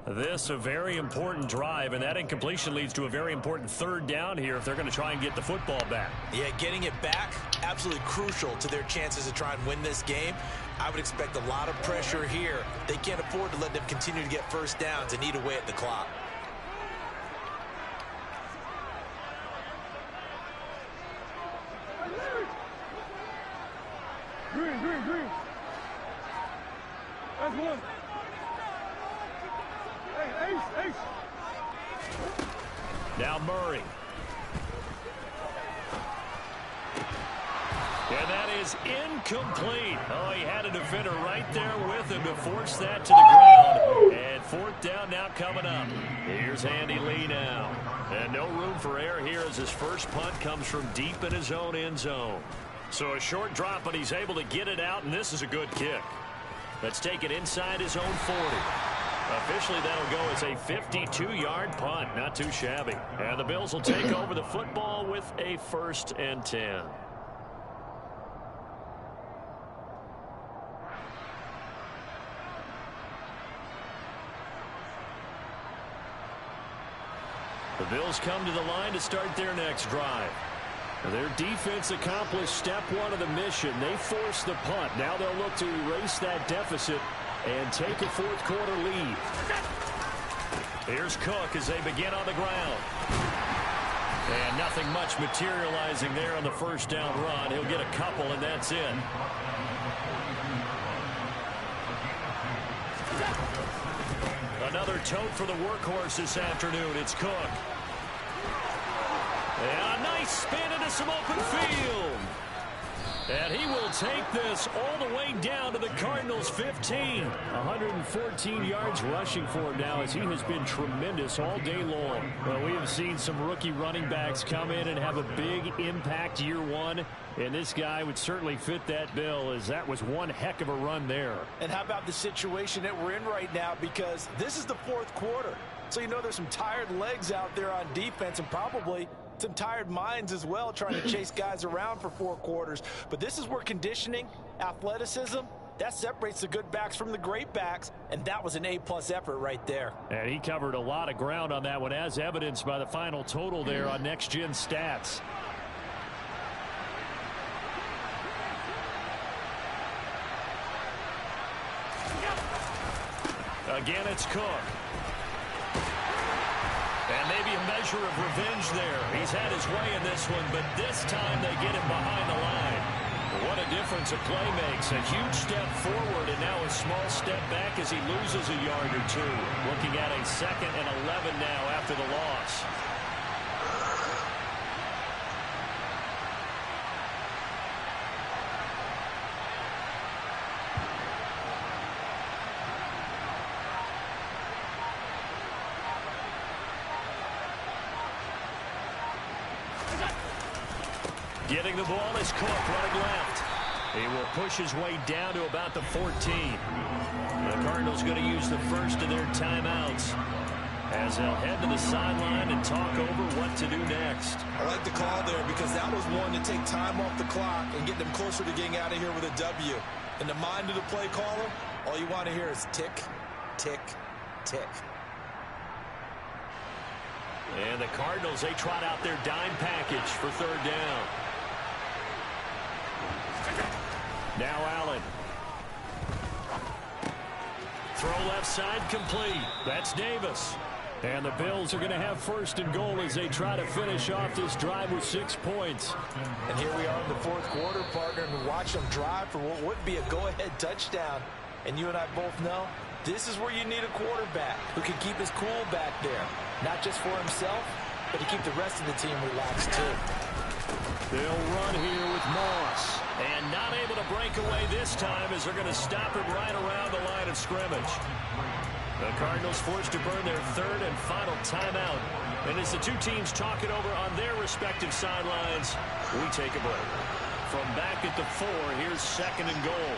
This a very important drive, and that incompletion leads to a very important 3rd down here if they're going to try and get the football back. Yeah, getting it back, absolutely crucial to their chances to try and win this game. I would expect a lot of pressure here. They can't afford to let them continue to get first downs and eat away at the clock. Green. That's one. Hey, Ace. Now Murray. And that is incomplete. He had a defender right there with him to force that to the ground. And 4th down now coming up. Here's Andy Lee now. And no room for error here as his first punt comes from deep in his own end zone. So a short drop, but he's able to get it out, and this is a good kick. Let's take it inside his own 40. Officially, that'll go as a 52-yard punt. Not too shabby. And the Bills will take over the football with a 1st and 10. The Bills come to the line to start their next drive. Their defense accomplished step 1 of the mission. They forced the punt. Now they'll look to erase that deficit and take a 4th quarter lead. Here's Cook as they begin on the ground. And nothing much materializing there on the first down run. He'll get a couple, and that's it. Another tote for the workhorse this afternoon. It's Cook. And a nice spin into some open field. And he will take this all the way down to the Cardinals' 15. 114 yards rushing for him now, as he has been tremendous all day long. Well, we have seen some rookie running backs come in and have a big impact year one. And this guy would certainly fit that bill, as that was one heck of a run there. And how about the situation that we're in right now? Because this is the fourth quarter. So you know there's some tired legs out there on defense, and probably some tired minds as well, trying to chase guys around for 4 quarters. But this is where conditioning, athleticism, that separates the good backs from the great backs, and that was an A-plus effort right there. And he covered a lot of ground on that one, as evidenced by the final total there on Next Gen Stats. Again, it's Cook. And maybe a measure of revenge there. He's had his way in this one, but this time they get him behind the line. What a difference a play makes. A huge step forward and now a small step back as he loses a yard or two. Looking at a 2nd and 11 now after the loss. Getting the ball is Cook running left. He will push his way down to about the 14. The Cardinals going to use the first of their timeouts, as they'll head to the sideline and talk over what to do next. I like the call there, because that was one to take time off the clock and get them closer to getting out of here with a W. In the mind of the play caller, all you want to hear is tick, tick, tick. And the Cardinals, they trot out their dime package for 3rd down. Now Allen. Throw left side complete. That's Davis. And the Bills are going to have 1st and goal as they try to finish off this drive with 6 points. And here we are in the 4th quarter, partner, and we watch them drive for what would be a go-ahead touchdown. And you and I both know this is where you need a quarterback who can keep his cool back there. Not just for himself, but to keep the rest of the team relaxed too. They'll run here with Moss. And not able to break away this time, as they're going to stop him right around the line of scrimmage. The Cardinals forced to burn their 3rd and final timeout. And as the two teams talk it over on their respective sidelines, we take a break. From back at the 4, here's 2nd and goal.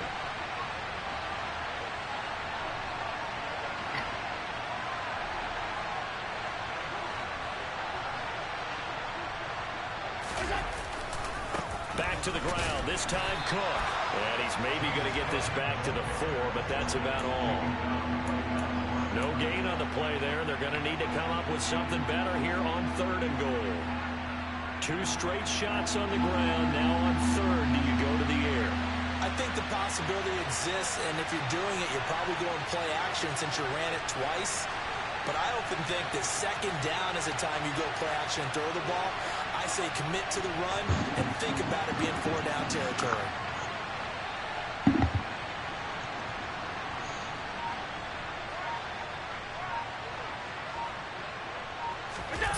Back to the ground, this time Cook. And he's maybe going to get this back to the 4, but that's about all. No gain on the play there. They're going to need to come up with something better here on 3rd and goal. 2 straight shots on the ground. Now on 3rd, do you go to the air? I think the possibility exists, and if you're doing it, you're probably going play action since you ran it twice. But I often think that 2nd down is the time you go play action and throw the ball. I say commit to the run and think about it being 4-down territory.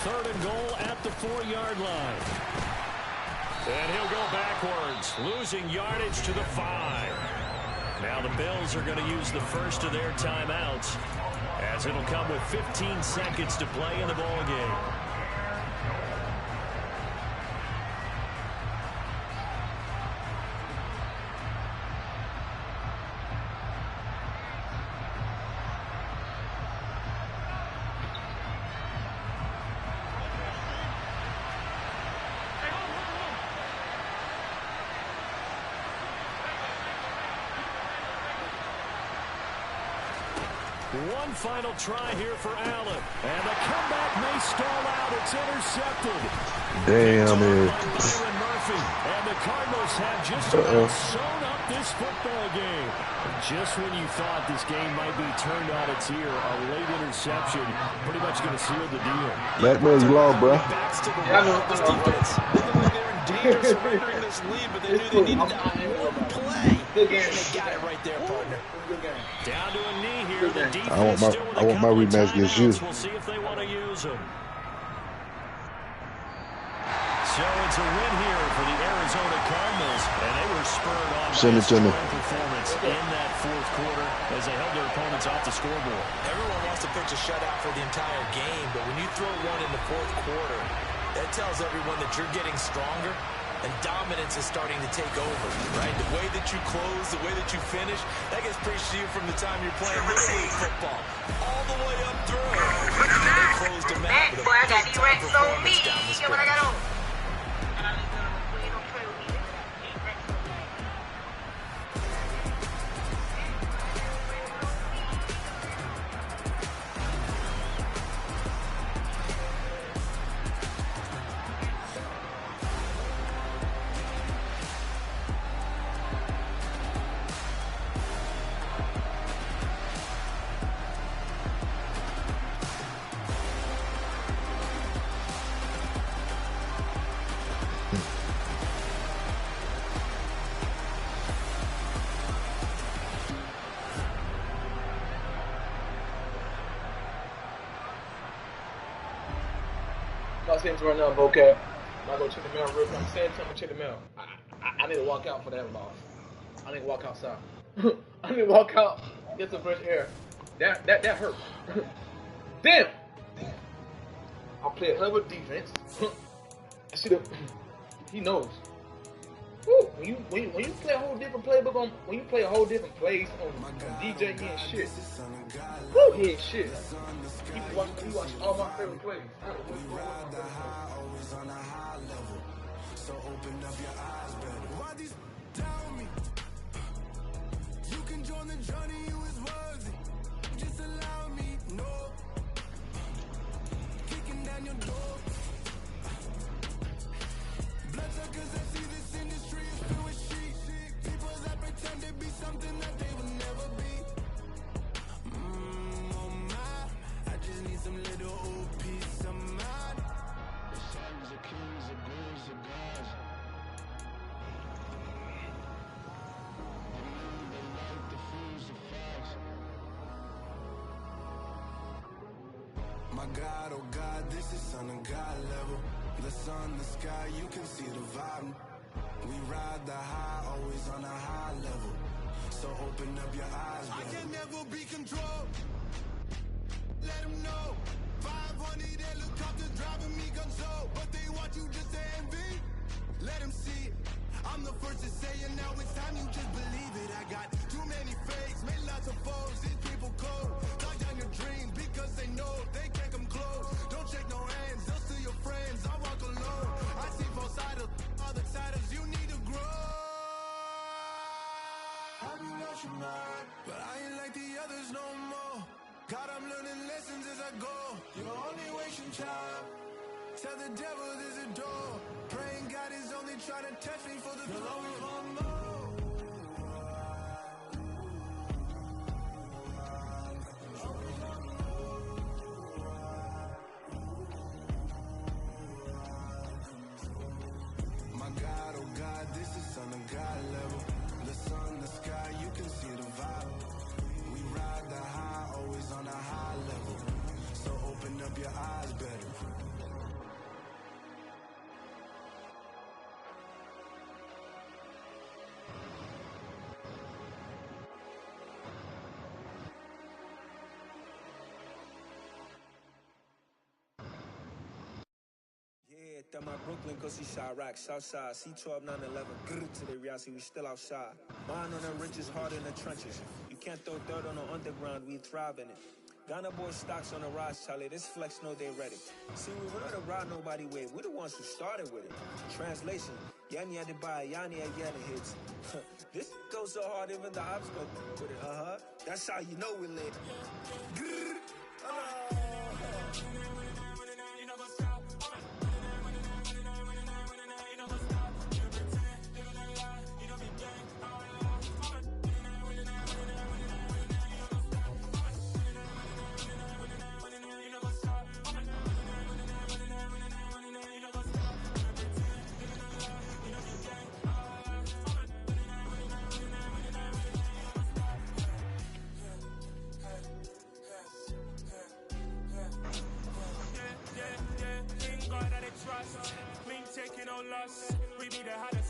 Third and goal at the 4-yard line. And he'll go backwards, losing yardage to the 5. Now the Bills are going to use the first of their timeouts, as it'll come with 15 seconds to play in the ball game. One final try here for Allen. And the comeback may stall out. It's intercepted. Damn it. Murphy. And the Cardinals have just about sewn up this football game. Just when you thought this game might be turned on its ear, a late interception pretty much going to seal the deal. Mack Med, you lost, bro. Backs to the wall. This defense looking like they're in danger of surrendering this lead, but they knew they needed to have one play. Good game. And they got it right there, partner. Good game. Down to a knee here. The defense I want my rematch against you. We'll see if they want to use them. So it's a win here for the Arizona Cardinals, and they were spurred on by a strong performance in that fourth quarter as they held their opponents off the scoreboard. Everyone wants to pitch a shutout for the entire game, but when you throw one in the fourth quarter, that tells everyone that you're getting stronger and dominance is starting to take over, right? The way that you close, the way that you finish, that gets preached to you from the time you're playing Little League football all the way up through. They closed them out with a big-time performance down the stretch. I'm saying right now, vocab. I go check the mail real quick. I'm saying something, check the mail. I need to walk out for that loss. I need to walk outside. I need to walk out, get some fresh air. That hurt. Damn. I play a hell of a defense. I see the. He knows. Woo. When you play a whole different playbook on, when you play a whole different plays on DJ, he ain't shit. Woo, he ain't shit. He watch all my favorite plays. We ride the high, always on a high level. So open up your eyes better. Why these tell me? You can join the journey, you is worthy. Just allow me, no. Kicking down your door. Bloodsuckers that see this industry is filled with shit. People that pretend to be something that they will never be. Oh my, I just need some little old peace of mind. The sons of kings, the bulls, the gods. Remember the light, the fools, the facts. My God, oh God, this is son of God level. The sun, the sky, you can see the vibe. We ride the high, always on a high level. So open up your eyes, baby. I can never be controlled. Let them know. 500 helicopters driving me gunso, but they want you just to envy. Let them see it. I'm the first to say it, now it's time you just believe it. I got too many fakes, made lots of foes. These people cold. Lock down your dreams because they know they can't come close. Don't shake no hands, they'll steal your friends. I walk alone. I see both sides of other siders. You need to grow. Have you lost your mind? But I ain't like the others no more. God, I'm learning lessons as I go. You're only wasting time. Tell the devil there's a door. Praying God is only trying to test me for the glory of more. My God, oh God, this is son of God level. The sun, the sky, you can see the vibe. We ride the high, always on a high level. So open up your eyes better. Yeah, that my Brooklyn, go see Chirac, Southside, C12, 911, grrr to the reality, we still outside. Mine on the riches, hard in the trenches. You can't throw dirt on the underground, we thrive in it. Ghana boy stocks on the rise, Charlie, this flex know they ready. See, we were the ride nobody with, we're the ones who started with it. Translation, Yanni had to buy Yanni again hits. This goes so hard, even the ops go with it, That's how you know we lit. Grrr,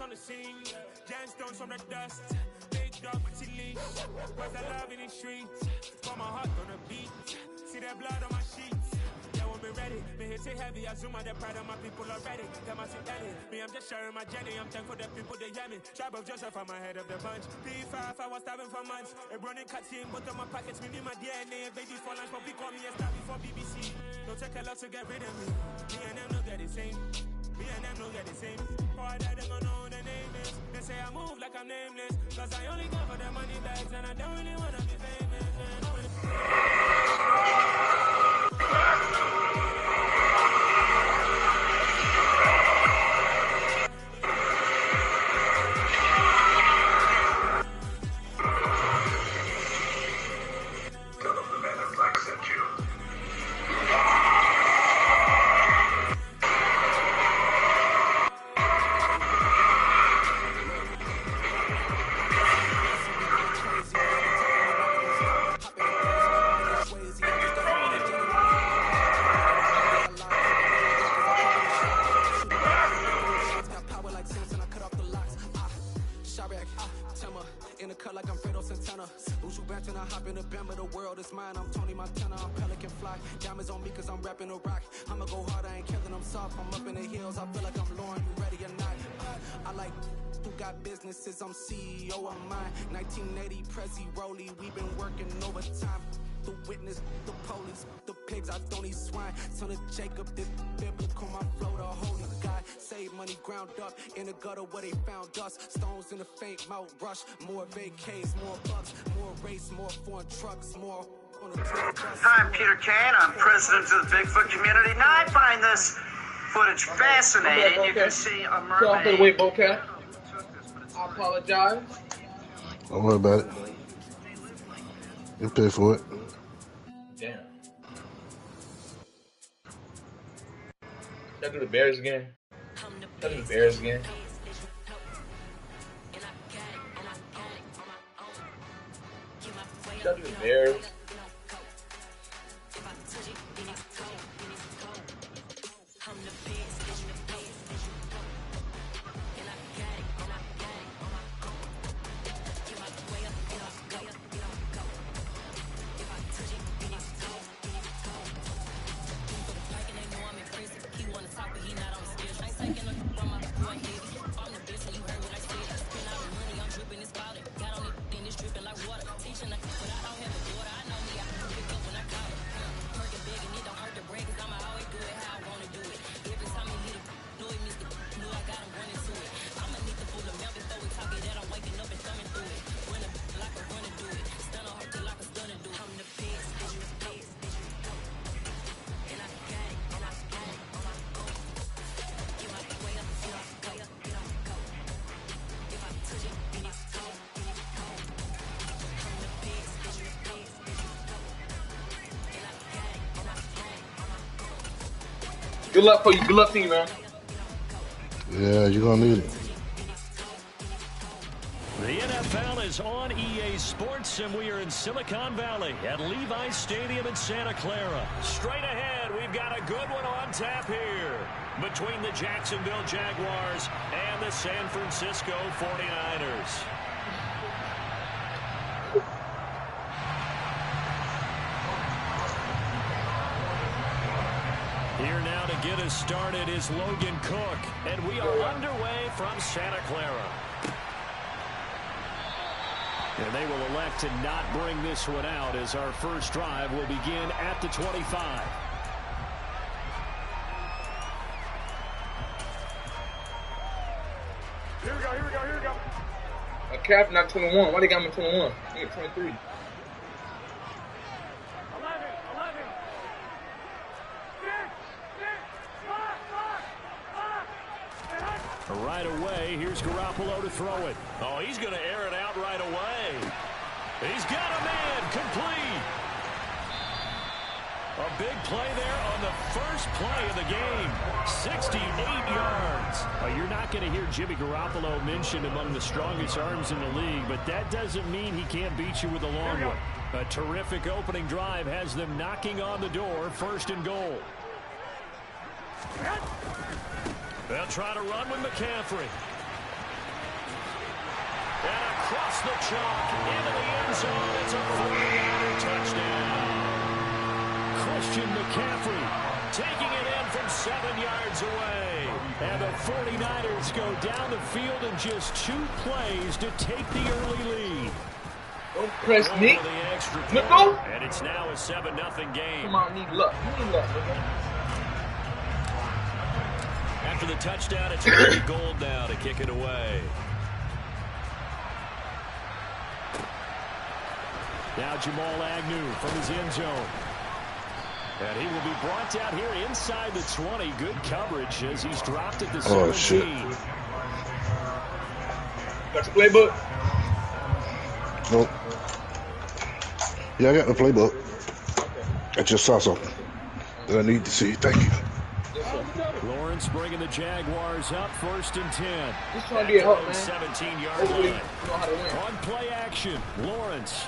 on the scene. Gemstones from the dust. Big dog with your leash. Where's the love in the streets? Got my heart on the beat. See that blood on my sheets. Yeah, when we ready. Me hit it heavy. I zoom out the pride of my people already. Them I see Ellie. Me, I'm just sharing my journey. I'm thankful that people they hear me. Tribe of Joseph, I'm ahead of the bunch. P5, I was starving for months. A running cutscene, but on my pockets, me need my DNA. Baby for lunch, but we call me a star before BBC. Don't take a lot to get rid of me. Me and them don't get the same. Me and them don't get the same. Boy, that they gonna know the name is. They say I move like I'm nameless. Cause I only go for the money bags and I don't really wanna be famous. I'm CEO of mine. 1980 Prezi Rolly. We've been working overtime. The witness, the police, the pigs. I don't eat swine. Son of Jacob, this biblical. My flow, the holy God. Save money ground up in the gutter where they found dust. Stones in the faint Mount Rush. More vacays, more bucks, more race, more foreign trucks, more. Hi, I'm Peter Kane. I'm president of the Bigfoot community. Now I find this footage fascinating. You can see a mermaid. Wait, Bocap. I apologize. Don't worry about it. You pay for it. Damn. Should I do the Bears again? Should I do the Bears again? Should I do the Bears? Good luck for you. Good luck to you, man. Yeah, you're gonna need it. The NFL is on EA Sports, and we are in Silicon Valley at Levi's Stadium in Santa Clara. Straight ahead, we've got a good one on tap here between the Jacksonville Jaguars and the San Francisco 49ers. Here now to get us started is Logan Cook, and we are underway from Santa Clara. And they will elect to not bring this one out as our first drive will begin at the 25. Here we go. A cap, not 21. Why they got me 21? I get 23. Right away, here's Garoppolo to throw it. Oh, he's going to air it out right away. He's got a man, complete. A big play there on the first play of the game. 68 yards. You're not going to hear Jimmy Garoppolo mentioned among the strongest arms in the league, but that doesn't mean he can't beat you with a long one. A terrific opening drive has them knocking on the door, 1st and goal. They'll try to run with McCaffrey. across the chalk into the end zone. It's a 40-yarder touchdown. Christian McCaffrey taking it in from 7 yards away. And the 49ers go down the field in just 2 plays to take the early lead. Don't press me. No. And it's now a 7-0 game. Come on, need luck. You need luck, nigga. After the touchdown, it's really Gold now to kick it away. Now Jamal Agnew from his end zone. And he will be brought down here inside the 20. Good coverage as he's dropped at the 17. Oh, shit. Got your playbook? Nope. Yeah, I got the playbook. I just saw something that I need to see. Thank you. Lawrence bringing the Jaguars up 1st and 10. Just trying to get help, man. 17-yard line. You know how to win. On play action, Lawrence.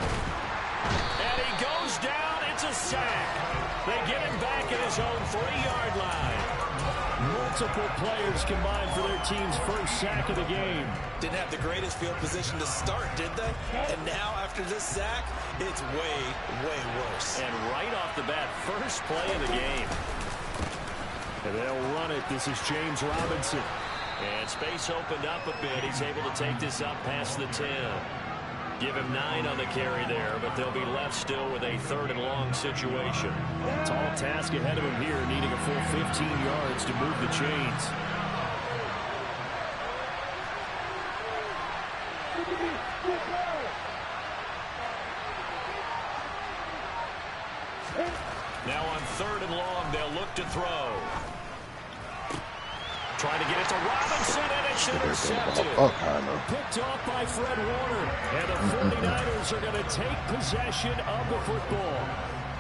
And he goes down. It's a sack. They get him back at his own 3-yard line. Multiple players combined for their team's first sack of the game. Didn't have the greatest field position to start, did they? And now, after this sack, it's way, way worse. And right off the bat, first play of the game. And they'll run it. This is James Robinson. And space opened up a bit. He's able to take this up past the 10. Give him 9 on the carry there, but they'll be left still with a 3rd and long situation. Tall task ahead of him here, needing a full 15 yards to move the chains. Now on 3rd and long, they'll look to throw. Trying to get it to Robinson, and it's intercepted. Picked off by Fred Warner. And the 49ers are going to take possession of the football.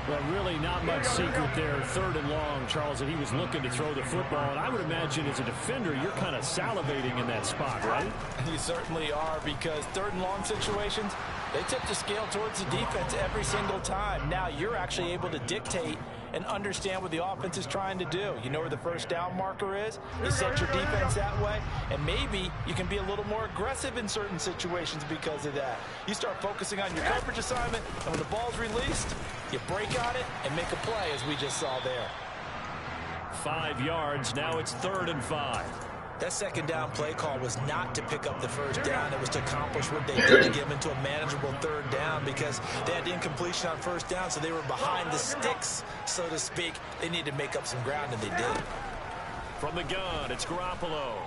But really not much secret there. 3rd and long, Charles, that he was looking to throw the football. And I would imagine as a defender, you're kind of salivating in that spot, right? You certainly are, because 3rd and long situations, they tip the scale towards the defense every single time. Now you're actually able to dictate and understand what the offense is trying to do. You know where the first down marker is. You set your defense that way, and maybe you can be a little more aggressive in certain situations because of that. You start focusing on your coverage assignment, and when the ball's released, you break on it and make a play, as we just saw there. 5 yards. Now it's 3rd and 5. That 2nd down play call was not to pick up the 1st down. It was to accomplish what they did to get them into a manageable 3rd down, because they had incompletion on 1st down, so they were behind the sticks, so to speak. They needed to make up some ground, and they did. From the gun, it's Garoppolo.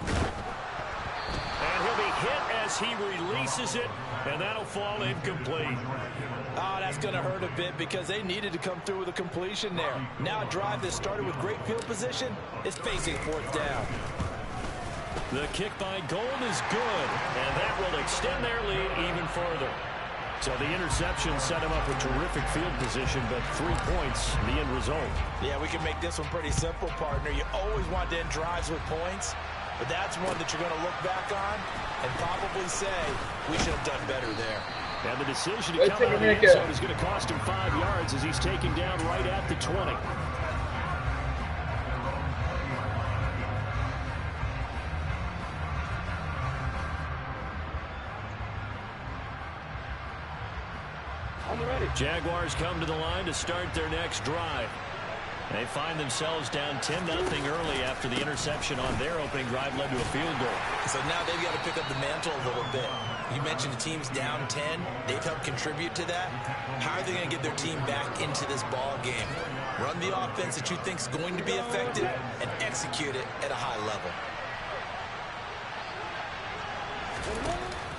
And he'll be hit as he releases it, and that'll fall incomplete. Oh, that's going to hurt a bit, because they needed to come through with a completion there. Now a drive that started with great field position is facing 4th down. The kick by Gold is good, and that will extend their lead even further. So the interception set him up with terrific field position, but 3 points, the end result. Yeah, we can make this one pretty simple, partner. You always want to end drives with points, but that's one that you're going to look back on and probably say, we should have done better there. And the decision to come out of the end zone is going to cost him 5 yards as he's taken down right at the 20. Jaguars come to the line to start their next drive. They find themselves down 10-0 early after the interception on their opening drive led to a field goal. So now they've got to pick up the mantle a little bit. You mentioned the team's down 10. They've helped contribute to that. How are they going to get their team back into this ball game? Run the offense that you think is going to be effective and execute it at a high level.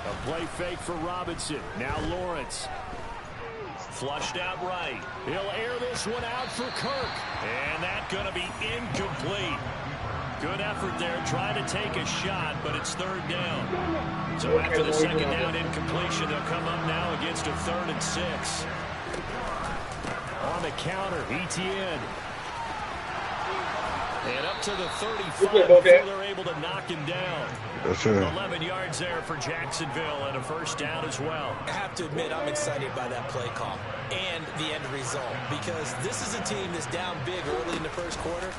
A play fake for Robinson. Now Lawrence. Flushed out right. He'll air this one out for Kirk. And that's going to be incomplete. Good effort there, trying to take a shot, but it's 3rd down. So after the 2nd down incompletion, they'll come up now against a 3rd and 6. On the counter, Etienne. And up to the 35 before they're able to knock him down. 11 yards there for Jacksonville and a 1st down as well. I have to admit, I'm excited by that play call and the end result, because this is a team that's down big early in the 1st quarter,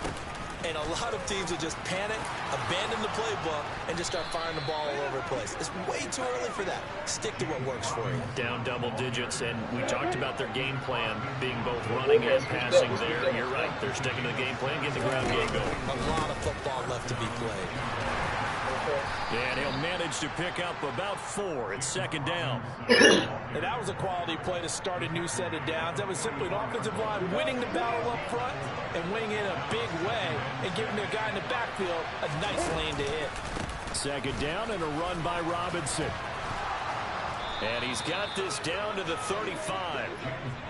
And a lot of teams will just panic, abandon the playbook, and just start firing the ball all over the place. It's way too early for that. Stick to what works for you. Down double digits, and we talked about their game plan being both running and passing there. You're right. They're sticking to the game plan, getting the ground game going. A lot of football left to be played. And he'll manage to pick up about 4. It's second down. And that was a quality play to start a new set of downs. That was simply an offensive line winning the battle up front and winning in a big way and giving their guy in the backfield a nice lane to hit. Second down and a run by Robinson. And he's got this down to the 35.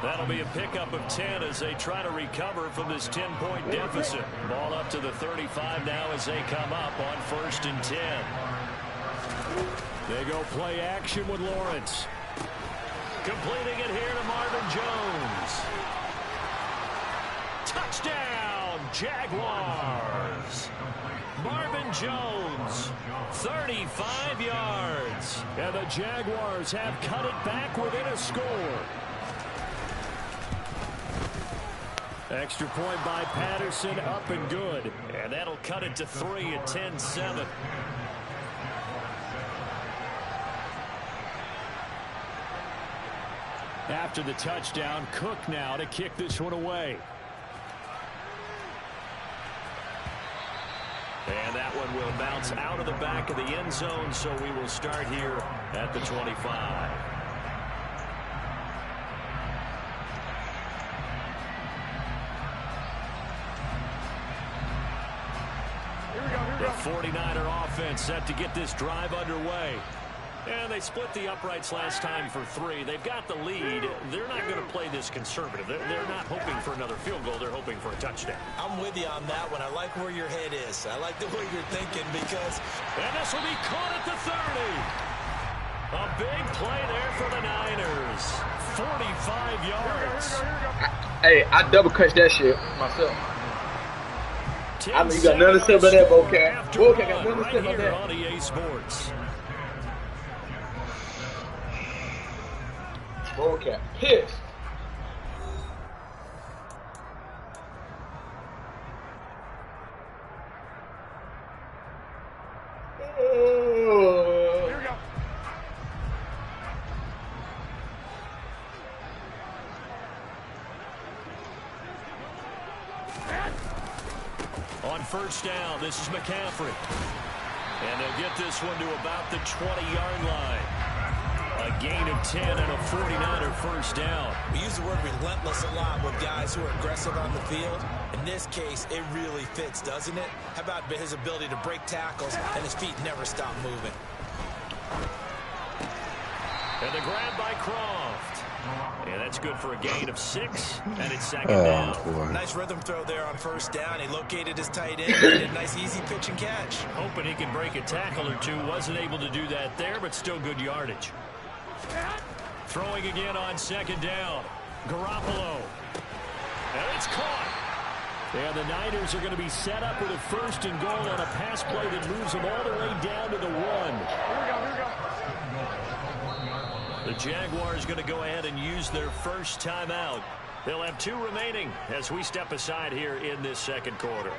That'll be a pickup of 10 as they try to recover from this 10-point deficit. Ball up to the 35 now as they come up on 1st and 10. They go play action with Lawrence. Completing it here to Marvin Jones. Touchdown, Jaguars. Marvin Jones, 35 yards. And the Jaguars have cut it back within a score. Extra point by Patterson, up and good. And that'll cut it to 3 at 10-7. After the touchdown, Cook now to kick this one away. And that one will bounce out of the back of the end zone, so we will start here at the 25. The 49er offense set to get this drive underway. And they split the uprights last time for 3. They've got the lead. They're not going to play this conservative. They're not hoping for another field goal. They're hoping for a touchdown. I'm with you on that one. I like where your head is. I like the way you're thinking because... And this will be caught at the 30. A big play there for the Niners. 45 yards. I double catch that shit myself. I mean, you got nothing to say about that, Vocab. Vocab got nothing to say about that. On EA Sports. Vocab pissed. Here we go. On 1st down, this is McCaffrey. And they'll get this one to about the 20-yard line. A gain of 10 and a 49er 1st down. We use the word relentless a lot with guys who are aggressive on the field. In this case, it really fits, doesn't it? How about his ability to break tackles and his feet never stop moving? And the grab by Croft. And that's good for a gain of 6, and it's second down. Boy. Nice rhythm throw there on 1st down. He located his tight end. Did a nice, easy pitch and catch. Hoping he can break a tackle or 2. Wasn't able to do that there, but still good yardage. Throwing again on 2nd down. Garoppolo. And it's caught. And the Niners are going to be set up with a 1st and goal on a pass play that moves them all the way down to the 1. Here we go. The Jaguars going to go ahead and use their first timeout. They'll have 2 remaining as we step aside here in this second quarter.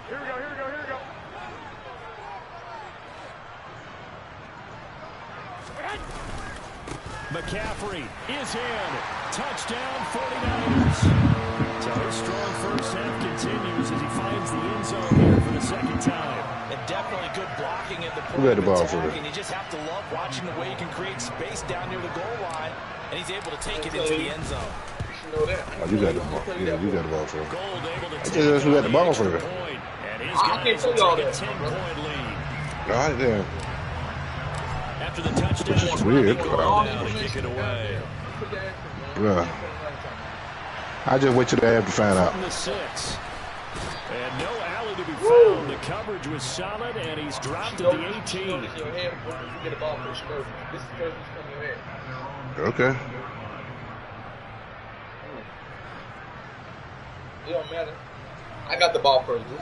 Here we go. McCaffrey is in. Touchdown 49ers. So his strong first half continues as he finds the end zone here for the 2nd time. And definitely good blocking at the point Who had the of ball attack, for it? and you just have to love watching the way he can create space down near the goal line, and he's able to take it into the end zone. You know that. Oh, you got the ball. Yeah, you got the ball for it. Gold able to I take just who had the ball for extra it. point, and his I can't guys tell will you all take a that, 10-point lead. All right, then. After the touchdown, it's Weird. Robbie Gould now to kick it away. Yeah. I just wait till they have to find out. From the 6. And no alley to be found. The coverage was solid, and he's dropped at the 18. Your hand before you get a ball for Smurf. This is first from your head. Okay. It don't matter. I got the ball first, dude.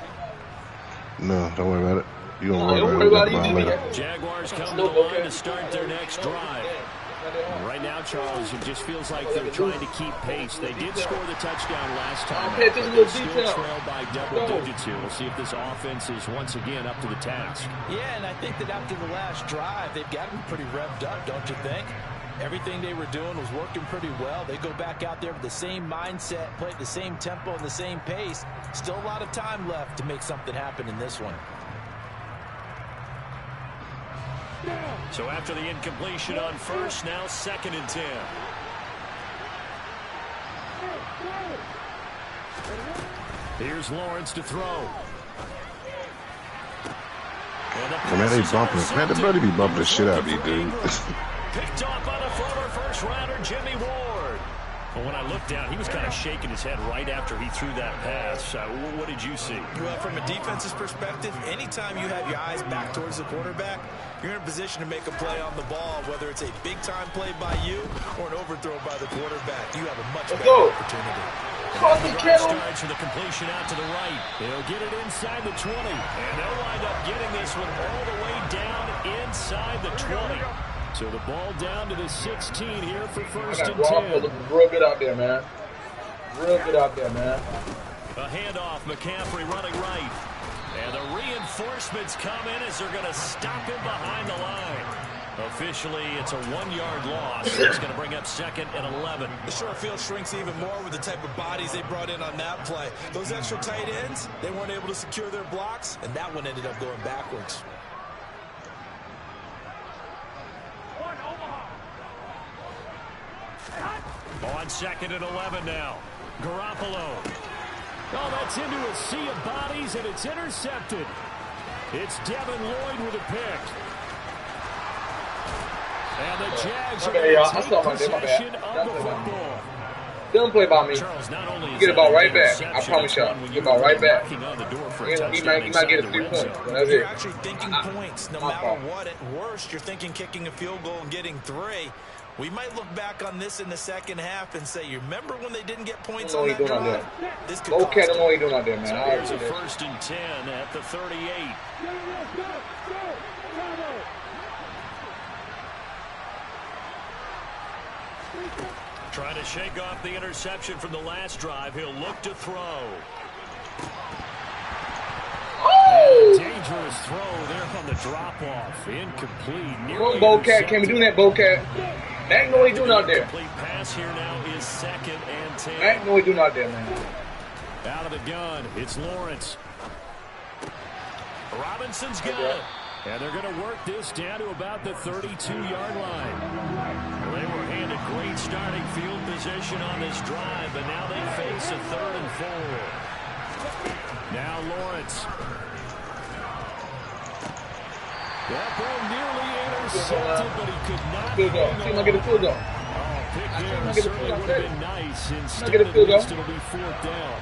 No, don't worry about it. You gonna Don't run worry about that it. later. Jaguars come to the line to start their next drive. Right now, Charles, it just feels like they're trying to keep pace. They did score the touchdown last time, but they still trail by double digits here. We'll see if this offense is once again up to the task. Yeah, and I think that after the last drive, they've got to be pretty revved up, don't you think? Everything they were doing was working pretty well. They go back out there with the same mindset, play at the same tempo and the same pace. Still a lot of time left to make something happen in this one. So after the incompletion on first, now 2nd and 10. Here's Lawrence to throw. Man, they bumping. Man, the buddy be bumping the shit out of me, dude. Picked off by the former first-rounder Jimmy Ward. Well, when I looked down, he was kind of shaking his head right after he threw that pass. What did you see? Well, from a defense's perspective, anytime you have your eyes back towards the quarterback, you're in a position to make a play on the ball, whether it's a big-time play by you or an overthrow by the quarterback. You have a much better opportunity. Starts with a completion out to the right. They'll get it inside the 20, and they'll wind up getting this one all the way down inside the 20. So the ball down to the 16 here for 1st and 10. Real good out there, man. Real good out there, man. A handoff, McCaffrey running right. And the reinforcements come in as they're going to stop him behind the line. Officially, it's a 1-yard loss. It's going to bring up 2nd and 11. The short field shrinks even more with the type of bodies they brought in on that play. Those extra tight ends, they weren't able to secure their blocks, and that one ended up going backwards. On 2nd and 11 now. Garoppolo. Oh, that's into a sea of bodies, and it's intercepted. It's Devin Lloyd with a pick. And the Jags are going to take possession of the football. Don't play by me. Charles, not only you get the ball right back. I promise y'all. You get the ball right back. He might get a few points. But that's you're it. actually thinking points no matter what. At worst, you're thinking kicking a field goal and getting 3. We might look back on this in the second half and say, you remember when they didn't get points on that drive? This could cost don't know what he's doing out there, man. So here's a 1st and 10 at the 38. Trying to shake off the interception from the last drive. He'll look to throw. Oh! Dangerous throw there on the drop-off. Incomplete. Come on, Bowcat. Can we do that, Bowcat? Mack know what he's doing out there. Complete pass here now is 2nd and 10. Mack know what he's doing out there, man. Out of the gun, it's Lawrence. Robinson's got it. And they're going to work this down to about the 32-yard line. Well, they were handed great starting field position on this drive, but now they face a 3rd and 4. Now Lawrence. That ball nearly intercepted, but he could not. Field goal. See him get a field goal. Oh, pick there certainly would have been nice. Instead, at least it'll be 4th down.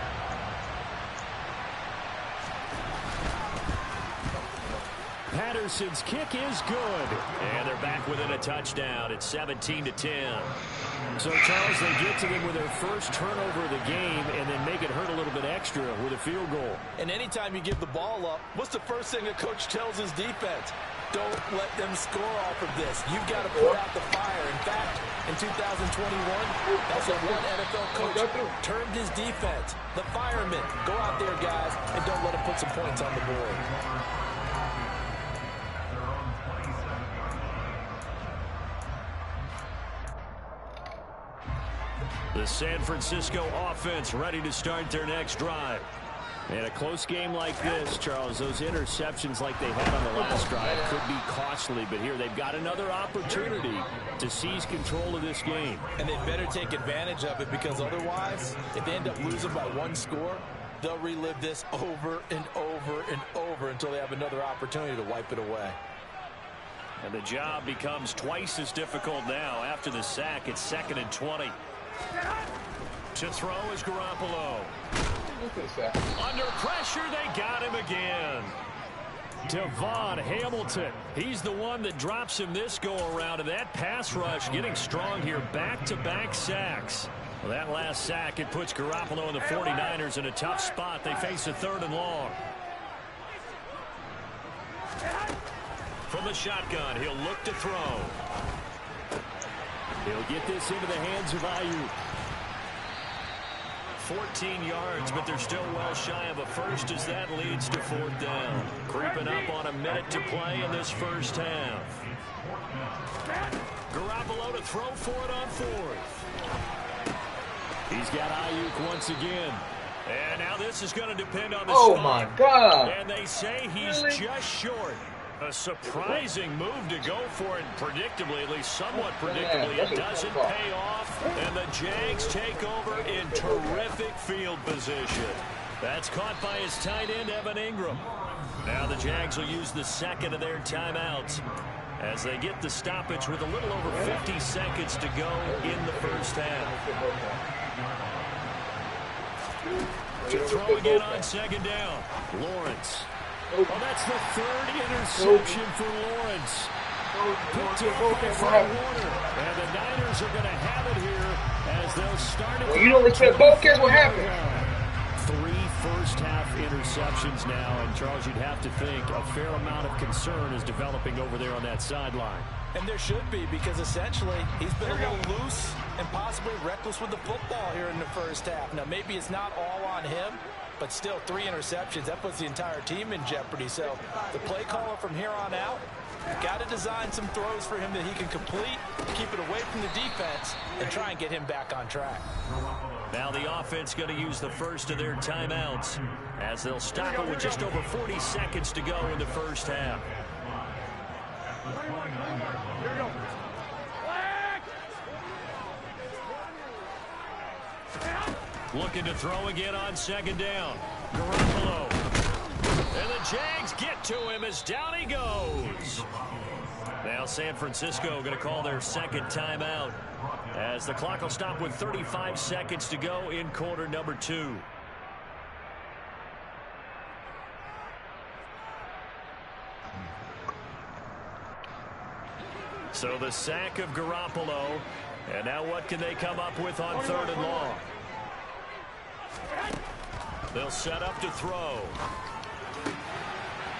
Patterson's kick is good. And they're back within a touchdown. It's 17-10. So, Charles, they get to them with their first turnover of the game and then make it hurt a little bit extra with a field goal. And anytime you give the ball up, what's the first thing a coach tells his defense? Don't let them score off of this. You've got to put out the fire. In fact, in 2021, that's what one NFL coach termed his defense. The firemen. Go out there, guys, and don't let them put some points on the board. The San Francisco offense ready to start their next drive. And a close game like this, Charles, those interceptions like they had on the last drive could be costly. But here they've got another opportunity to seize control of this game. And they better take advantage of it, because otherwise, if they end up losing by 1 score, they'll relive this over and over and over until they have another opportunity to wipe it away. And the job becomes twice as difficult now after the sack. It's 2nd and 20. To throw is Garoppolo. Under pressure, they got him again. Devon Hamilton. He's the one that drops him this go-around. And that pass rush getting strong here. Back-to-back sacks. Well, that last sack, it puts Garoppolo and the 49ers in a tough spot. They face a 3rd and long. From the shotgun, he'll look to throw. He'll get this into the hands of Ayuk. 14 yards, but they're still well shy of a first as that leads to 4th down. Creeping up on a minute to play in this first half. Garoppolo to throw for it on 4th. He's got Ayuk once again. And now this is going to depend on the Oh, my God. And they say he's just short. A surprising move to go for it, predictably, at least somewhat predictably. It doesn't pay off, and the Jags take over in terrific field position. That's caught by his tight end, Evan Ingram. Now the Jags will use the second of their timeouts as they get the stoppage with a little over 50 seconds to go in the first half. To throw again on 2nd down, Lawrence. Oh, that's the 3rd interception for Lawrence. Picked up by Fred Warner. And the Niners are going to have it here as they'll start it. Well, you don't respect both kids, what happened? 3 first-half interceptions now. And, Charles, you'd have to think a fair amount of concern is developing over there on that sideline. And there should be, because essentially he's been a little loose and possibly reckless with the football here in the first half. Now, maybe it's not all on him, but still 3 interceptions. That puts the entire team in jeopardy. So the play caller from here on out, got to design some throws for him that he can complete, keep it away from the defense, and try and get him back on track. Now the offense going to use the first of their timeouts as they'll stop it with just over 40 seconds to go in the first half. Looking to throw again on 2nd down. Garoppolo. And the Jags get to him as down he goes. Now San Francisco going to call their 2nd timeout as the clock will stop with 35 seconds to go in quarter number 2. So the sack of Garoppolo. And now what can they come up with on 3rd and long? They'll set up to throw.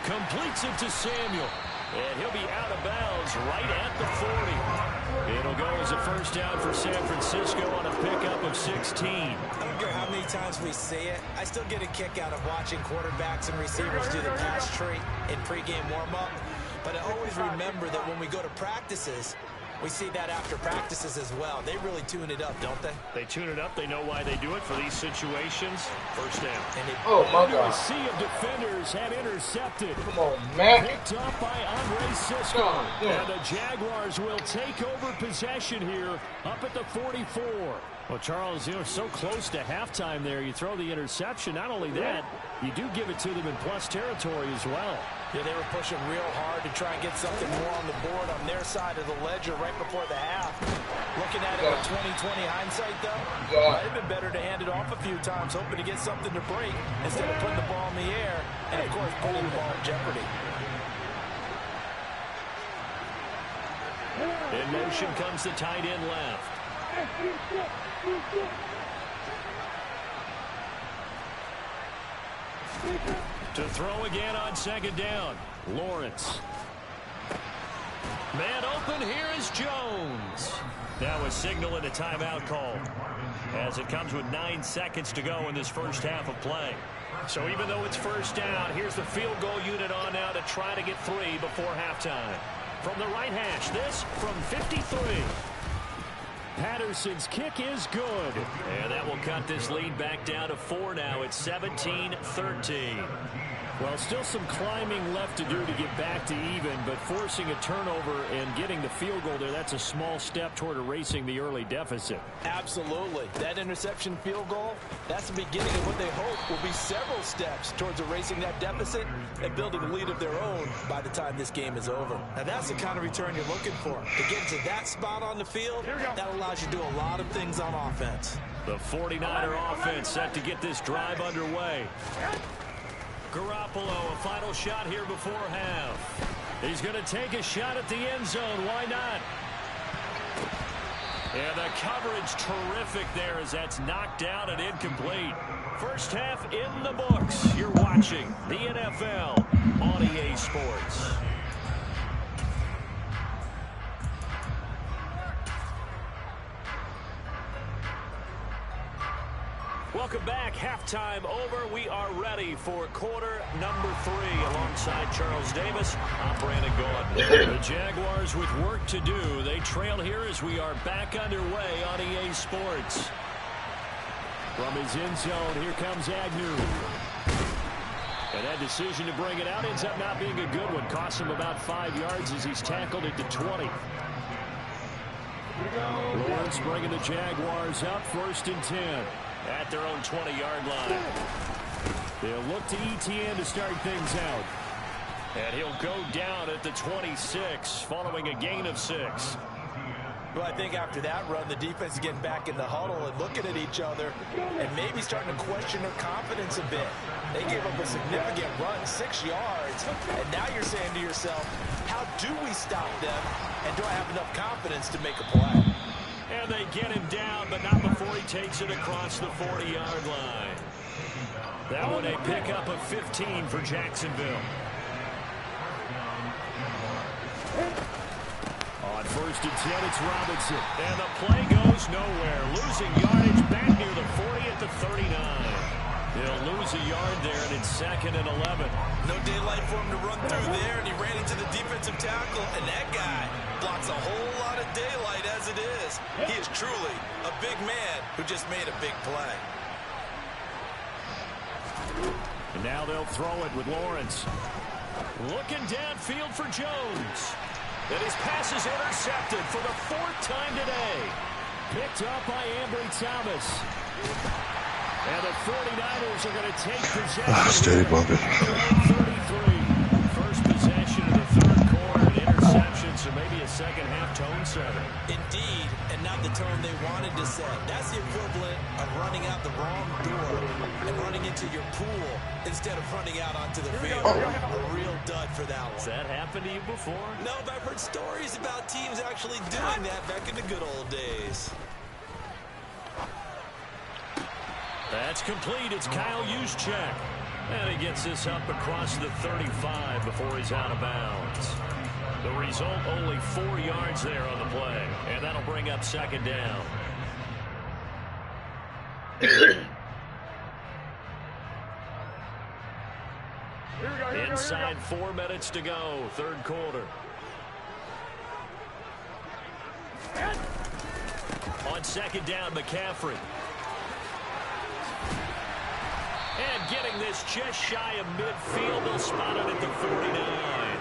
Completes it to Samuel. And he'll be out of bounds right at the 40. It'll go as a first down for San Francisco on a pickup of 16. I don't care how many times we see it. I still get a kick out of watching quarterbacks and receivers do the pass tree in pregame warm-up. But I always remember that when we go to practices, we see that after practices as well. They really tune it up, don't they? They tune it up. They know why they do it for these situations. First down. Oh, my God. A sea of defenders had intercepted. Come on, Mack. Picked up by Andre Cisco. And the Jaguars will take over possession here up at the 44. Well, Charles, you know, so close to halftime there. You throw the interception. Not only that, you do give it to them in plus territory as well. Yeah, they were pushing real hard to try and get something more on the board on their side of the ledger right before the half. Looking at it with 20/20 hindsight, though, might have been better to hand it off a few times, hoping to get something to break instead of putting the ball in the air and, of course, putting the ball in jeopardy. In motion comes the tight end left. To throw again on 2nd down. Lawrence. Man open, here is Jones. That was signaling a timeout call as it comes with 9 seconds to go in this first half of play. So even though it's first down, here's the field goal unit on now to try to get 3 before halftime. From the right hash, this from 53. Patterson's kick is good. And that will cut this lead back down to 4 now. It's 17-13. Well, still some climbing left to do to get back to even, but forcing a turnover and getting the field goal there, that's a small step toward erasing the early deficit. Absolutely. That interception field goal, that's the beginning of what they hope will be several steps towards erasing that deficit and building a lead of their own by the time this game is over. Now, that's the kind of return you're looking for. To get to that spot on the field, that allows you to do a lot of things on offense. The 49er offense set to get this drive underway. Garoppolo, a final shot here before half. He's going to take a shot at the end zone. Why not? And the coverage terrific there as that's knocked down and incomplete. First half in the books. You're watching the NFL on EA Sports. Welcome back. Halftime over. We are ready for quarter number 3 alongside Charles Davis. I'm Brandon Gaudin. The Jaguars with work to do. They trail here as we are back underway on EA Sports. From his end zone, here comes Agnew. And that decision to bring it out ends up not being a good one. Costs him about 5 yards as he's tackled it to 20. Lawrence bringing the Jaguars up 1st and 10. At their own 20-yard line. They'll look to ETN to start things out. And he'll go down at the 26 following a gain of 6. Well, I think after that run, the defense is getting back in the huddle and looking at each other and maybe starting to question their confidence a bit. They gave up a significant run, 6 yards, and now you're saying to yourself, how do we stop them, and do I have enough confidence to make a play? And they get him down, but not before he takes it across the 40-yard line. That one a pickup of 15 for Jacksonville. On 1st and 10, it's Robinson. And the play goes nowhere. Losing yardage back near the 40 at the 39. He'll lose a yard there, and it's 2nd and 11. No daylight for him to run through there, and he ran into the defensive tackle, and that guy blocks a whole lot of daylight as it is. He is truly a big man who just made a big play. And now they'll throw it with Lawrence. Looking downfield for Jones. And his pass is intercepted for the 4th time today. Picked up by Ambry Thomas. And the 49ers are going to take possession. Steady bumping. 33. First possession of the 3rd quarter, an interception, so maybe a second-half tone setter. Indeed, and not the tone they wanted to set. That's the equivalent of running out the wrong door and running into your pool instead of running out onto the field. A real dud for that one. Has that happened to you before? No, but I've heard stories about teams actually doing that back in the good old days. That's complete. It's Kyle Juszczyk. And he gets this up across the 35 before he's out of bounds. The result, only 4 yards there on the play. And that'll bring up 2nd down. Inside 4 minutes to go, 3rd quarter. On 2nd down, McCaffrey. And getting this just shy of midfield. They'll spot it at the 49.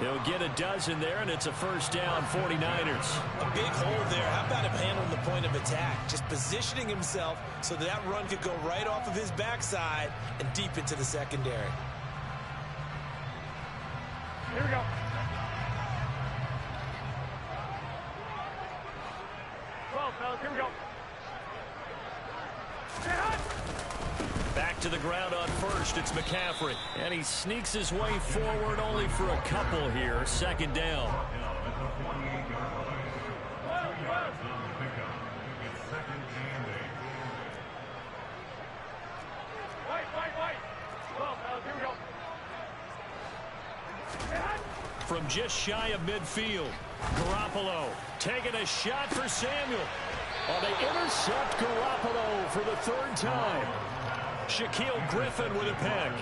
They'll get a dozen there, and it's a 1st down, 49ers. A big hole there. How about him handling the point of attack? Just positioning himself so that run could go right off of his backside and deep into the secondary. Here we go. Well, fellas, here we go. Back to the ground on 1st. It's McCaffrey. And he sneaks his way forward only for a couple here. 2nd down. From just shy of midfield, Garoppolo taking a shot for Samuel. Oh, they intercept Garoppolo for the 3rd time. Shaquille Griffin with a pick.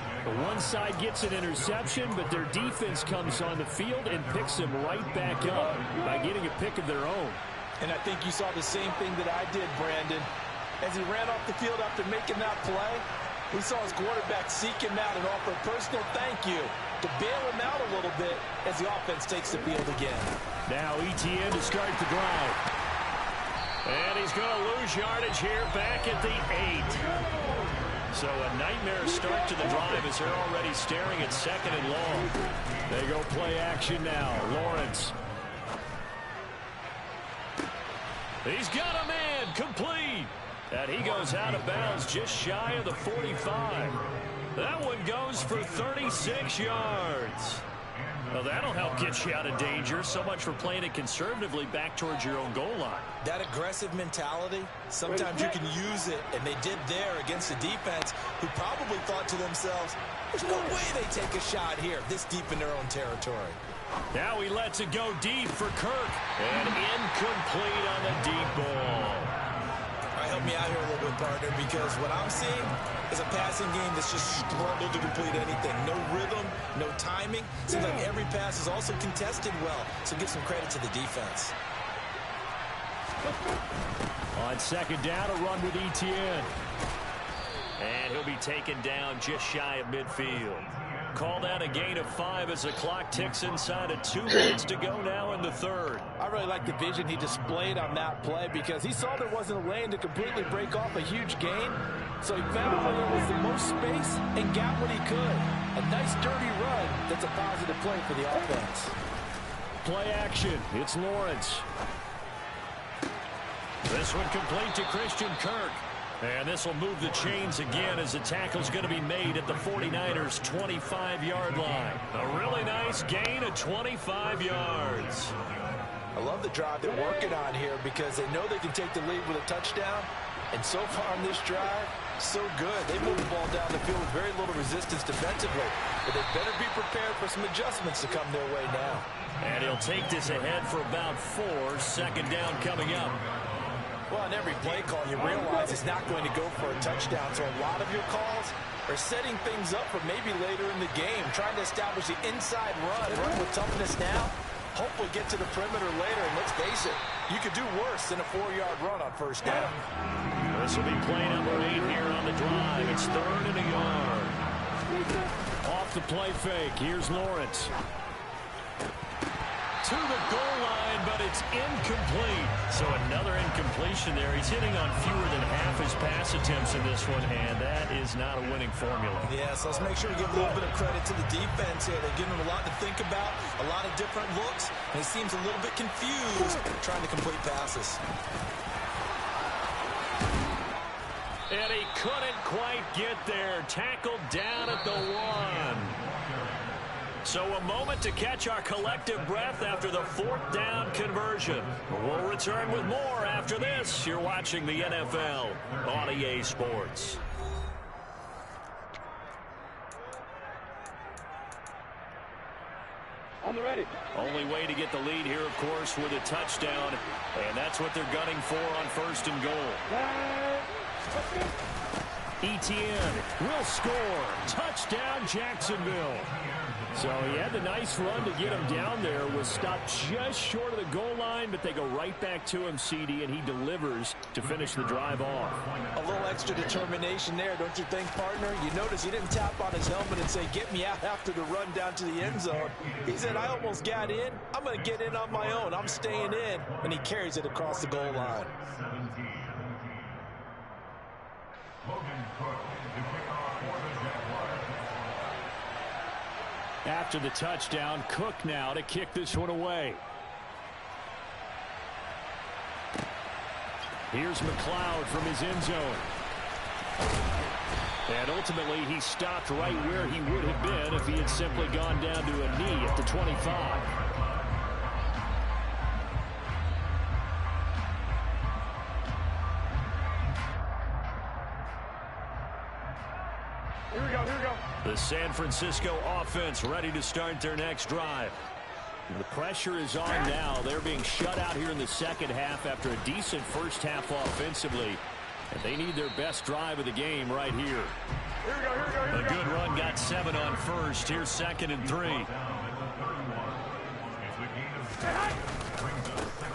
One side gets an interception, but their defense comes on the field and picks him right back up by getting a pick of their own. And I think you saw the same thing that I did, Brandon. As he ran off the field after making that play, we saw his quarterback seek him out and offer a personal thank you to bail him out a little bit as the offense takes the field again. Now ETN to start the drive. And he's going to lose yardage here back at the 8. So a nightmare start to the drive as they're already staring at 2nd and long. They go play action now. Lawrence. He's got a man complete. And he goes out of bounds just shy of the 45. That one goes for 36 yards. Well, that'll help get you out of danger. So much for playing it conservatively back towards your own goal line. That aggressive mentality, sometimes you can use it, and they did there against a defense who probably thought to themselves, there's no way they take a shot here this deep in their own territory. Now he lets it go deep for Kirk. And incomplete on the deep ball. All right, help me out here a little bit, partner, because what I'm seeing is a passing game that's just struggled to complete anything. No rhythm, no timing. Seems like every pass is also contested well, so give some credit to the defense. On second down, a run with Etienne. And he'll be taken down just shy of midfield. Call that a gain of 5 as the clock ticks inside of 2 minutes to go now in the third. I really like the vision he displayed on that play because he saw there wasn't a lane to completely break off a huge gain. So he found where there was the most space and got what he could. A nice dirty run that's a positive play for the offense. Play action. It's Lawrence. This one complete to Christian Kirk. And this will move the chains again as the tackle's going to be made at the 49ers' 25-yard line. A really nice gain of 25 yards. I love the drive they're working on here because they know they can take the lead with a touchdown. And so far on this drive, so good. They move the ball down the field with very little resistance defensively. But they better be prepared for some adjustments to come their way now. And he'll take this ahead for about 4. Second down coming up. Well, on every play call, you realize it's not going to go for a touchdown. So a lot of your calls are setting things up for maybe later in the game, trying to establish the inside run with toughness now. Hopefully get to the perimeter later. And let's face it, you could do worse than a 4-yard run on first down. This will be play number 8 here on the drive. It's 3rd and a yard. Off the play fake. Here's Lawrence. To the goal line, but it's incomplete. So another incompletion there. He's hitting on fewer than half his pass attempts in this one, and that is not a winning formula. Yes, let's make sure we give a little bit of credit to the defense here. They're giving him a lot to think about, a lot of different looks, and he seems a little bit confused trying to complete passes. And he couldn't quite get there. Tackled down at the 1. So a moment to catch our collective breath after the 4th down conversion. We'll return with more after this. You're watching the NFL on EA Sports. On the ready. Only way to get the lead here, of course, with a touchdown. And that's what they're gunning for on 1st and goal. Etienne will score. Touchdown, Jacksonville. So he had the nice run to get him down there. Was stopped just short of the goal line, but they go right back to him, CD, and he delivers to finish the drive off. A little extra determination there, don't you think, partner? You notice he didn't tap on his helmet and say, get me out after the run down to the end zone. He said, I almost got in. I'm going to get in on my own. I'm staying in. And he carries it across the goal line. After the touchdown, Cook now to kick this one away. Here's McLeod from his end zone. And ultimately, he stopped right where he would have been if he had simply gone down to a knee at the 25. Here we go, here we go. The San Francisco offense ready to start their next drive. The pressure is on now. They're being shut out here in the second half after a decent first half offensively. And they need their best drive of the game right here. Here we go, here we go, here we go. A good run got 7 on first. Here's 2nd and 3.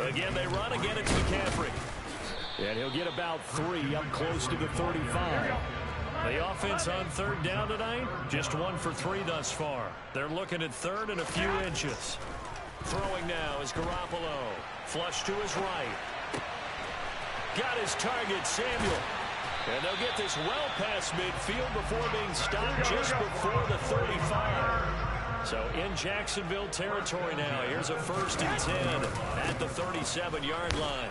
Again, they run. Again, it's McCaffrey. And he'll get about 3 up close to the 35. The offense on 3rd down tonight, just 1 for 3 thus far. They're looking at 3rd and a few inches. Throwing now is Garoppolo. Flush to his right. Got his target, Samuel. And they'll get this well past midfield before being stopped just before the 35. So in Jacksonville territory now. Here's a 1st and 10 at the 37-yard line.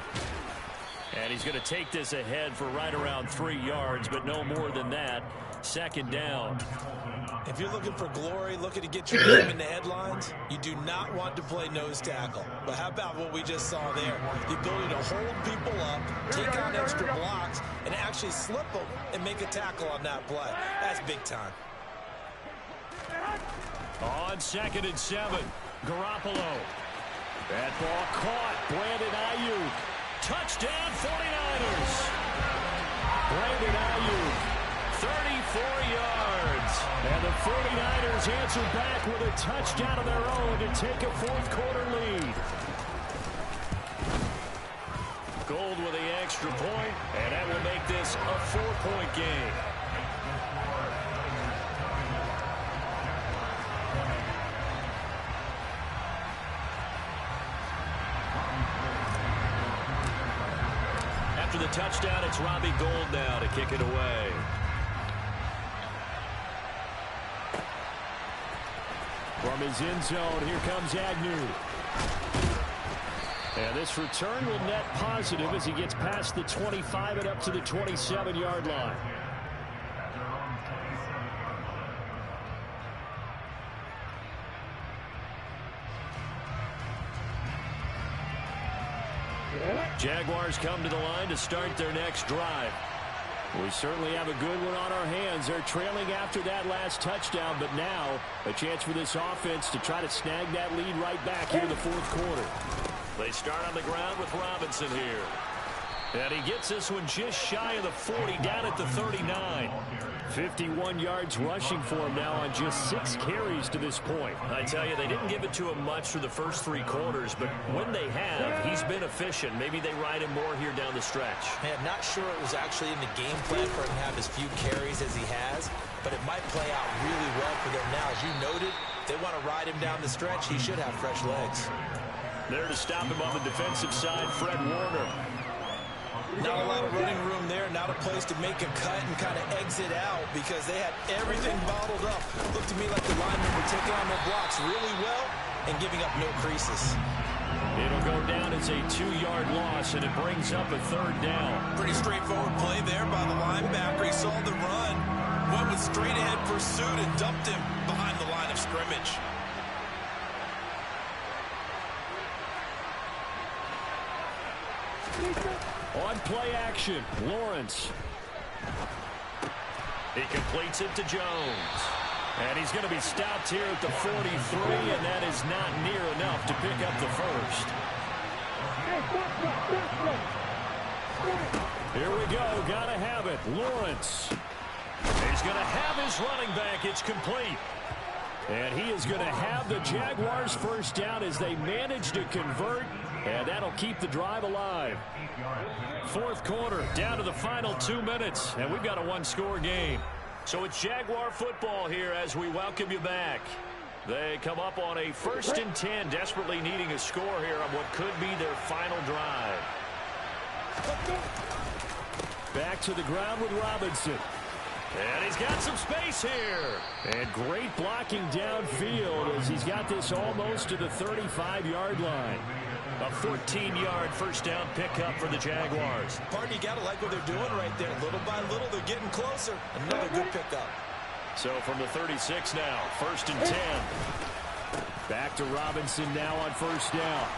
And he's going to take this ahead for right around 3 yards, but no more than that. 2nd down. If you're looking for glory, looking to get your name in the headlines, you do not want to play nose tackle. But how about what we just saw there? The ability to hold people up, take on extra blocks, and actually slip them and make a tackle on that play. That's big time. On 2nd and 7, Garoppolo. That ball caught. Brandon Ayuk. Touchdown 49ers. Brandon Ayuk, 34 yards. And the 49ers answer back with a touchdown of their own to take a fourth-quarter lead. Gold with the extra point, and that will make this a 4-point game. After the touchdown, it's Robbie Gould now to kick it away. From his end zone, here comes Agnew. And this return will net positive as he gets past the 25 and up to the 27-yard line. Jaguars come to the line to start their next drive. We certainly have a good one on our hands. They're trailing after that last touchdown, but now a chance for this offense to try to snag that lead right back here in the fourth quarter. They start on the ground with Robinson here. And he gets this one just shy of the 40, down at the 39. 51 yards rushing for him now on just 6 carries to this point. I tell you, they didn't give it to him much for the first 3 quarters, but when they have, he's been efficient. Maybe they ride him more here down the stretch. Man, not sure it was actually in the game plan for him to have as few carries as he has, but it might play out really well for them now. As you noted, if they want to ride him down the stretch, he should have fresh legs. There to stop him on the defensive side, Fred Warner. Not a lot of running room there, not a place to make a cut and kind of exit out because they had everything bottled up. Looked to me like the linemen were taking on their blocks really well and giving up no creases. It'll go down as a 2-yard loss, and it brings up a 3rd down. Pretty straightforward play there by the linebacker. He saw the run, went with straight-ahead pursuit, and dumped him behind the line of scrimmage. On play action, Lawrence. He completes it to Jones. And he's going to be stopped here at the 43, and that is not near enough to pick up the first. Here we go, got to have it. Lawrence. He's going to have his running back. It's complete. And he is going to have the Jaguars first down as they manage to convert, and that'll keep the drive alive. Fourth quarter, down to the final 2 minutes, and we've got a 1-score game. So it's Jaguar football here as we welcome you back. They come up on a 1st and 10, desperately needing a score here on what could be their final drive. Back to the ground with Robinson. And he's got some space here. And great blocking downfield as he's got this almost to the 35-yard line. A 14-yard first down pickup for the Jaguars. Partner, you got to like what they're doing right there. Little by little, they're getting closer. Another good pickup. So from the 36 now, 1st and 10. Back to Robinson now on first down.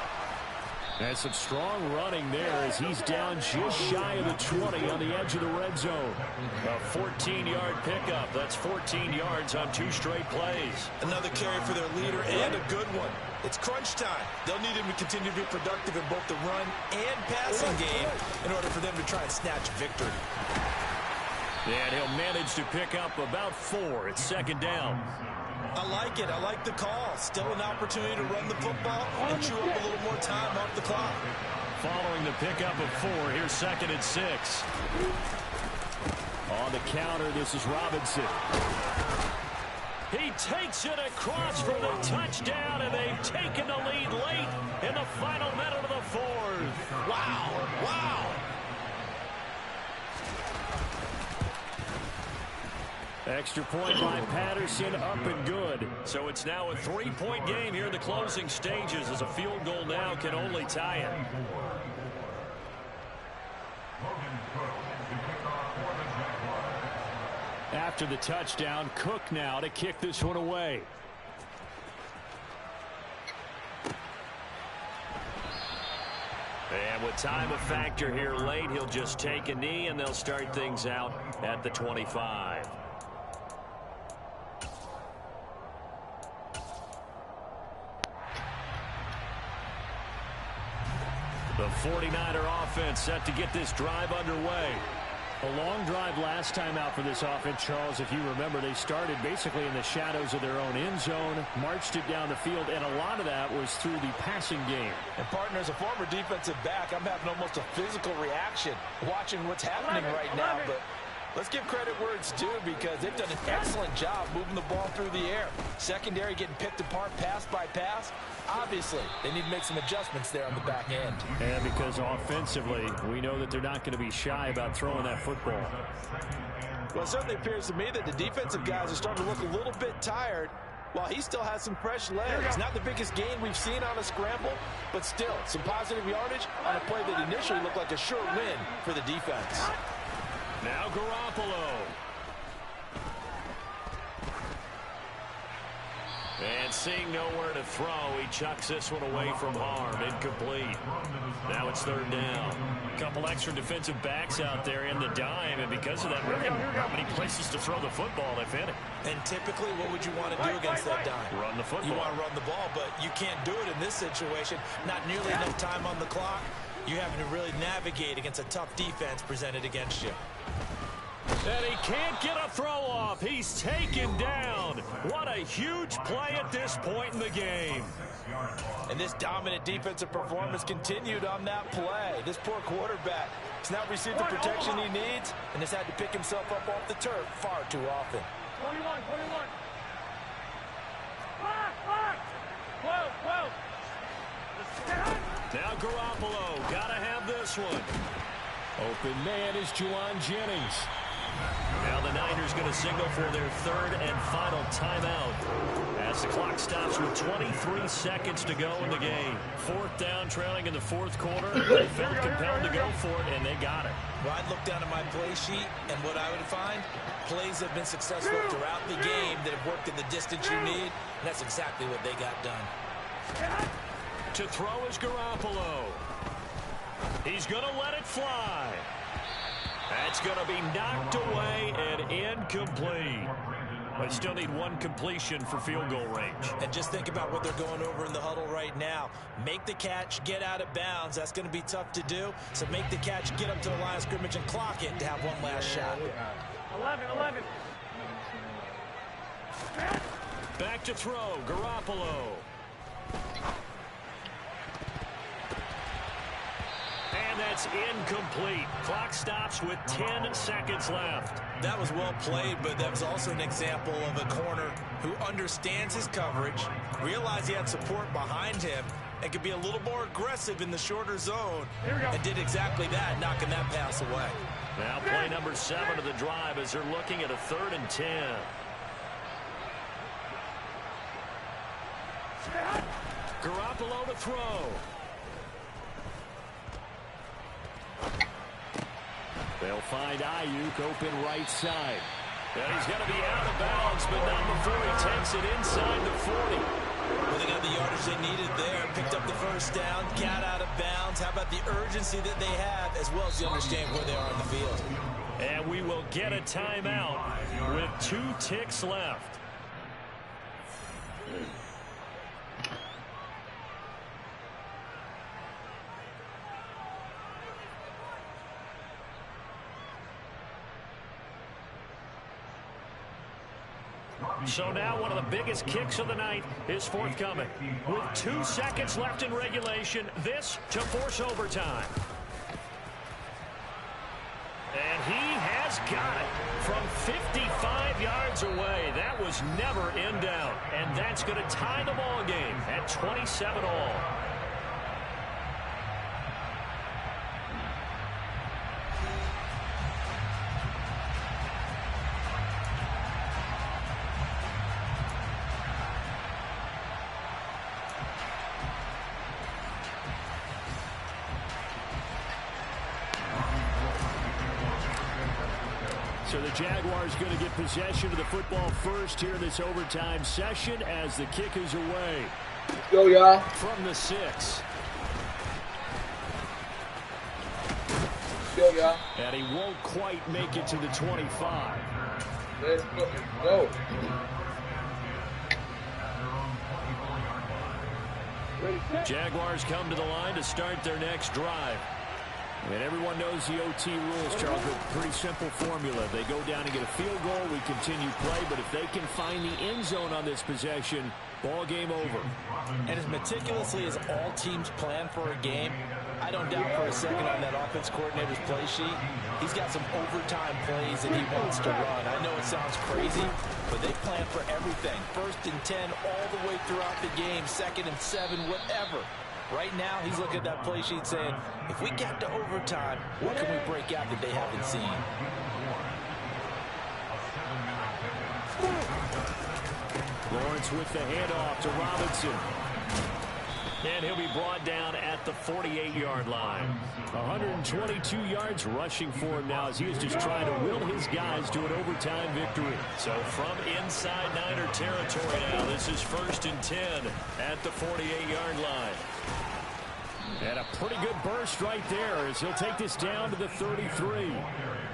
And some strong running there as he's down just shy of the 20 on the edge of the red zone. A 14-yard pickup. That's 14 yards on 2 straight plays. Another carry for their leader and a good one. It's crunch time. They'll need him to continue to be productive in both the run and passing game in order for them to try and snatch victory. And he'll manage to pick up about 4. It's 2nd down. I like it. I like the call. Still an opportunity to run the football and chew up a little more time off the clock. Following the pickup of 4, here's 2nd and 6. On the counter, this is Robinson. He takes it across for the touchdown, and they've taken the lead late in the final minute of the 4th. Wow. Wow. Extra point by Patterson, up and good. So it's now a 3-point game here in the closing stages as a field goal now can only tie it. after the touchdown. Cook now to kick this one away. And with time a factor here late, he'll just take a knee, and they'll start things out at the 25. The 49er offense set to get this drive underway. A long drive last time out for this offense, Charles. If you remember, they started basically in the shadows of their own end zone, marched it down the field, and a lot of that was through the passing game. And, partner, as a former defensive back, I'm having almost a physical reaction watching what's happening right now. But let's give credit where it's due, because they've done an excellent job moving the ball through the air. Secondary getting picked apart pass by pass. Obviously, they need to make some adjustments there on the back end. And because offensively, we know that they're not going to be shy about throwing that football. Well, it certainly appears to me that the defensive guys are starting to look a little bit tired, while he still has some fresh legs. Not the biggest gain we've seen on a scramble, but still some positive yardage on a play that initially looked like a sure win for the defense. Now Garoppolo. And seeing nowhere to throw, he chucks this one away from harm. Incomplete. Now it's third down. A couple extra defensive backs out there in the dime, and because of that, really not many places to throw the football, if any. And typically, what would you want to do against that dime? Run the football. You want to run the ball, but you can't do it in this situation. Not nearly enough time on the clock. You're having to really navigate against a tough defense presented against you. And he can't get a throw off. He's taken down. What a huge play at this point in the game. And this dominant defensive performance continued on that play. This poor quarterback has not received the protection he needs and has had to pick himself up off the turf far too often. 21. 12. Now Garoppolo. Got to have this one. Open man is Juwan Jennings. Now the Niners going to signal for their third and final timeout as the clock stops with 23 seconds to go in the game. Fourth down, trailing in the fourth quarter. They felt compelled to go for it, and they got it. Well, I'd look down at my play sheet, and what I would find, plays have been successful throughout the game that have worked in the distance you need, and that's exactly what they got done. To throw is Garoppolo. He's going to let it fly. That's going to be knocked away and incomplete. They still need one completion for field goal range. And just think about what they're going over in the huddle right now. Make the catch, get out of bounds. That's going to be tough to do. So make the catch, get up to the line of scrimmage, and clock it to have one last shot. 11. Back to throw, Garoppolo. And that's incomplete. Clock stops with 10 seconds left. That was well played, but that was also an example of a corner who understands his coverage, realized he had support behind him, and could be a little more aggressive in the shorter zone, and did exactly that, knocking that pass away. Now play number 7 of the drive as they're looking at a 3rd and 10. Garoppolo to throw. They'll find Ayuk open right side. And he's going to be out of bounds, but not before he takes it inside the 40. Well, they got the yardage they needed there. Picked up the first down, got out of bounds. How about the urgency that they have, as well as the understanding where they are on the field? And we will get a timeout with 2 ticks left. So now one of the biggest kicks of the night is forthcoming. With 2 seconds left in regulation, this to force overtime. And he has got it from 55 yards away. That was never in doubt. And that's going to tie the ball game at 27 all. So the Jaguars going to get possession of the football first here in this overtime session as the kick is away. Let's go, y'all. From the 6. Let's go, y'all. And he won't quite make it to the 25. Let's fucking go. Jaguars come to the line to start their next drive. And everyone knows the OT rules, Charles, but pretty simple formula. They go down and get a field goal, we continue play, but if they can find the end zone on this possession, ball game over. And as meticulously as all teams plan for a game, I don't doubt for a second on that offense coordinator's play sheet, he's got some overtime plays that he wants to run. I know it sounds crazy, but they plan for everything. 1st and 10 all the way throughout the game, 2nd and 7, whatever. Right now, he's looking at that play sheet saying, if we get to overtime, what can we break out that they haven't seen? Lawrence with the handoff to Robinson. And he'll be brought down at the 48-yard line. 122 yards rushing for him now as he is just trying to will his guys to an overtime victory. So from inside Niner territory now, this is 1st and 10 at the 48-yard line. And a pretty good burst right there as he'll take this down to the 33.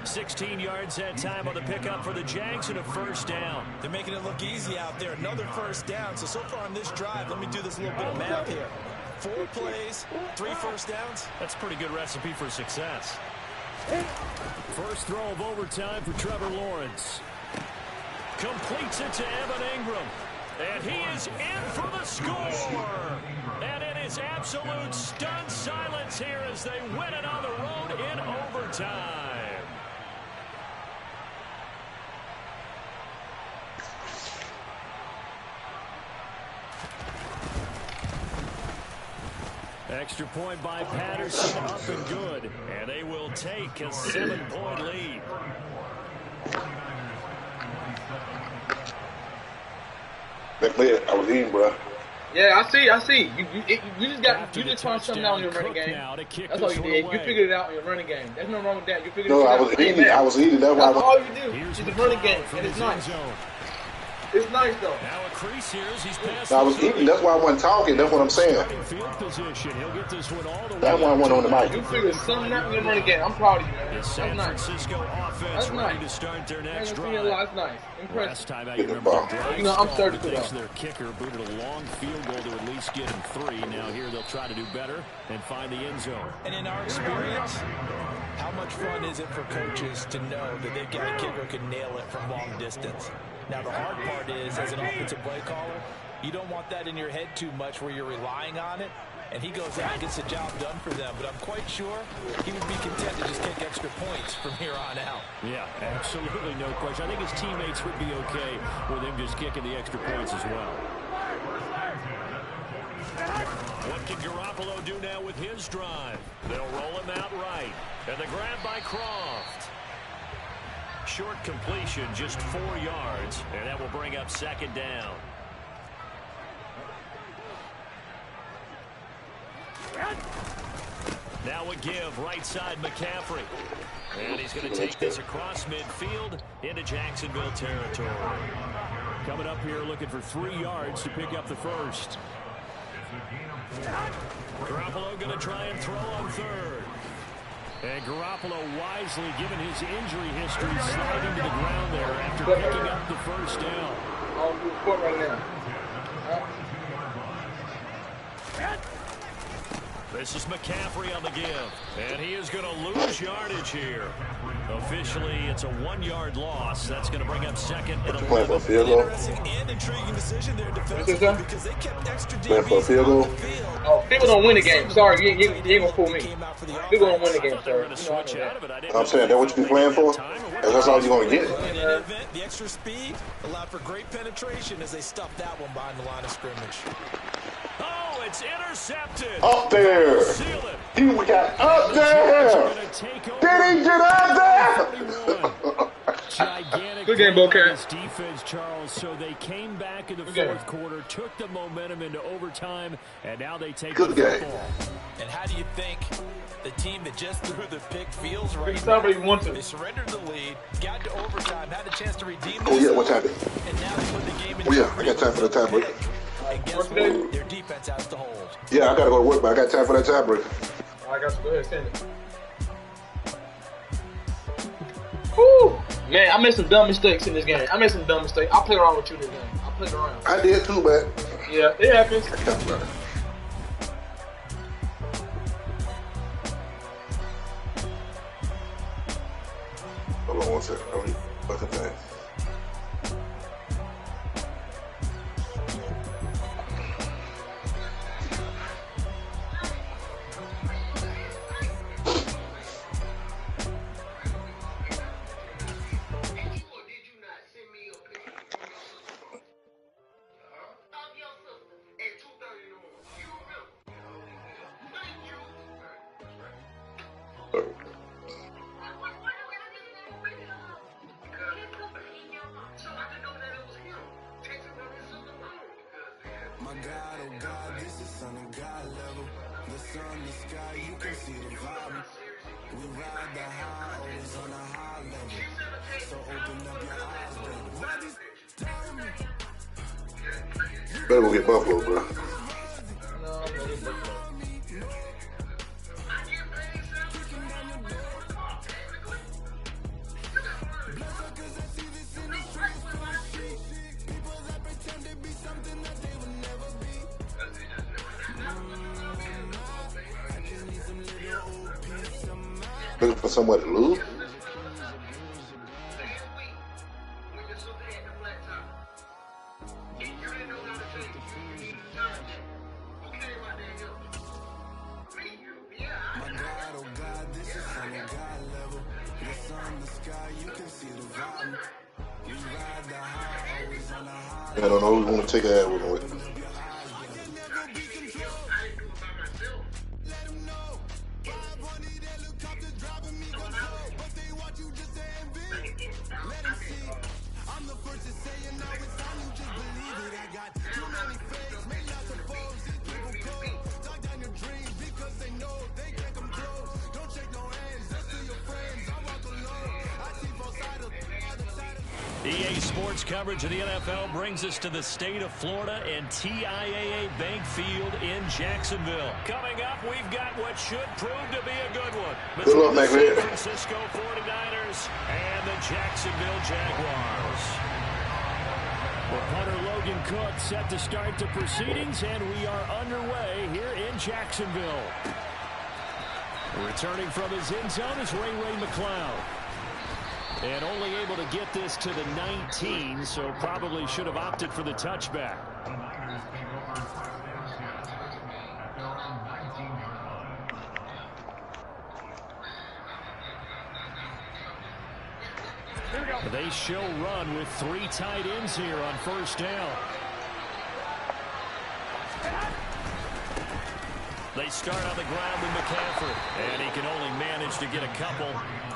16 yards that time on the pickup for the Jags and a 1st down. They're making it look easy out there. Another 1st down. So far on this drive, let me do this little bit of math here. 4 plays, 3 1st downs. That's a pretty good recipe for success. First throw of overtime for Trevor Lawrence. Completes it to Evan Ingram. And he is in for the score. And it is absolute stunned silence here as they win it on the road in overtime. Extra point by Patterson, up and good. And they will take a 7-point lead. Mack Med, I was eating, bro. Yeah, I see. You just found something out in your running game. That's all you did. You figured it out in your running game. There's nothing wrong with that. You figured it out. No, I was eating. That's all you do. It's a running game, and it's nice. It's nice, though. Now a crease here as he's passed. I was eating. That's why I wasn't talking. That's what I'm saying. Field position. He'll get this one all the way. That's why I went on the mic. You figured something out in your running game. I'm proud of you, man. The San Francisco offense ready to start their next drive. That's nice. Impressive. Last time out, you remember I'm surgical. Their kicker booted a long field goal to at least get him 3. Now here they'll try to do better and find the end zone. And in our experience, how much fun is it for coaches to know that they've got a kicker who can nail it from long distance? Now, the hard part is, as an offensive play caller, you don't want that in your head too much where you're relying on it, and he goes out and gets the job done for them. But I'm quite sure he would be content to just take extra points from here on out. Yeah, absolutely no question. I think his teammates would be okay with him just kicking the extra points as well. What can Garoppolo do now with his drive? They'll roll him out right. And the grab by Croft. Short completion, just 4 yards, and that will bring up 2nd down. Now a give, right side McCaffrey. And he's going to take this across midfield into Jacksonville territory. Coming up here looking for 3 yards to pick up the 1st. Garoppolo going to try and throw on 3rd. And Garoppolo, wisely, given his injury history, sliding to the ground there after picking up the 1st down. I'll do a right now. This is McCaffrey on the give. And he is going to lose yardage here. Officially, it's a 1-yard loss. That's going to bring up 2nd and 11. Interesting and intriguing decision there defensively because they kept extra DBs on the field. Oh, people don't win the game. Sorry, you ain't going to fool me. People don't win the game, sir. I'm saying, that's what you be playing for? That's all you're going to get. In any event, the extra speed allowed for great penetration as they stuffed that one behind the line of scrimmage. Oh, it's intercepted. Up there. He got up there. Did he get up there? Gigantic good game, Bocat. defense, Charles. trail, so they came back in the fourth quarter, took the momentum into overtime, and now they take the football. And how do you think the team that just threw the pick feels right now? They surrendered the lead, got to overtime, had a chance to redeem themselves. Oh, yeah, what time? And now they put the game in. Oh, yeah, I got time for the tie break. And guess what? Their defense has to hold. Yeah, I got to go to work, but I got time for that tie break. I got to go ahead, send it. Woo! Man, I made some dumb mistakes in this game. I played around with you this game. I played around. I did too, man. Yeah, it happens. Hold on one second. Let me fucking thing. My God, oh God, this is Son of God level. The sun, the sky, you can see the vibe. We ride the high, always on a high level. So open up your eyes, baby. What is telling me? Better go get Buffalo, bro. Looking for somewhere to lose? I don't know who's going to take that one with. EA Sports coverage of the NFL brings us to the state of Florida and TIAA Bank Field in Jacksonville. Coming up, we've got what should prove to be a good one. Good luck, Mack Med. San Francisco 49ers and the Jacksonville Jaguars. Well, punter Logan Cook set to start the proceedings, and we are underway here in Jacksonville. Returning from his end zone is Ray McCloud. And only able to get this to the 19, so probably should have opted for the touchback. They show run with 3 tight ends here on first down. They start on the ground with McCaffrey, and he can only manage to get a couple.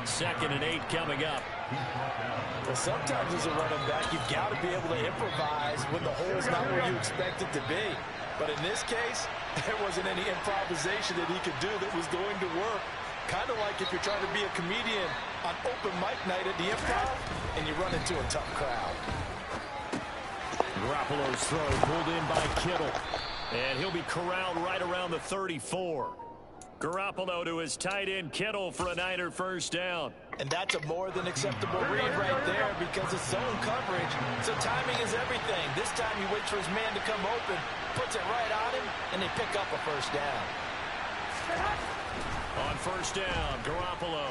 2nd and 8 coming up. Well, sometimes as a running back, you've got to be able to improvise when the hole's not where you expect it to be. But in this case, there wasn't any improvisation that he could do that was going to work. Kind of like if you're trying to be a comedian on open mic night at the Improv and you run into a tough crowd. Garoppolo's throw pulled in by Kittle. And he'll be corralled right around the 34. Garoppolo to his tight end Kittle for a Niner first down. And that's a more than acceptable read right there because it's zone coverage. So timing is everything. This time he waits for his man to come open, puts it right on him, and they pick up a first down. On first down, Garoppolo.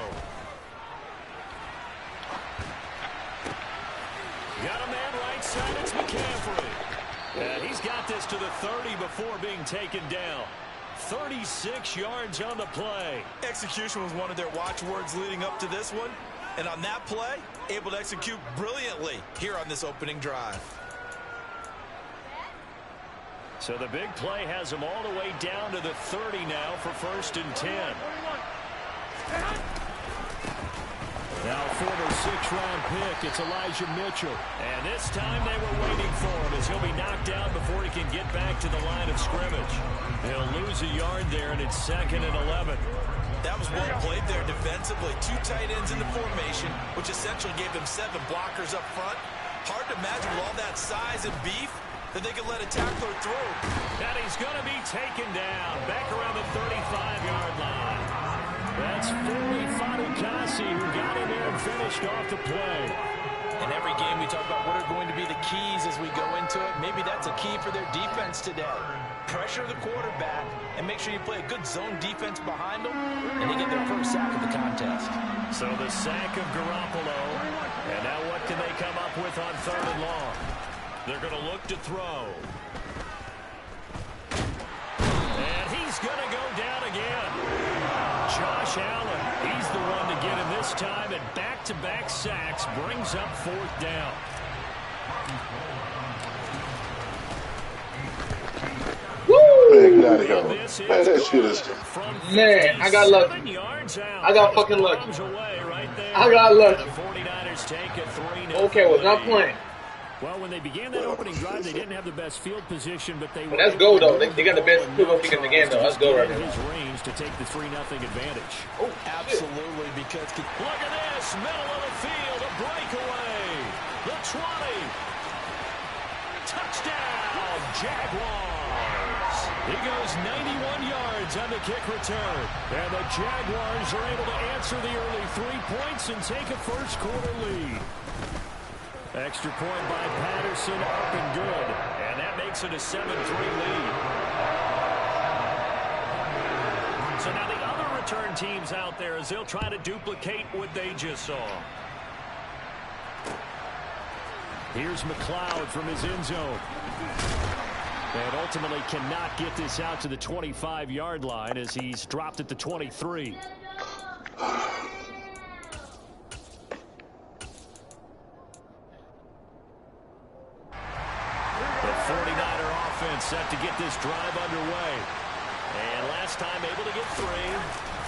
Got a man right side, it's McCaffrey. And he's got this to the 30 before being taken down. 36 yards on the play. Execution was one of their watchwords leading up to this one. And on that play, able to execute brilliantly here on this opening drive. So the big play has him all the way down to the 30 now for 1st and 10. Now former 6th-round pick. It's Elijah Mitchell. And this time they were waiting for him as he'll be knocked down before he can get back to the line of scrimmage. He'll lose a yard there, and it's 2nd and 11. That was well played there defensively. 2 tight ends in the formation, which essentially gave them 7 blockers up front. Hard to imagine with all that size and beef that they could let a tackler through. And he's going to be taken down back around the 35-yard line. That's Foley Fatukasi who got in there and finished off the play. In every game we talk about what are going to be the keys as we go into it. Maybe that's a key for their defense today. Pressure the quarterback and make sure you play a good zone defense behind them, and they get their first sack of the contest. So the sack of Garoppolo, and now what can they come up with on 3rd and long? They're going to look to throw. And he's going to go down again. Josh Allen, he's the one to get him this time, and back-to-back sacks brings up 4th down. Man, get out of here. Man, that shit is... Man, I got lucky. I got fucking lucky. I got lucky. Okay, was not playing. Well, when they began that opening drive, they didn't have the best field position, but they were. Let's go though. They got the best field position in the game though. Let's go right now. His range to take the 3-0 advantage. Oh, absolutely! Because look at this, middle of the field, a breakaway. The 20, touchdown, Jaguars. He goes 91 yards on the kick return, and the Jaguars are able to answer the early 3 points and take a first-quarter lead. Extra point by Patterson, up and good. And that makes it a 7-3 lead. So now the other return teams out there as they'll try to duplicate what they just saw. Here's McLeod from his end zone. And ultimately cannot get this out to the 25-yard line as he's dropped at the 23. Set to get this drive underway. And last time able to get 3.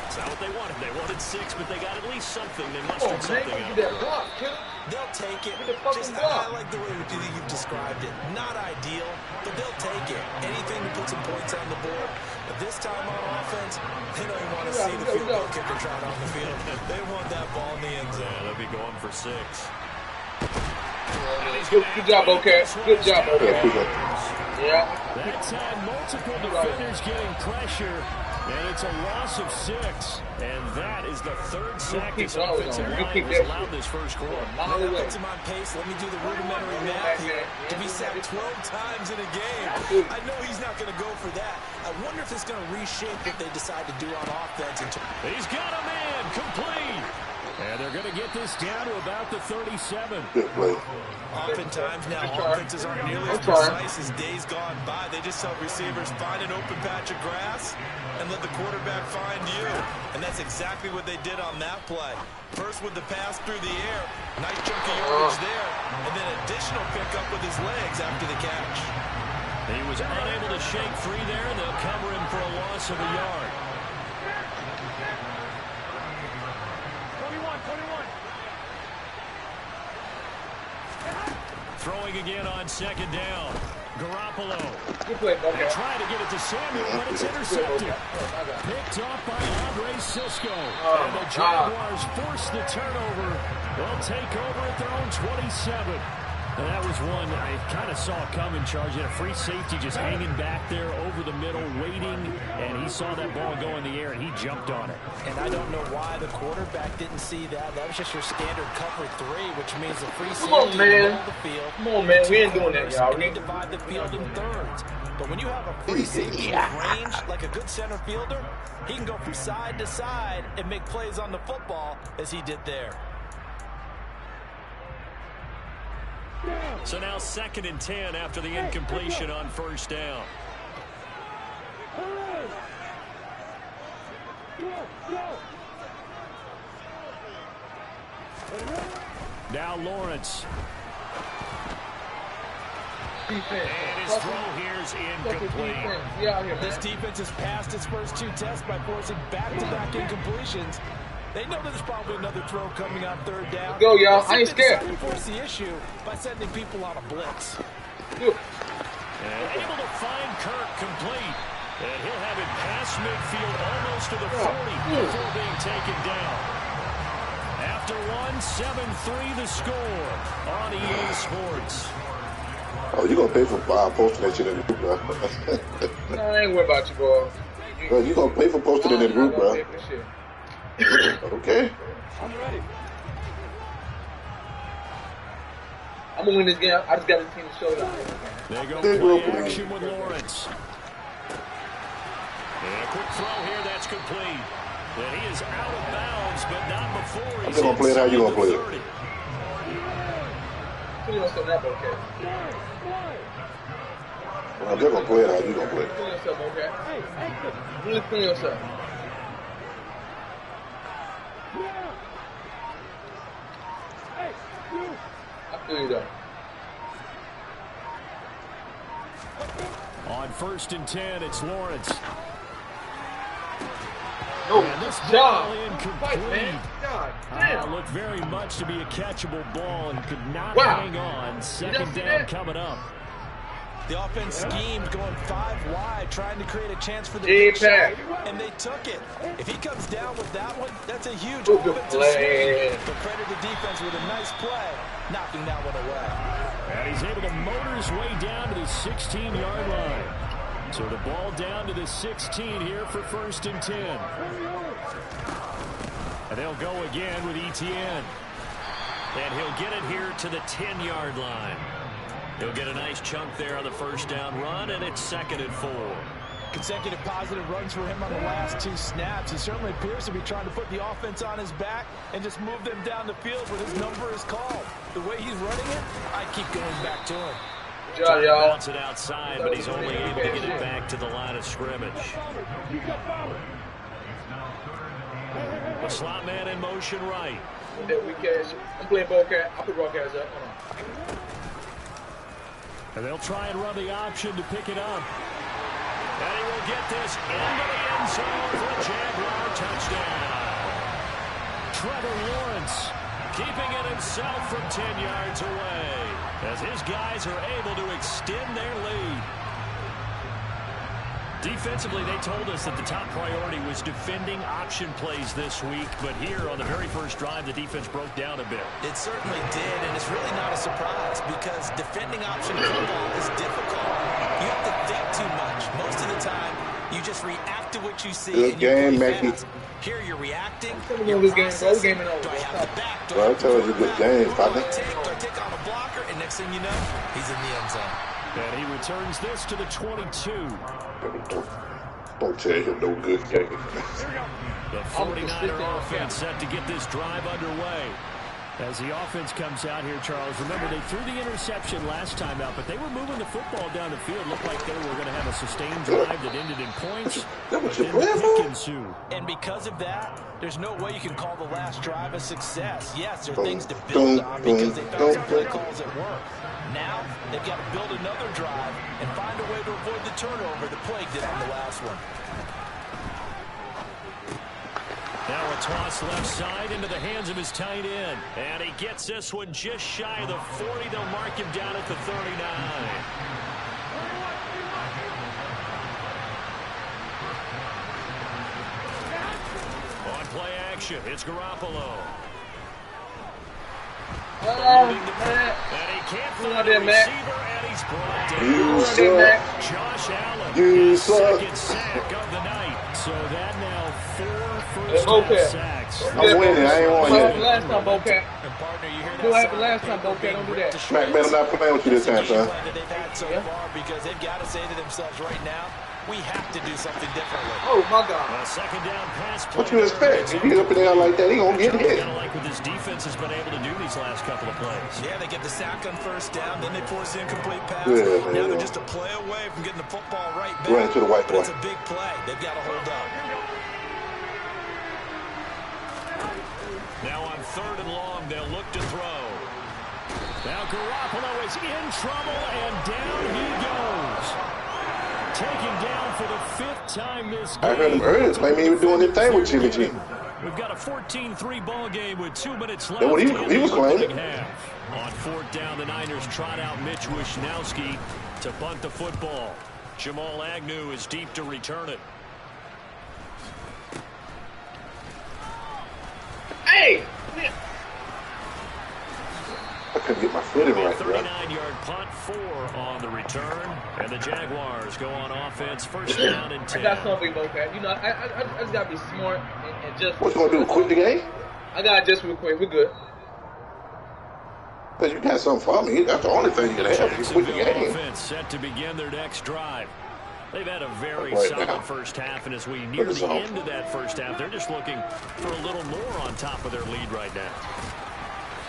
It's not what they wanted. They wanted 6, but they got at least something. They mustered something out. They'll take it. I like the way you've described it. Not ideal, but they'll take it. Anything to put some points on the board. But this time on offense, they don't even want to see the field goal kicker trot on the field. They want that ball in the end zone. Yeah, they'll be going for 6. Good job, okay. Good job, okay. Yeah. That's had multiple defenders getting pressure, and it's a loss of 6. And that is the 3rd sack this offensive line has allowed this first quarter. That puts him on pace. Let me do the rudimentary math here. To be sacked 12 times in a game, I know he's not going to go for that. I wonder if it's going to reshape what they decide to do on offense. He's got a man complete. And they're going to get this down to about the 37. Oftentimes now, offenses aren't nearly as precise as days gone by. They just help receivers find an open patch of grass and let the quarterback find you. And that's exactly what they did on that play. First with the pass through the air, nice chunk of yardage there, and then additional pickup with his legs after the catch. He was unable to shake free there, and they'll cover him for a loss of a yard. 21. Throwing again on 2nd down. Garoppolo. They're trying to get it to Samuel, but it's intercepted. Picked off by Andre Sisco. And the Jaguars force the turnover. They'll take over at their own 27. And that was one I kind of saw coming, charge. He had a free safety just hanging back there over the middle, waiting, and he saw that ball go in the air, and he jumped on it. And I don't know why the quarterback didn't see that. That was just your standard cover 3, which means the free safety in the middle of the field. Come on, man. We ain't doing that, y'all. We divide the field in thirds. But when you have a free safety with range, like a good center fielder, he can go from side to side and make plays on the football as he did there. So now 2nd and 10 after the incompletion on 1st down. Now Lawrence. And his throw here's incomplete. This defense has passed its first 2 tests by forcing back-to-back incompletions. They know there's probably another throw coming on third down. Let's go, y'all. I ain't scared. They force the issue by sending people on a blitz. And able to find Kirk complete. And he'll have it past midfield almost to the 40 before being taken down. After 7-3 the score on EA Sports. Oh, you gonna pay for posting that shit in the group, bro? No, I ain't worried about you, bro. Bro, you gonna pay for posting it in the group, bro? Okay. I'm ready. I'm gonna win this game. I just got this team to show y'all. They go play action with Lawrence. And a quick throw here, that's complete. And he is out of bounds, but not before he's gonna play it. How you gonna play it? Clean yourself up, okay? Well, I'm just gonna play it. How you gonna play it? Clean yourself, okay? Really clean yourself. I feel you though. On 1st and 10, it's Lawrence. Oh, and this job. ball incomplete. Fight, man. God damn. Looked very much to be a catchable ball and could not Wow. hang on. Second down coming up. The offense schemed going 5 wide, trying to create a chance for the big shot, pack. and they took it. If he comes down with that one, that's a huge Good offensive play. swing. But credit the defense with a nice play, knocking that one away. And he's able to motor his way down to the 16-yard line. So the ball down to the 16 here for 1st and 10. And they'll go again with ETN. And he'll get it here to the 10-yard line. He'll get a nice chunk there on the 1st down run, and it's 2nd and 4. Consecutive positive runs for him on the last 2 snaps. He certainly appears to be trying to put the offense on his back and just move them down the field when his number is called. The way he's running it, I keep going back to him. Trying to bounce it outside, but he's only able to get it back to the line of scrimmage. The slot man in motion right. I'm playing broadcast. I'll put broadcast up. Hold on. And they'll try and run the option to pick it up. And he will get this into the end zone for a Jaguar touchdown. Trevor Lawrence keeping it himself from 10 yards away as his guys are able to extend their lead. Defensively, they told us that the top priority was defending option plays this week, but here on the very first drive, the defense broke down a bit. It certainly did, and it's really not a surprise because defending option football is difficult. You have to think too much. Most of the time, you just react to what you see. Good game, Mackie. Here you're reacting. You're processing. Do I have the back? Do Well, I have told you, good game, partner. Do I take on a blocker? And next thing you know, he's in the end zone. And he returns this to the 22. Don't tell him no good game. The 49er offense set to get this drive underway. As the offense comes out here, Charles, remember they threw the interception last time out, but they were moving the football down the field. Looked like they were going to have a sustained drive that ended in points. That was your plan, and because of that, there's no way you can call the last drive a success. Yes, there are things to build on because they found some play calls at work. Now, they've got to build another drive and find a way to avoid the turnover that plagued it on the last one. Now a toss left side into the hands of his tight end. And he gets this one just shy of the 40. They'll mark him down at the 39. On play action, it's Garoppolo. And he can't find a receiver, and he's brought down. You suck. Josh Allen, You his suck. second sack of the night. So that now 4 Hey, first sacks. I'm winning. I ain't won yet. Last time, Bocat. And partner, you hear that? What happened last time, Bocat? Don't do that. Mack Med, I'm not playing with you this time, son. That they've had so far because they've got to say to themselves right now, we have to do something differently. Oh my God! A second down pass play. What you expect? If you up in there like that, he gonna get hit. Kind of like what this defense has been able to do these last couple of plays. Yeah, they get the sack on first down, then they force the incomplete pass. Yeah, now they're yeah. just a play away from getting the football right back. Run to the white but boy. it's a big play. They've got to hold up. Now on 3rd and long, they'll look to throw. Now Garoppolo is in trouble, and down he goes. Taken down for the 5th time this game. I heard him earlier claiming he was doing his thing with Jimmy G. We've got a 14-3 ball game with 2 minutes left. Yeah, what he was in the claiming. opening half. On fourth down, the Niners trot out Mitch Wishnowski to punt the football. Jamal Agnew is deep to return it. Hey! I couldn't get my foot in right, bro. 39-yard punt, 4 on the return. And the Jaguars go on offense, first down and 10. I got something, Bocad. You know, I just got to be smart and just... What you going to do, quit the game? I got to just real quick. We're good. Because you got something for me. That's the only thing you're going to have. You quit the game. Offense set to begin their next drive. They've had a very Right solid now. first half, and as we near the end of that first half, they're just looking for a little more on top of their lead right now.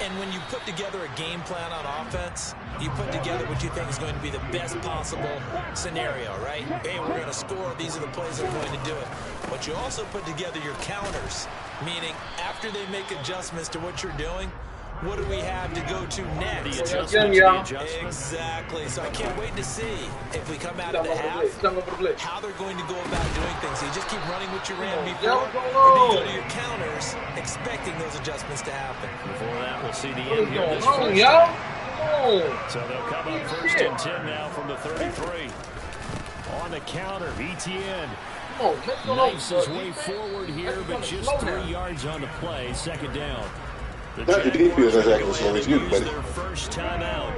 And when you put together a game plan on offense, you put together what you think is going to be the best possible scenario, right? Hey, we're going to score. These are the plays that are going to do it. But you also put together your counters, meaning after they make adjustments to what you're doing, what do we have to go to next? The adjustment. Exactly. So I can't wait to see if we come out of the half, how they're going to go about doing things. So you just keep running what you ran before, or do you go to your counters expecting those adjustments to happen? Before that, we'll see the end here. This so they'll come up first and 10 now from the 33. On the counter, Etienne. Knifes his way forward here, but just 3 yards on the play. Second down. That's the defense that's acting slow. Excuse me, buddy. Their first timeout,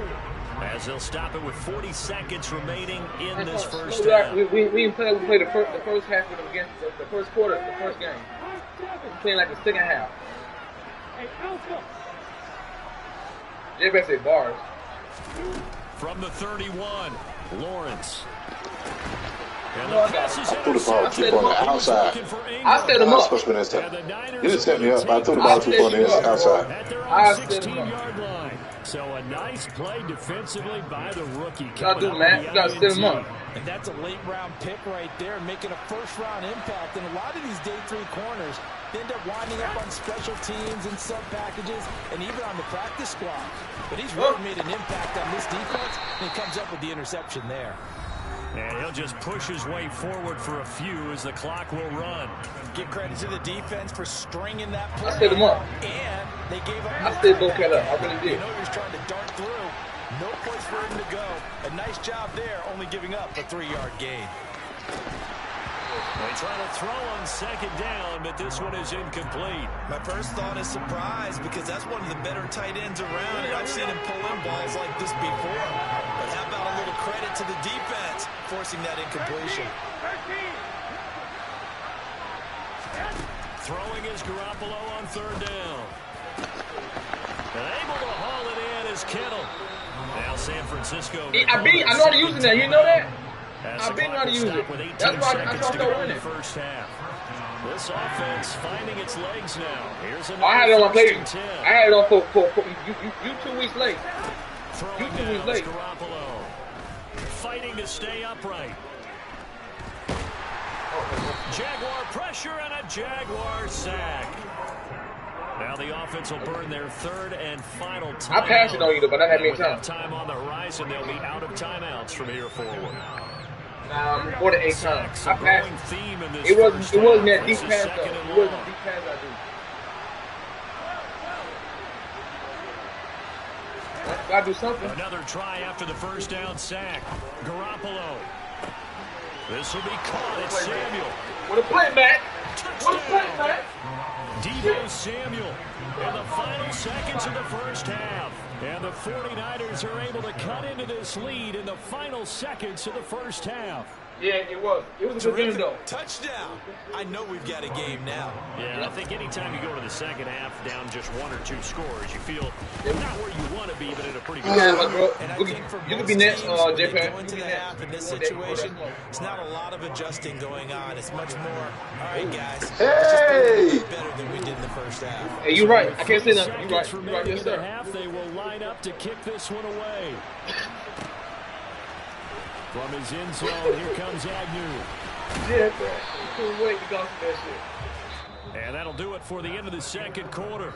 as they'll stop it with 40 seconds remaining in this first half. We play the first half of the game, the first quarter, the first game. We're playing like the second half. Everybody say bars. From the 31, Lawrence. I threw the ball too far on the outside. I set him up. Freshman this time. You didn't set me up, but I threw the ball too far on the outside. At their own 16-yard line. So a nice play defensively by the rookie. Gotta do, man. You gotta set him up. And that's a late-round pick right there, making a first-round impact. And a lot of these day 3 corners end up winding up on special teams and sub-packages and even on the practice squad. But he's really made an impact on this defense, and he comes up with the interception there. And he'll just push his way forward for a few as the clock will run. Give credit to the defense for stringing that play. I set him up. And they gave up. I set Bocad up. I really did. You know he was trying to dart through. No place for him to go. A nice job there, only giving up a 3-yard gain. They try to throw on second down, but this one is incomplete. My first thought is surprise because that's one of the better tight ends around, and I've seen him pull in balls like this before. But how about a little credit to the defense forcing that incompletion? Throwing is Garoppolo on third down. And able to haul it in is Kittle. Now San Francisco. I know how to use it now. You know that? I've been how to use it. That's why I started winning. First half. This offense finding its legs now. Here's another I had it on play. first and 10. I had it on for you 2 weeks late. Throwing You 2 weeks down late. Garoppolo. Fighting to stay upright. Jaguar pressure and a Jaguar sack. Now the offense will burn their third and final time. I passed it on you, though, but I had me With that time. time on the horizon, they'll be out of timeouts from here forward. More than 8 times. I passed it. Theme in this It wasn't first that half. deep This is pass, second though. and It wasn't long. deep pass I do. Gotta do something. Another try after the first down sack. Garoppolo. This will be caught. It's Samuel. What a play, Matt. What a play, Matt. Deebo Samuel in the final seconds of the first half. And the 49ers are able to cut into this lead in the final seconds of the first half. Yeah, it was. It was a good game, though. Touchdown. I know we've got a game now. Yeah, I think anytime you go to the second half down just 1 or 2 scores, you feel not where you want to be, but in a pretty good Yeah, spot. bro. And I You think for can most be next, teams, when they J-Pan. go into You the can be half in this next. situation, it's not a lot of adjusting going on. It's much more, all right, guys, Hey! let's just play a little bit better than we did in the first half. Hey, you're right. I can't say nothing. Seconds You're right. You're right. remaining Yes, in the sir. half, they will line up to kick this one away. From his end zone, here comes Agnew. Yeah, man. Couldn't wait to go for that shit. And that'll do it for the end of the second quarter.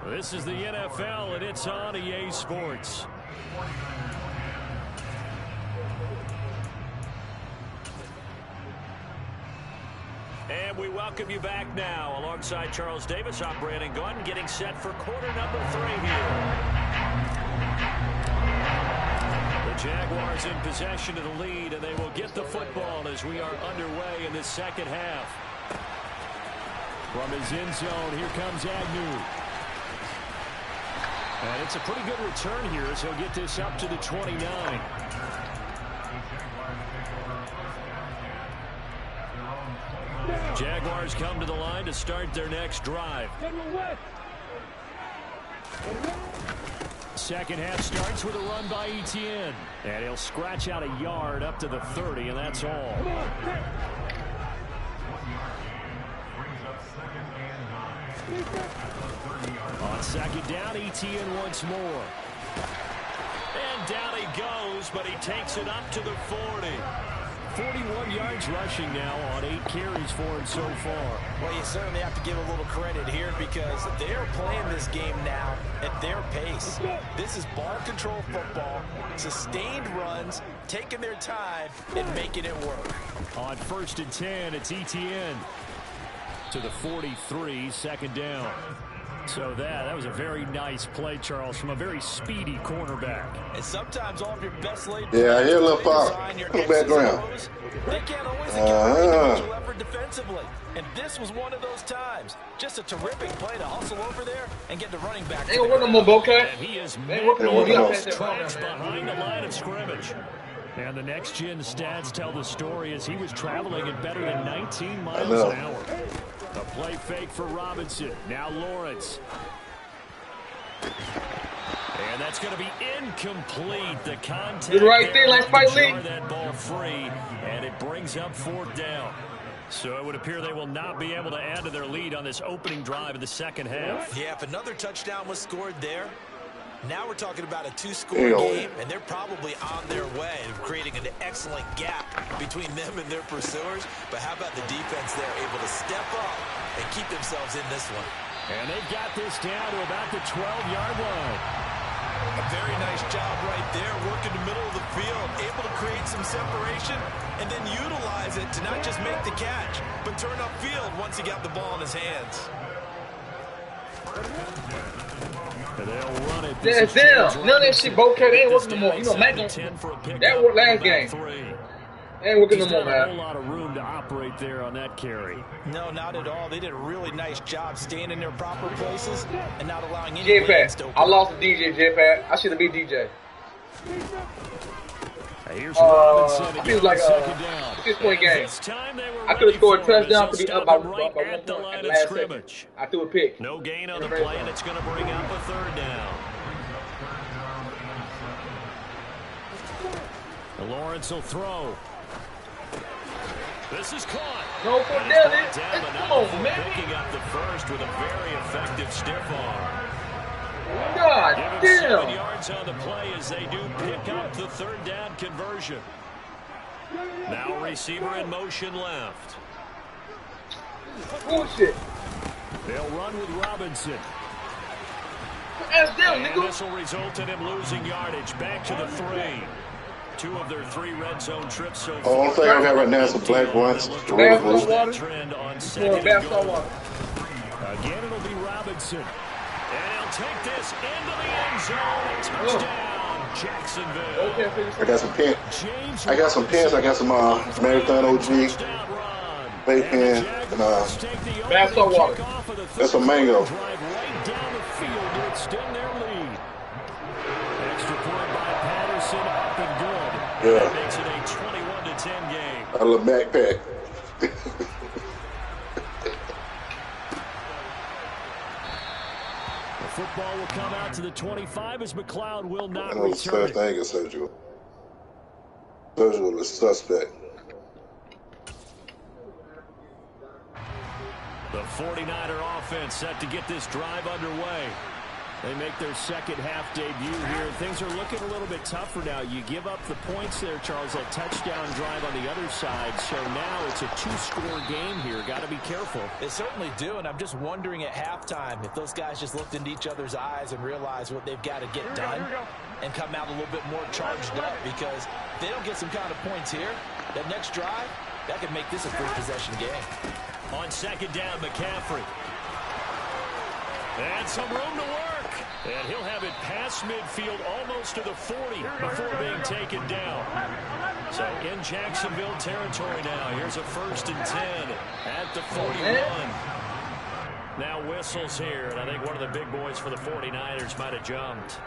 This is the NFL, and it's on EA Sports. And we we welcome you back now. Alongside Charles Davis, I'm Brandon Gunn, getting set for quarter number 3 here. The Jaguars in possession of the lead, and they will get the football as we are underway in this second half. From his end zone, here comes Agnew. And it's a pretty good return here as he'll get this up to the 29. Jaguars come to the line to start their next drive. Second half starts with a run by Etienne. And he'll scratch out a yard up to the 30, and that's all. On second down, Etienne once more. And down he goes, but he takes it up to the 40. 41 yards rushing now on 8 carries for him so far. Well, you certainly have to give a little credit here because they're playing this game now at their pace. This is ball control football, sustained runs, taking their time and making it work. On 1st and 10, it's Etienne to the 43, second down. So that was a very nice play, Charles, from a very speedy cornerback. And sometimes all of your best laid Yeah, I hear a little pop. Little background. They can't always account for individual effort defensively. And this was one of those times. Just a terrific play to hustle over there and get the running back. Ain't working no more, Bocat. And he is Trapped behind the line of scrimmage. And the next-gen stats tell the story as he was traveling at better than 19 miles an hour. A play fake for Robinson. Now Lawrence. And that's going to be incomplete. The contact. You're right there, like Spike Lee. That ball free, and it brings up 4th down. So it would appear they will not be able to add to their lead on this opening drive of the second half. Yeah, if another touchdown was scored there, now we're talking about a 2-score game, and they're probably on their way of creating an excellent gap between them and their pursuers. But how about the defense there, able to step up and keep themselves in this one? And they've got this down to about the 12-yard line. A very nice job right there, working the middle of the field, able to create some separation, and then utilize it to not just make the catch, but turn upfield once he got the ball in his hands. And they'll run it. That's them. None of that shit, Bocat, ain't working no more. You know, Mack that worked last game. Ain't working no more, man. A whole lot of room to operate there on that carry. No, not at all. They did a really nice job staying in their proper places and not allowing any J-Pat. I lost the DJ, J-Pat. I should have been DJ. Here's Robinson. I feel like a 6-point game. I could have scored a touchdown to be up by 1 point at the last second. I threw a pick. No gain on the play, and it's going to bring up a 3rd down. Lawrence will throw. This is caught. No, for Dylan. Come on, man. Picking up the first with a very effective stiff arm. God damn. 7 yards on the play as they do pick up the 3rd down conversion. Now receiver in motion left. Bullshit. They'll run with Robinson. Ass down, nigga. This will result in him losing yardage. Back to the 3. 2 of their 3 red zone trips so far. Only thing I got right now is some black ones. Trend on second and goal. Again, it'll be Robinson. And he'll take this into the end zone. Touchdown, Jacksonville. I got some pins. I got some pins. I got some Marathon OG, vape pen, and bath salt water. That's a mango. Right down the field to extend their lead. Extra point by Patterson, up and good. Yeah. That makes it a 21-10 game. I love Mack Med. Football will come out to the 25 as McLeod will not I know the same return. thing as Sergio. Sergio is suspect. The 49er offense set to get this drive underway. They make their second half debut here. Things are looking a little bit tougher now. You give up the points there, Charles, that touchdown drive on the other side. So now it's a 2-score game here. Got to be careful. They certainly do, and I'm just wondering at halftime if those guys just looked into each other's eyes and realized what they've got to get done and come out a little bit more charged up, because if they don't get some kind of points here, that next drive, that could make this a 3-possession game. On second down, McCaffrey. And some room to work. And he'll have it past midfield almost to the 40 before being taken down. So in Jacksonville territory now. Here's a 1st and 10 at the 41. Now whistles here, and I think one of the big boys for the 49ers might have jumped.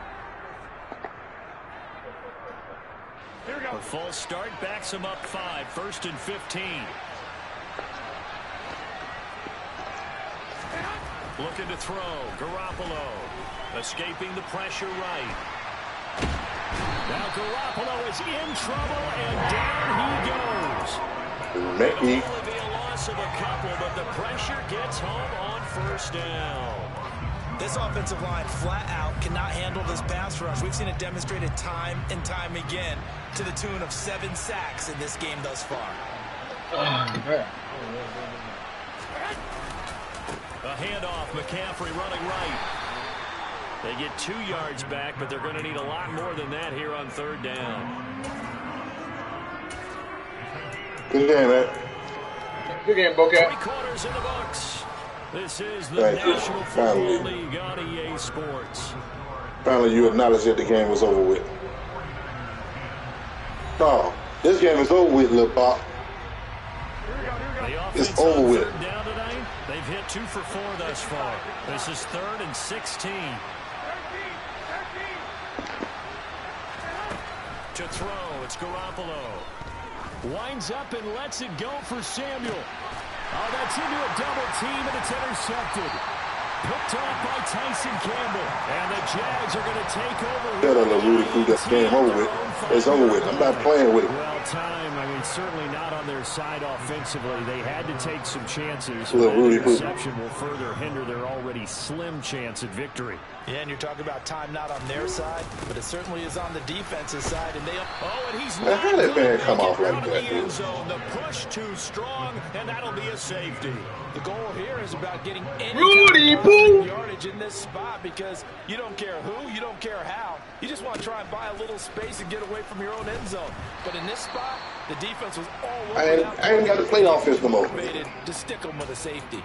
A false start backs him up 5. 1st and 15. Looking to throw. Garoppolo escaping the pressure right. Now Garoppolo is in trouble, and down he goes. Mickey. It'll only be a loss of a couple, but the pressure gets home on 1st down. This offensive line flat out cannot handle this pass rush. We've seen it demonstrated time and time again to the tune of 7 sacks in this game thus far. A handoff, McCaffrey running right. They get 2 yards back, but they're going to need a lot more than that here on 3rd down. Good game, man. Good game, Bocat. 3 quarters in the books. This is the National Football League on EA Sports. Finally, you acknowledged that the game was over with. No, this game is over with, Lil Pop. It's over with. Down tonight, they've hit 2 for 4 thus far. This is 3rd and 16. To throw, it's Garoppolo. Winds up and lets it go for Samuel. Oh, that's into a double team, and it's intercepted. Picked off by Tyson Campbell. And the Jags are going to take over. Tell them to Rudy Crew, that game over with. It's over with. I'm not playing with it. Well, time, I mean, certainly not on their side offensively. They had to take some chances. Well, That Rudy interception will further hinder their already slim chance at victory. Yeah, and you're talking about time not on their side, but it certainly is on the defensive side. And they and he's not how did that man come off like that, dude? The push too strong, and that'll be a safety. The goal here is about getting any Rudy kind of yardage in this spot, because you don't care who, you don't care how. You just want to try and buy a little space and get away from your own end zone. But in this spot, the defense was all over. I ain't got to play offense no more. To stick them with a safety.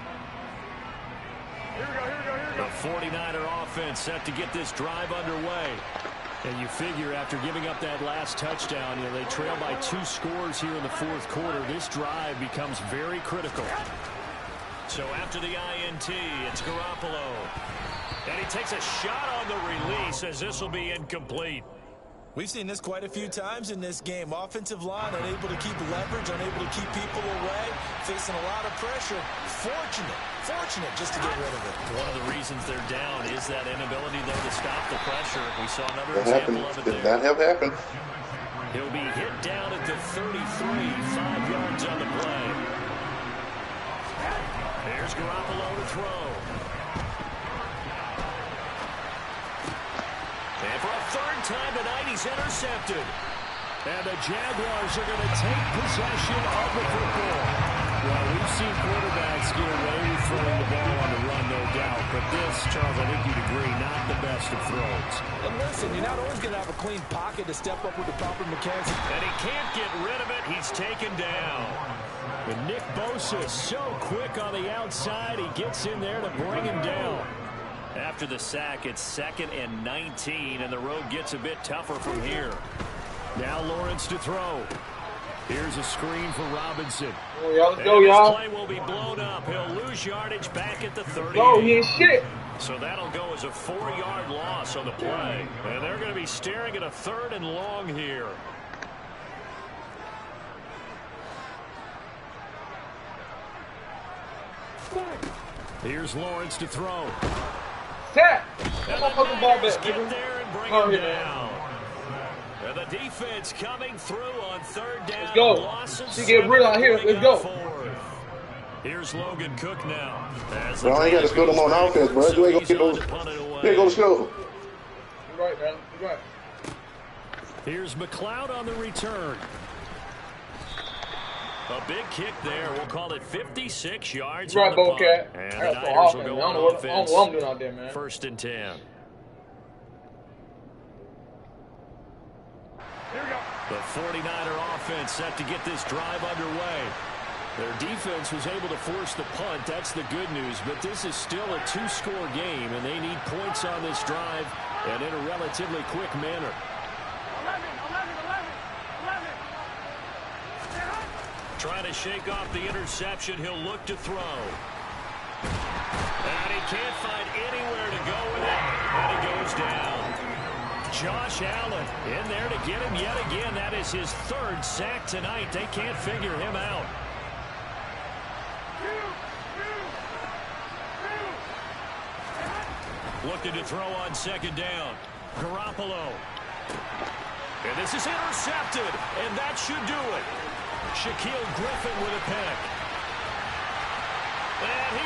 The 49er offense set to get this drive underway. And you figure after giving up that last touchdown, they trail by 2 scores here in the 4th quarter. This drive becomes very critical. So after the INT, it's Garoppolo. And he takes a shot on the release as this will be incomplete. We've seen this quite a few times in this game. Offensive line unable to keep leverage, unable to keep people away, facing a lot of pressure. Fortunate just to get rid of it. One of the reasons they're down is that inability, though, to stop the pressure. We saw another example of it there. Did not have happened. He'll be hit down at the 33, 5 yards on the play. Here's Garoppolo to throw. And for a 3rd time tonight, he's intercepted. And the Jaguars are going to take possession of the football. Well, we've seen quarterbacks get away with throwing the ball on the run, no doubt. But this, Charles, I think you'd agree, not the best of throws. And listen, you're not always going to have a clean pocket to step up with the proper mechanics. And he can't get rid of it. He's taken down. But Nick Bosa is so quick on the outside, he gets in there to bring him down. After the sack, it's 2nd and 19, and the road gets a bit tougher from here. Now Lawrence to throw. Here's a screen for Robinson. Oh, y'all, let's go, y'all. Play will be blown up. He'll lose yardage back at the 30. Oh, he ain't shit. So that'll go as a 4-yard loss on the play. And they're going to be staring at a 3rd and long here. Here's Lawrence to throw. Tap. Come on, fucking ball back. Get there and bring him down. And the defense coming through on 3rd down. Let's go. She get real out here. Let's go. Here's Logan Cook now. Bro, I ain't got to spill them on offense, bro. You ain't going to get those. You ain't going to school. You're right, man. You're right. Here's McLeod on the return. A big kick there. We'll call it 56 yards. You're right, Bocat. And I the Niners will go I on don't offense. know what I'm doing out there, man. 1st and 10. Here we go. The 49er offense set to get this drive underway. Their defense was able to force the punt. That's the good news. But this is still a two-score game, and they need points on this drive and in a relatively quick manner. 11, 11, 11, 11. Trying to shake off the interception. He'll look to throw. And he can't find anywhere to go with it. And he goes down. Josh Allen in there to get him yet again. That is his third sack tonight. They can't figure him out. Looking to throw on second down. Garoppolo. And this is intercepted. And that should do it. Shaquille Griffin with a pick.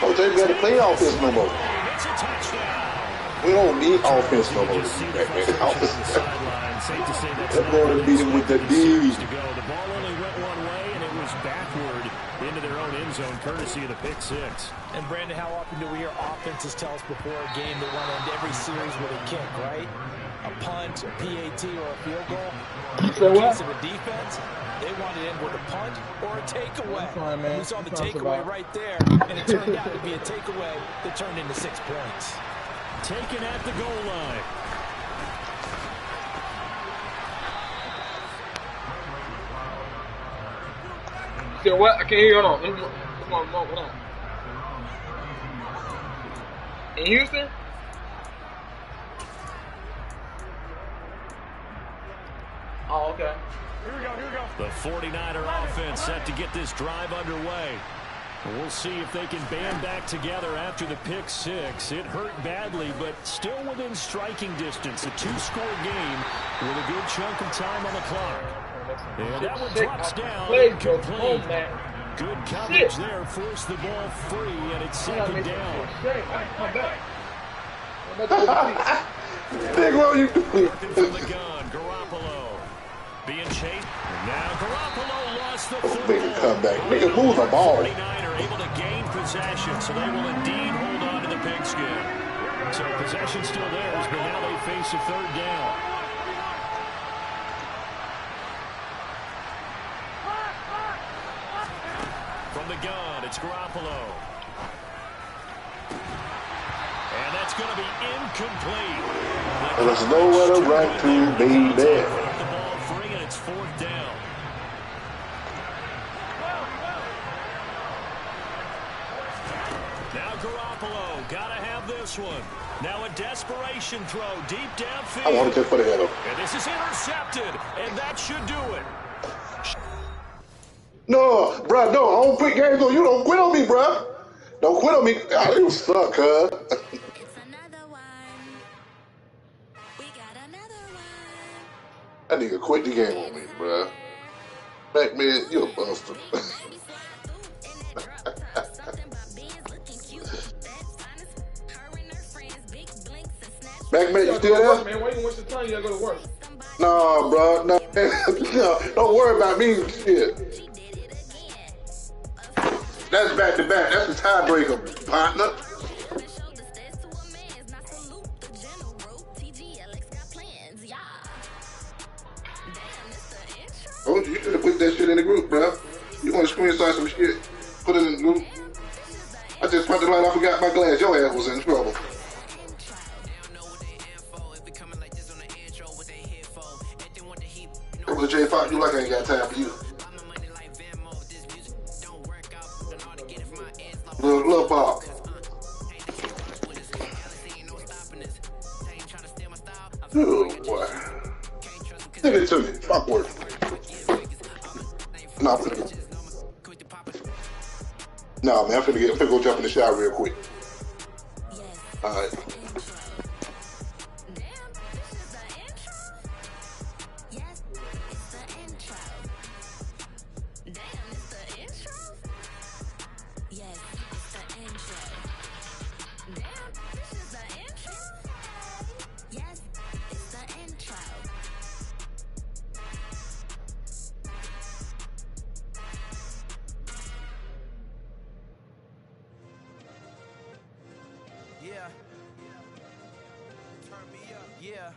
Oh, Jay, we got to play offense no more. It's a touchdown. We don't need offense no more. They're going to beat him with the D. The ball only went one way, and it was backward into their own end zone, courtesy of the pick six. And Brandon, how often do we hear offenses tell us before a game they want to end every series with a kick, right? A punt, a PAT, or a field goal. In the case of a defense, they want to end with a punt or a takeaway. Fine, man. We saw the takeaway right there, and it turned out to be a takeaway that turned into 6 points. Taken at the goal line. You said what? I can't hear you. Hold on. Come on, hold on. In Houston? Oh, okay. Here we go, here we go. The 49er offense set to get this drive underway. We'll see if they can band back together after the pick six. It hurt badly, but still within striking distance. A two-score game with a good chunk of time on the clock. And that one drops down. Incomplete. Good coverage there. Forced the ball free, and it's second down. Big what you doing? From the gun, Garoppolo being chased. And now Garoppolo lost the football. Make a comeback. Nigga, move the ball. 49er able to gain possession, so they will indeed hold on to the pigskin. So possession still theirs, but now they face a third down. From the gun, it's Garoppolo. And that's going to be incomplete. There's nowhere to run to, baby. The ball free, and it's fourth down. Now Garoppolo, gotta have this one. Now a desperation throw deep downfield. I want to just put it in him. And this is intercepted, and that should do it. No, bro, no, I don't quit games on you. Don't quit on me, bro. Don't quit on me. Oh, you suck, huh? That nigga quit the game on me, bro. Mack Med, you a buster. Mack Med, you still there? Man, why you waste your time? You gotta go to work. Nah, bro. No, no, don't worry about me. Shit. That's back to back. That's a tiebreaker, partner. Oh, you should have put that shit in the group, bro. You want to screenshot some shit? Put it in the group. I just punched the light. I forgot my glass. Your ass was in trouble. It was a J Fox. You like I ain't got time for you. Little Bob. Oh boy. Give it to me. Fuck work. Nah, nah, man. I'm finna go jump in the shower real quick. All right. Yeah. Turn me up. Yeah.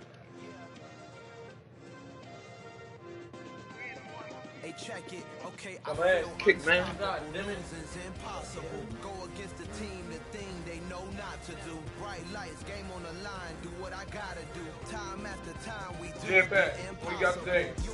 Hey, check it. Okay, Come ahead, kick, man. God damn it. is impossible. Go against the team, the thing they know not to do. Bright lights, game on the line, do what I gotta do. Time after time we do Jam back. the What you got today? impossible.